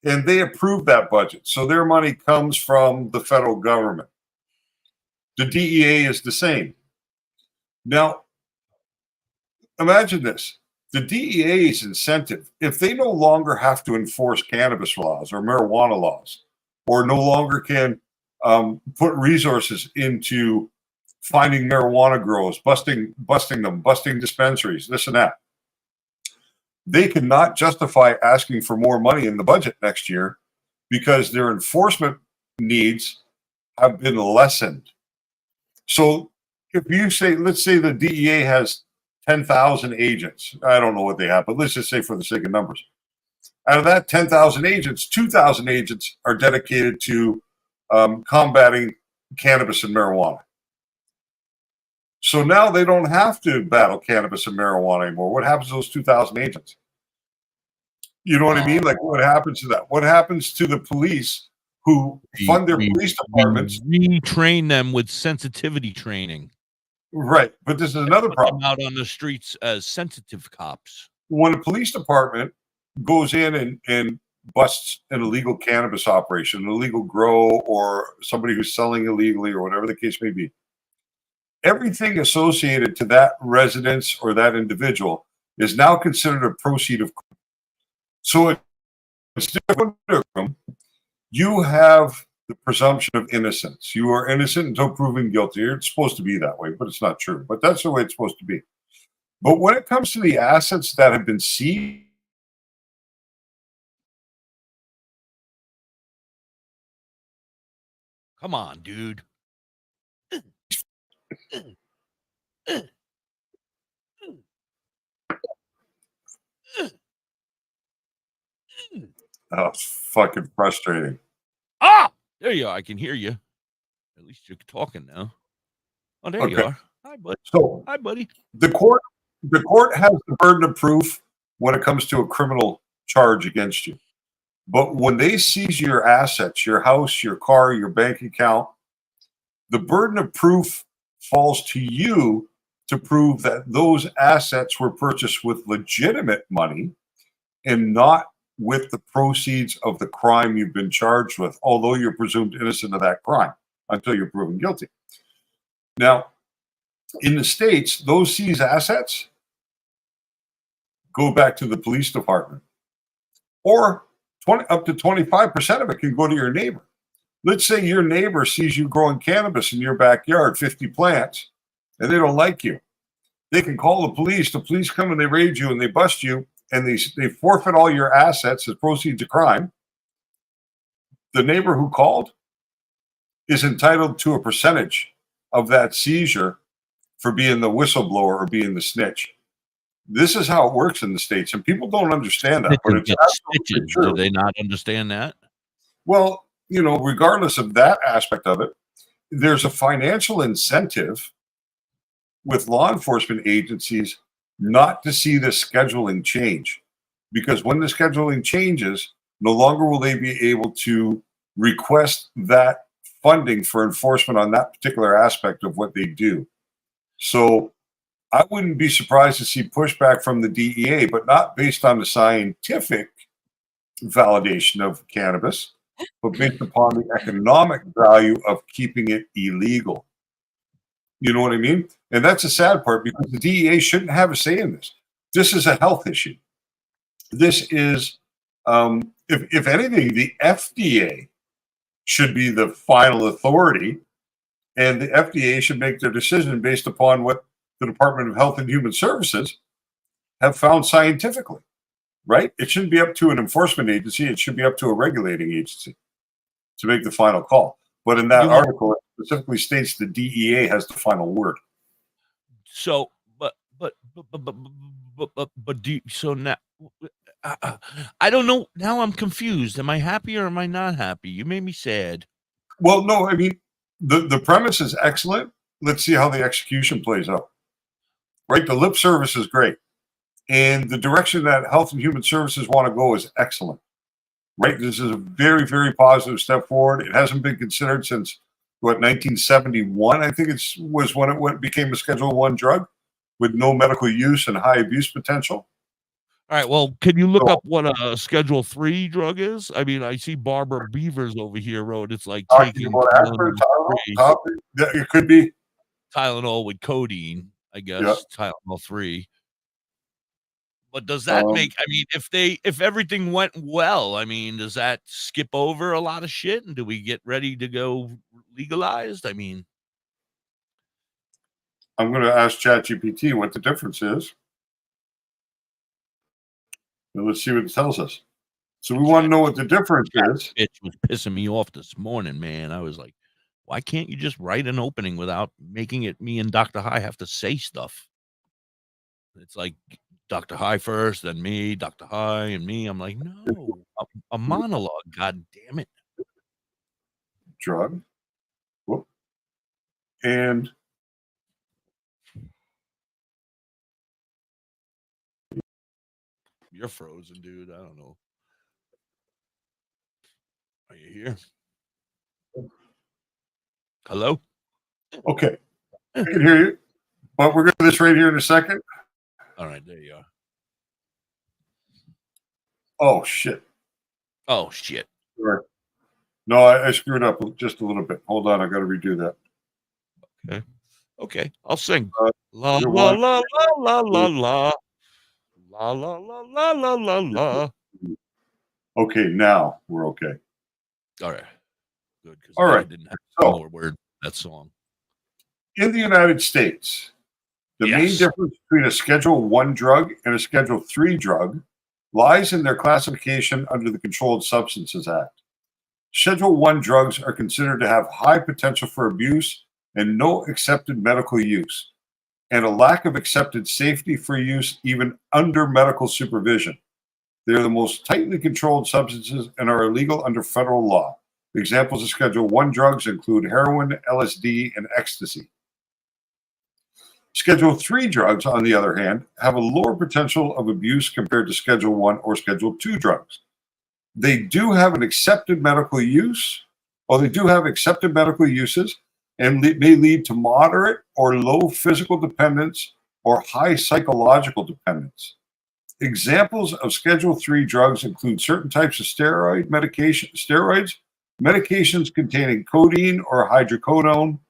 and they approve that budget. So their money comes from the federal government. The DEA is the same. Now, imagine this. The DEA's incentive, if they no longer have to enforce cannabis laws or marijuana laws, or no longer can put resources into finding marijuana growers, busting them, busting dispensaries, this and that, they cannot justify asking for more money in the budget next year because their enforcement needs have been lessened. So if you say, let's say the DEA has 10,000 agents. I don't know what they have, but let's just say for the sake of numbers. Out of that 10,000 agents, 2,000 agents are dedicated to combating cannabis and marijuana. So now they don't have to battle cannabis and marijuana anymore. What happens to those 2,000 agents? You know what I mean? Like, what happens to that? What happens to the police who fund their police departments? Retrain them with sensitivity training. Right, but this is another problem. Out on the streets as sensitive cops. When a police department goes in and busts an illegal cannabis operation, an illegal grow, or somebody who's selling illegally, or whatever the case may be, everything associated to that residence or that individual is now considered a proceed of crime. So it's different. You have the presumption of innocence. You are innocent until proven guilty. It's supposed to be that way, but it's not true. But that's the way it's supposed to be. But when it comes to the assets that have been seized, Come on, dude. oh, it's fucking frustrating. Ah, there you are. I can hear you. At least you're talking now. Oh, there you are. Hi, buddy. So, hi, buddy. The court has the burden of proof when it comes to a criminal charge against you. But when they seize your assets, your house, your car, your bank account, the burden of proof falls to you to prove that those assets were purchased with legitimate money and not with the proceeds of the crime you've been charged with, although you're presumed innocent of that crime until you're proven guilty. Now, in the States, those seized assets go back to the police department, or up to 25% of it can go to your neighbor. Let's say your neighbor sees you growing cannabis in your backyard, 50 plants, and they don't like you. They can call the police. The police come and they raid you and they bust you, and they forfeit all your assets as proceeds of crime. The neighbor who called is entitled to a percentage of that seizure for being the whistleblower or being the snitch. This is how it works in the States, and people don't understand that. But it's absolutely true. Do they not understand that? Well, you know, regardless of that aspect of it, there's a financial incentive with law enforcement agencies not to see the scheduling change, because when the scheduling changes, no longer will they be able to request that funding for enforcement on that particular aspect of what they do. So I wouldn't be surprised to see pushback from the DEA, but not based on the scientific validation of cannabis, but based upon the economic value of keeping it illegal. You know what I mean? And that's the sad part, because the DEA shouldn't have a say in this. This is a health issue. This is, if anything, the FDA should be the final authority, and the FDA should make their decision based upon what the Department of Health and Human Services have found scientifically, right? It shouldn't be up to an enforcement agency. It should be up to a regulating agency to make the final call. But in that article, it specifically states the DEA has the final word. So, but do you, so now, I don't know. Now I'm confused. Am I happy or am I not happy? You made me sad. Well, no, I mean, the premise is excellent. Let's see how the execution plays out. Right? The lip service is great. And the direction that Health and Human Services want to go is excellent. Right? This is a very, very positive step forward. It hasn't been considered since, 1971, I think was when it became a Schedule I drug with no medical use and high abuse potential. All right. Well, can you look up what a Schedule III drug is? I mean, I see Barbara Beavers over here wrote it's like taking it could be Tylenol with codeine, I guess. Yep. Tylenol 3. But does that make? I mean, if everything went well, I mean, does that skip over a lot of shit? And do we get ready to go legalized? I mean, I'm going to ask ChatGPT what the difference is. And let's see what it tells us. So we want to know what the difference is. It was pissing me off this morning, man. I was like, why can't you just write an opening without making it me and DoktorHigh have to say stuff? It's like DoktorHigh first, then me, DoktorHigh, and me. I'm like, no, a monologue. God damn it. Drug. Whoop. And you're frozen, dude. I don't know. Are you here? Hello? Okay. I can hear you. But we're going to do this right here in a second. All right, there you are. Oh, shit. Oh, shit. Sorry. No, I screwed up just a little bit. Hold on. I got to redo that. Okay. Okay. I'll sing. Uh, La, you la, want- la, la, la, la, la. La, la, la, la, la, la, la. Okay, now we're okay. All right. Good. Because All I right. didn't have So, more word that song. in the United States, the main Yes. difference between a Schedule 1 drug and a Schedule 3 drug lies in their classification under the Controlled Substances Act. Schedule 1 drugs are considered to have high potential for abuse and no accepted medical use, and a lack of accepted safety for use even under medical supervision. They are the most tightly controlled substances and are illegal under federal law. Examples of Schedule 1 drugs include heroin, LSD, and ecstasy. Schedule 3 drugs, on the other hand, have a lower potential of abuse compared to Schedule 1 or Schedule 2 drugs. They do have an accepted medical use, or they do have accepted medical uses, and may lead to moderate or low physical dependence or high psychological dependence. Examples of Schedule 3 drugs include certain types of steroids, medications containing codeine or hydrocodone,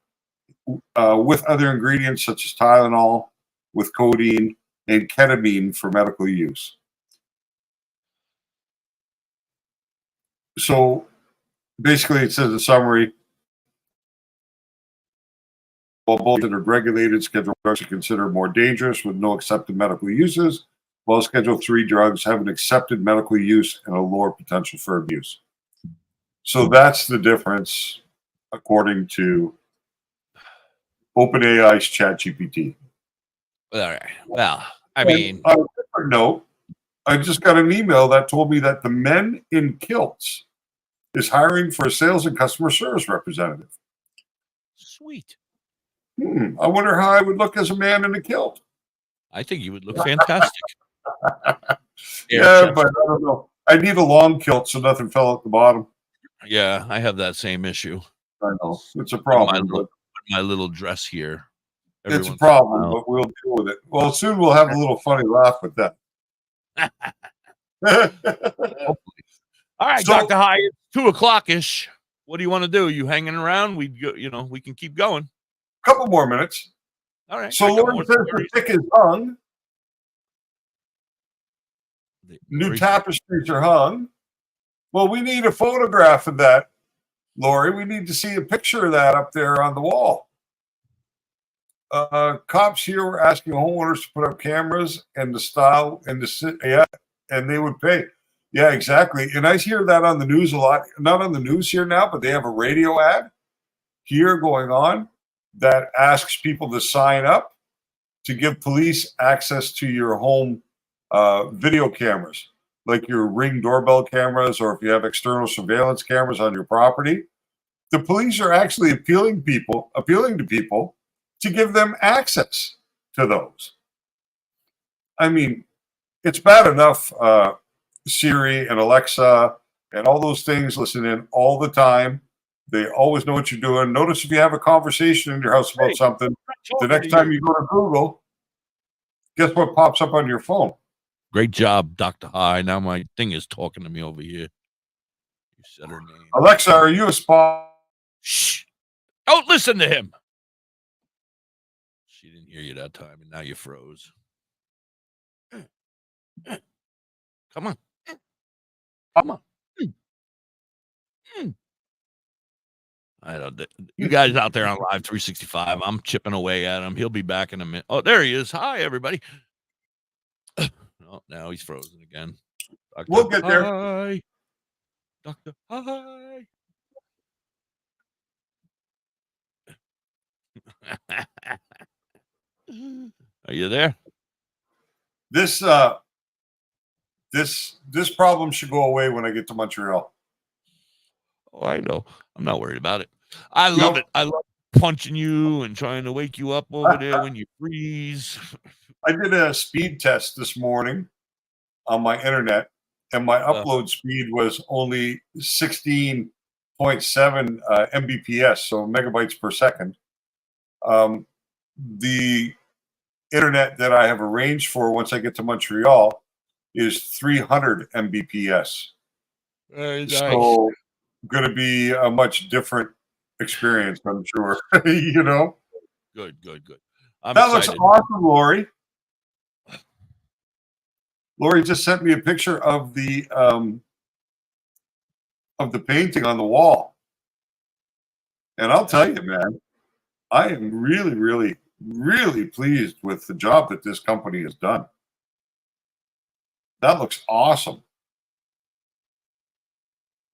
with other ingredients such as Tylenol with codeine and ketamine for medical use. So basically, it says a summary. While both that are regulated, Schedule drugs are considered more dangerous with no accepted medical uses, while Schedule 3 drugs have an accepted medical use and a lower potential for abuse. So that's the difference, according to OpenAI's ChatGPT. All right. Well, I mean, on a different note, I just got an email that told me that the Men in Kilts is hiring for a sales and customer service representative. Sweet. I wonder how I would look as a man in a kilt. I think you would look fantastic. Yeah, but I don't know. I need a long kilt so nothing fell at the bottom. Yeah, I have that same issue. I know. It's a problem. My little dress here. It's a problem, but we'll deal with it. Well, soon we'll have a little funny laugh with that. All right, So- Dr. High, it's 2:00-ish. What do you want to do? You hanging around? We can keep going. Couple more minutes. All right. So Lauren says the tick is hung. New tapestries are hung. Well, we need a photograph of that, Lori. We need to see a picture of that up there on the wall. Cops here were asking homeowners to put up cameras and the style and and they would pay. Yeah, exactly. And I hear that on the news a lot. Not on the news here now, but they have a radio ad here going on that asks people to sign up to give police access to your home video cameras, like your Ring doorbell cameras, or if you have external surveillance cameras on your property. The police are actually appealing to people to give them access to those. I mean, it's bad enough Siri and Alexa and all those things listen in all the time. They always know what you're doing. Notice if you have a conversation in your house about something, the next time you go to Google, guess what pops up on your phone? Great job, Dr. High. Now my thing is talking to me over here. You said her name. Alexa, are you a spy? Shh. Don't listen to him. She didn't hear you that time, and now you froze. Come on. Come on. I don't. You guys out there on Live 365, I'm chipping away at him. He'll be back in a minute. Oh, there he is. Hi, everybody. Oh, now he's frozen again. Dr. We'll get there. Hi. Dr. Hi. Are you there? This problem should go away when I get to Montreal. Oh, I know. I'm not worried about it. I love it. I love punching you and trying to wake you up over there when you freeze. I did a speed test this morning on my internet, and my upload speed was only 16.7 Mbps, so megabytes per second. The internet that I have arranged for once I get to Montreal is 300 Mbps. Very nice. So, going to be a much different experience, I'm sure. You know. Good. I'm That excited. looks awesome, Lori. Lori just sent me a picture of the painting on the wall. And I'll tell you, man, I am really, really, really pleased with the job that this company has done. That looks awesome.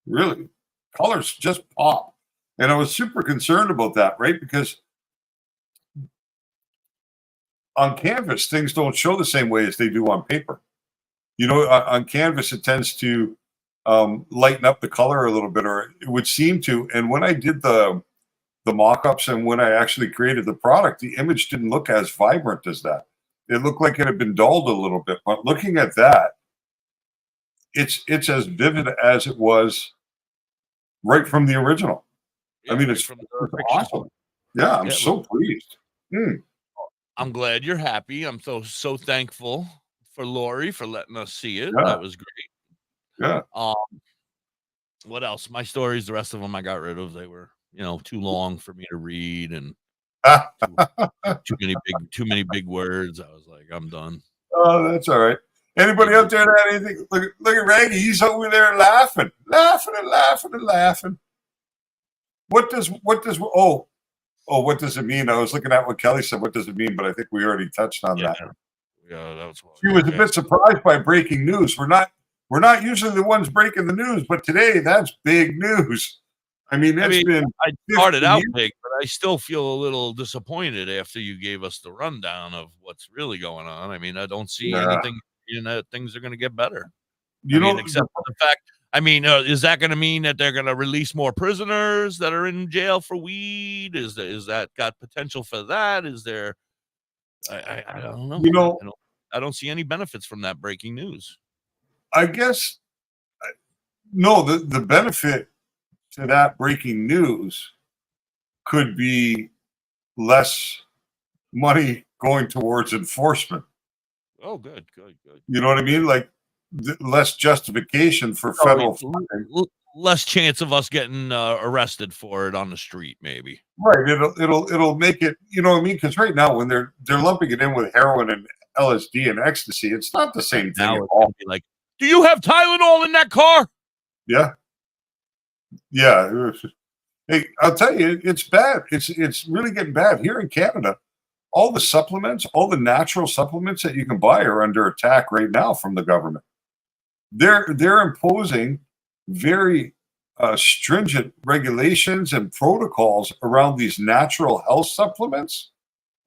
Really. Colors just pop. And I was super concerned about that, right? Because on canvas, things don't show the same way as they do on paper. You know, on canvas, it tends to lighten up the color a little bit, or it would seem to. And when I did the mock-ups and when I actually created the product, the image didn't look as vibrant as that. It looked like it had been dulled a little bit. But looking at that, it's as vivid as it was right from the original. Yeah, I mean, right it's from awesome. Yeah, I'm Yeah, so look. pleased. I'm glad you're happy. I'm so thankful for Lori for letting us see it. Yeah. That was great. Yeah. What else? My stories, the rest of them I got rid of. They were, too long for me to read and too many big words. I was like, I'm done. Oh, that's all right. Anybody out there that had anything? Look at Raggy. He's over there laughing. What does what does it mean? I was looking at what Kelly said. What does it mean? But I think we already touched on that. Yeah, that's what She was a bit surprised by breaking news. We're not usually the ones breaking the news, but today that's big news. I mean, I started 50 out years. big, but I still feel a little disappointed after you gave us the rundown of what's really going on. I mean, I don't see anything that things are going to get better. Except for the fact, is that going to mean that they're going to release more prisoners that are in jail for weed? Is that got potential for that? Is there? I don't know. I don't see any benefits from that breaking news. I guess no. The benefit to that breaking news could be less money going towards enforcement. Oh, good. You know what I mean? Like less justification for federal funding. Less chance of us getting arrested for it on the street, maybe. Right. It'll make it. You know what I mean? Because right now, when they're lumping it in with heroin and LSD and ecstasy, it's not the same thing Now at it's all. gonna be like, do you have Tylenol in that car? Yeah. Hey, I'll tell you, it's bad. It's really getting bad here in Canada. All the supplements, all the natural supplements that you can buy are under attack right now from the government. They're imposing very stringent regulations and protocols around these natural health supplements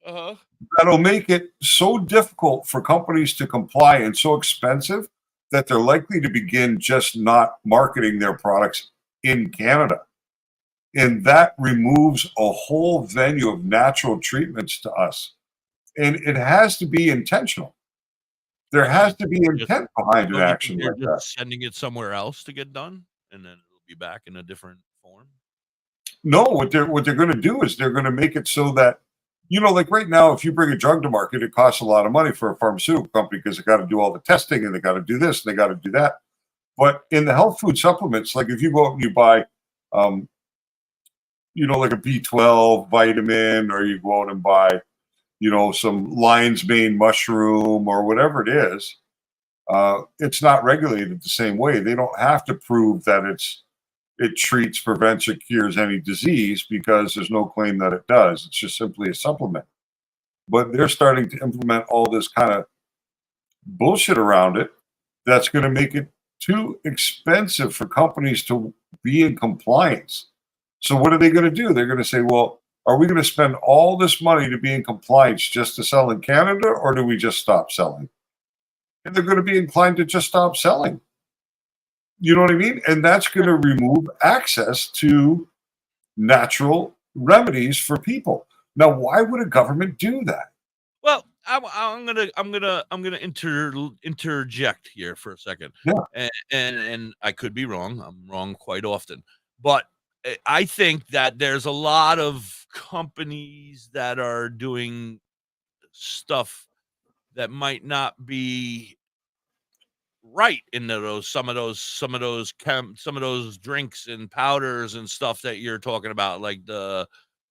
that'll make it so difficult for companies to comply and so expensive that they're likely to begin just not marketing their products in Canada. And that removes a whole venue of natural treatments to us. And it has to be intentional. There has to be intent behind an action They're like that. just sending it somewhere else to get done, and then it'll be back in a different form. No, what they're going to do is they're going to make it so that, like right now, if you bring a drug to market, it costs a lot of money for a pharmaceutical company because they got to do all the testing and they got to do this and they got to do that. But in the health food supplements, like if you go out and you buy, like a B12 vitamin, or you go out and buy, some lion's mane mushroom or whatever it is, it's not regulated the same way. They don't have to prove that it treats, prevents, or cures any disease because there's no claim that it does. It's just simply a supplement. But they're starting to implement all this kind of bullshit around it that's going to make it too expensive for companies to be in compliance. So what are they going to do? They're going to say, well, are we going to spend all this money to be in compliance just to sell in Canada, or do we just stop selling? And they're going to be inclined to just stop selling. You know what I mean? And that's going to remove access to natural remedies for people. Now, why would a government do that? Well, I'm gonna interject here for a second. Yeah. And I could be wrong. I'm wrong quite often, but I think that there's a lot of companies that are doing stuff that might not be right into some of those drinks and powders and stuff that you're talking about, like the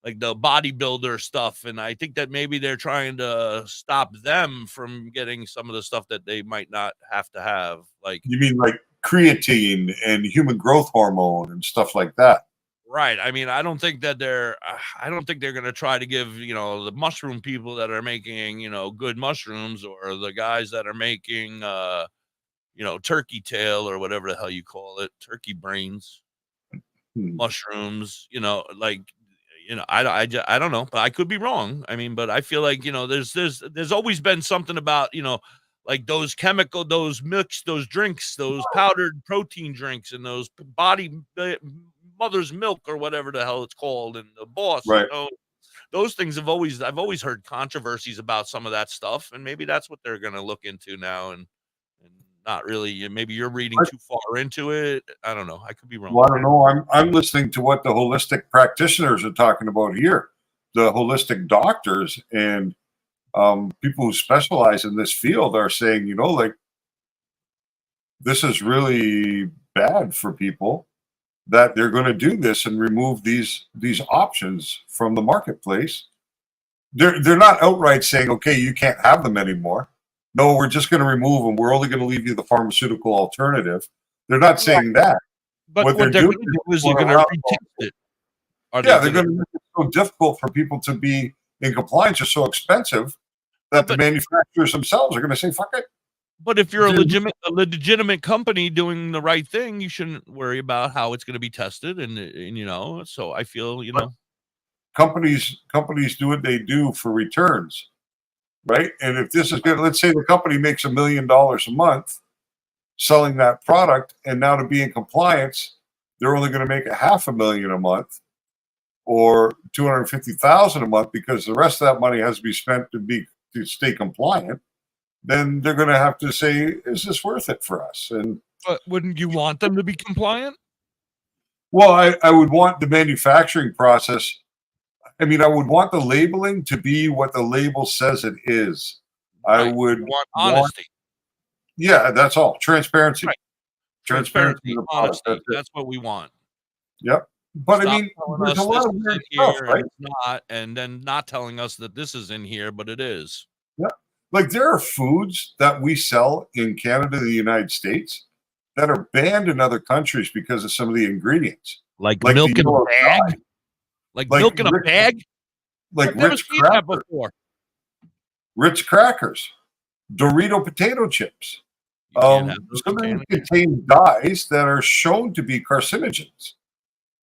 bodybuilder stuff. And I think that maybe they're trying to stop them from getting some of the stuff that they might not have to have. Like, you mean like creatine and human growth hormone and stuff like that? Right. I mean, I don't think they're going to try to give, the mushroom people that are making, good mushrooms, or the guys that are making, turkey tail or whatever the hell you call it, turkey brains, mushrooms, I don't know, but I could be wrong. I mean, but I feel like, there's always been something about, like those those drinks, those powdered protein drinks, and those mother's milk or whatever the hell it's called, and the Boss, right. Those things I've always heard controversies about some of that stuff, and maybe that's what they're going to look into now, and not really. Maybe you're reading too far into it. I don't know. I could be wrong. Well, I don't know. I'm listening to what the holistic practitioners are talking about here, the holistic doctors and people who specialize in this field are saying, like, this is really bad for people, that they're going to do this and remove these options from the marketplace. They're not outright saying, okay, you can't have them anymore. No, we're just going to remove them. We're only going to leave you the pharmaceutical alternative. They're not saying that. But what they're going to do is they're going to retest it. Yeah, they're going to make it so difficult for people to be in compliance, or so expensive that the manufacturers themselves are going to say, fuck it. But if you're a legitimate company doing the right thing, you shouldn't worry about how it's going to be tested. And so I feel, companies do what they do for returns, right? And if this is good, let's say the company makes $1 million a month selling that product, and now to be in compliance, they're only going to make $500,000 a month or $250,000 a month, because the rest of that money has to be spent to stay compliant. Then they're going to have to say, is this worth it for us? And but wouldn't you want them to be compliant? Well, I would want the manufacturing process. I mean, I would want the labeling to be what the label says it is. Right. I would want honesty. Yeah, that's all. Transparency. Right. Transparency. Honesty. That's what we want. Yep. But Stop I mean, telling there's us a lot this of is weird in here stuff, and right? it's not, and then not telling us that this is in here, but it is. Yeah. Like, there are foods that we sell in Canada and the United States that are banned in other countries because of some of the ingredients. Like milk the in a yellow bag? dye. Like milk in a bag? Like I've never Ritz seen that crackers. before. Ritz crackers, Dorito potato chips. can't have those Some of them in contain dyes that are shown to be carcinogens.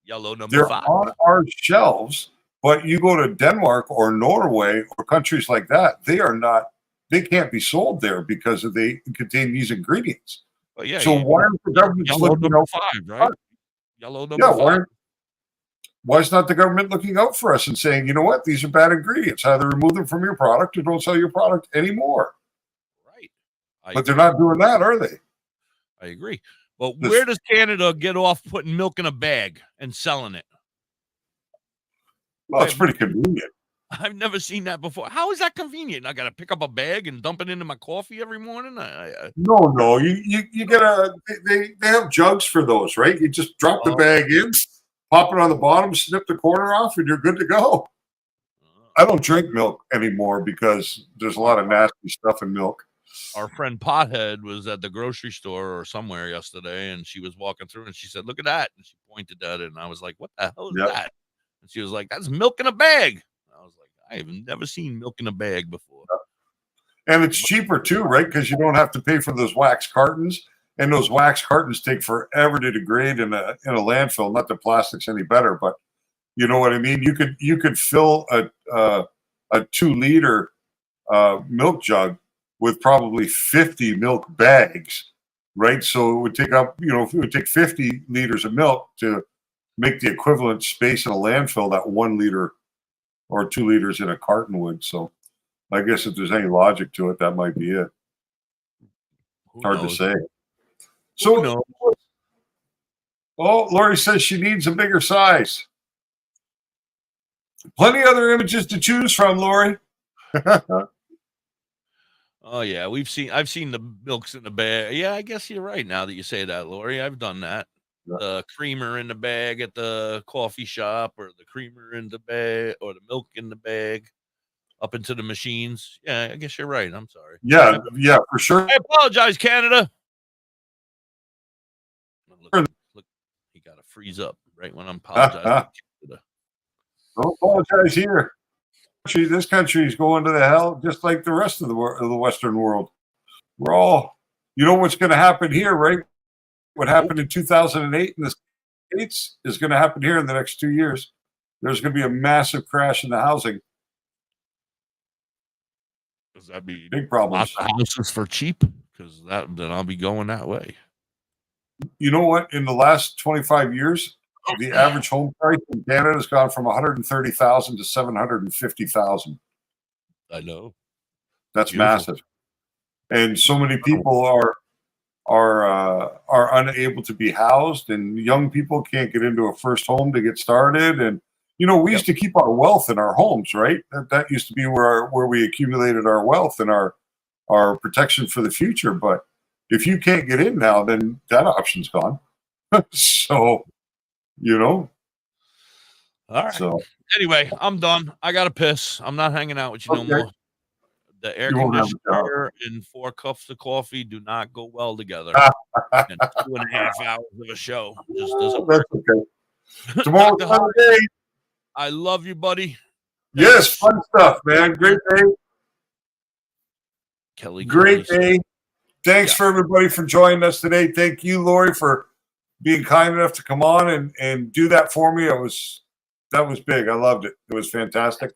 Yellow number They're 5. on our shelves, but you go to Denmark or Norway or countries like that, they are not. They can't be sold there because they contain these ingredients. Well, yeah, so why aren't the government yellow looking number out 5, for right? us? Yellow number Yeah, 5. why is not the government looking out for us and saying, you know what, these are bad ingredients. Either remove them from your product or don't sell your product anymore. Right. But they're not doing that, are they? I agree. But where does Canada get off putting milk in a bag and selling it? Well, it's pretty convenient. I've never seen that before. How is that convenient? I got to pick up a bag and dump it into my coffee every morning? No. You get they have jugs for those, right? You just drop the bag in, pop it on the bottom, snip the corner off, and you're good to go. I don't drink milk anymore because there's a lot of nasty stuff in milk. Our friend Pothead was at the grocery store or somewhere yesterday, and she was walking through, and she said, "Look at that!" And she pointed at it, and I was like, "What the hell is that?" And she was like, "That's milk in a bag." I was like, "I have never seen milk in a bag before." And it's cheaper too, right? Because you don't have to pay for those wax cartons, and those wax cartons take forever to degrade in a landfill. Not that plastic's any better, but you know what I mean. You could fill a 2-liter milk jug with probably 50 milk bags, right? So it would take up, it would take 50 liters of milk to make the equivalent space in a landfill that 1 liter or 2 liters in a carton would. So I guess if there's any logic to it, that might be it. Hard to say. So, Lori says she needs a bigger size. Plenty other images to choose from, Lori. Oh yeah, I've seen the milks in the bag. Yeah, I guess you're right now that you say that, Lori. I've done that. The creamer in the bag at the coffee shop, or the creamer in the bag, or the milk in the bag up into the machines. Yeah, I guess you're right. I'm sorry. Yeah, for sure. I apologize, Canada. Look, he got to freeze up right when I'm apologizing. Don't apologize here. This country is going to the hell just like the rest of the Western world. We're all, you know what's going to happen here, right? What happened in 2008 in the States is going to happen here in the next 2 years. There's going to be a massive crash in the housing. Does that mean big problems? Lots of houses for cheap? Because then I'll be going that way. You know what? In the last 25 years, the average home price in Canada has gone from 130,000 to 750,000. I know. That's Beautiful. massive. And so many people are unable to be housed, and young people can't get into a first home to get started. And you know, we used to keep our wealth in our homes, right? That used to be where we accumulated our wealth and our protection for the future. But if you can't get in now, then that option's gone. So, you know. All right. So anyway, I'm done. I got to piss. I'm not hanging out with you no more. The air conditioner and 4 cups of coffee do not go well together. And 2.5 hours of a show just doesn't work. That's okay. Tomorrow's another day. I love you, buddy. Yes, fun stuff, man. Great day. Great day. Thanks for everybody for joining us today. Thank you, Lori, for being kind enough to come on and do that for me. That was big. I loved it. It was fantastic.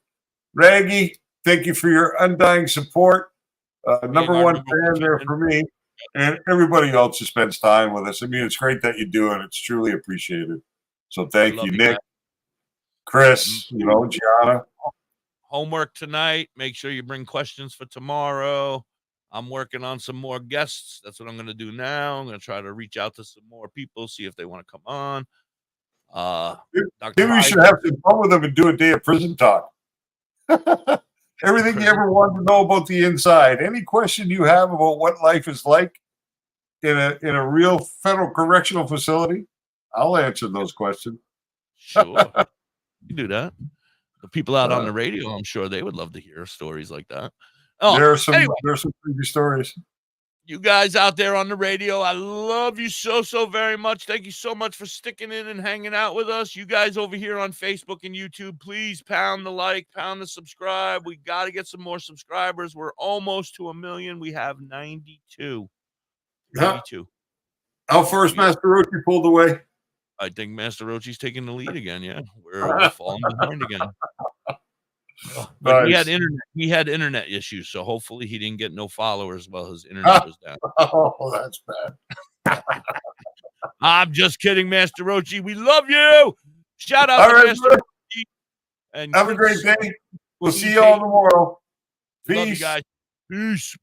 Raggy, thank you for your undying support. Number one fan there for me and everybody else who spends time with us. I mean, it's great that you do it. It's truly appreciated. So thank you, Nick, Chris, you know, Gianna. Homework tonight. Make sure you bring questions for tomorrow. I'm working on some more guests. That's what I'm going to do now. I'm going to try to reach out to some more people, see if they want to come on. Maybe we should have some fun with them and do a day of prison talk. Everything you ever wanted to know about the inside. Any question you have about what life is like in a real federal correctional facility, I'll answer those questions. Sure. You do that. The people out on the radio, I'm sure they would love to hear stories like that. Oh, there are some creepy stories. You guys out there on the radio, I love you so very much. Thank you so much for sticking in and hanging out with us. You guys over here on Facebook and YouTube, please pound the like, pound the subscribe. We got to get some more subscribers. We're almost to 1 million. We have 92. 92. How far is Master Rochi pulled away? I think Master Rochi's taking the lead again. Yeah, we're falling behind again. But Nice. he had internet issues, so hopefully he didn't get no followers while his internet was down. Oh, that's bad. I'm just kidding, Master Rochi. We love you. Shout out All to right, Master brother. Rochi. And Have a great day. We'll see you all tomorrow. Love you Peace. guys. Peace.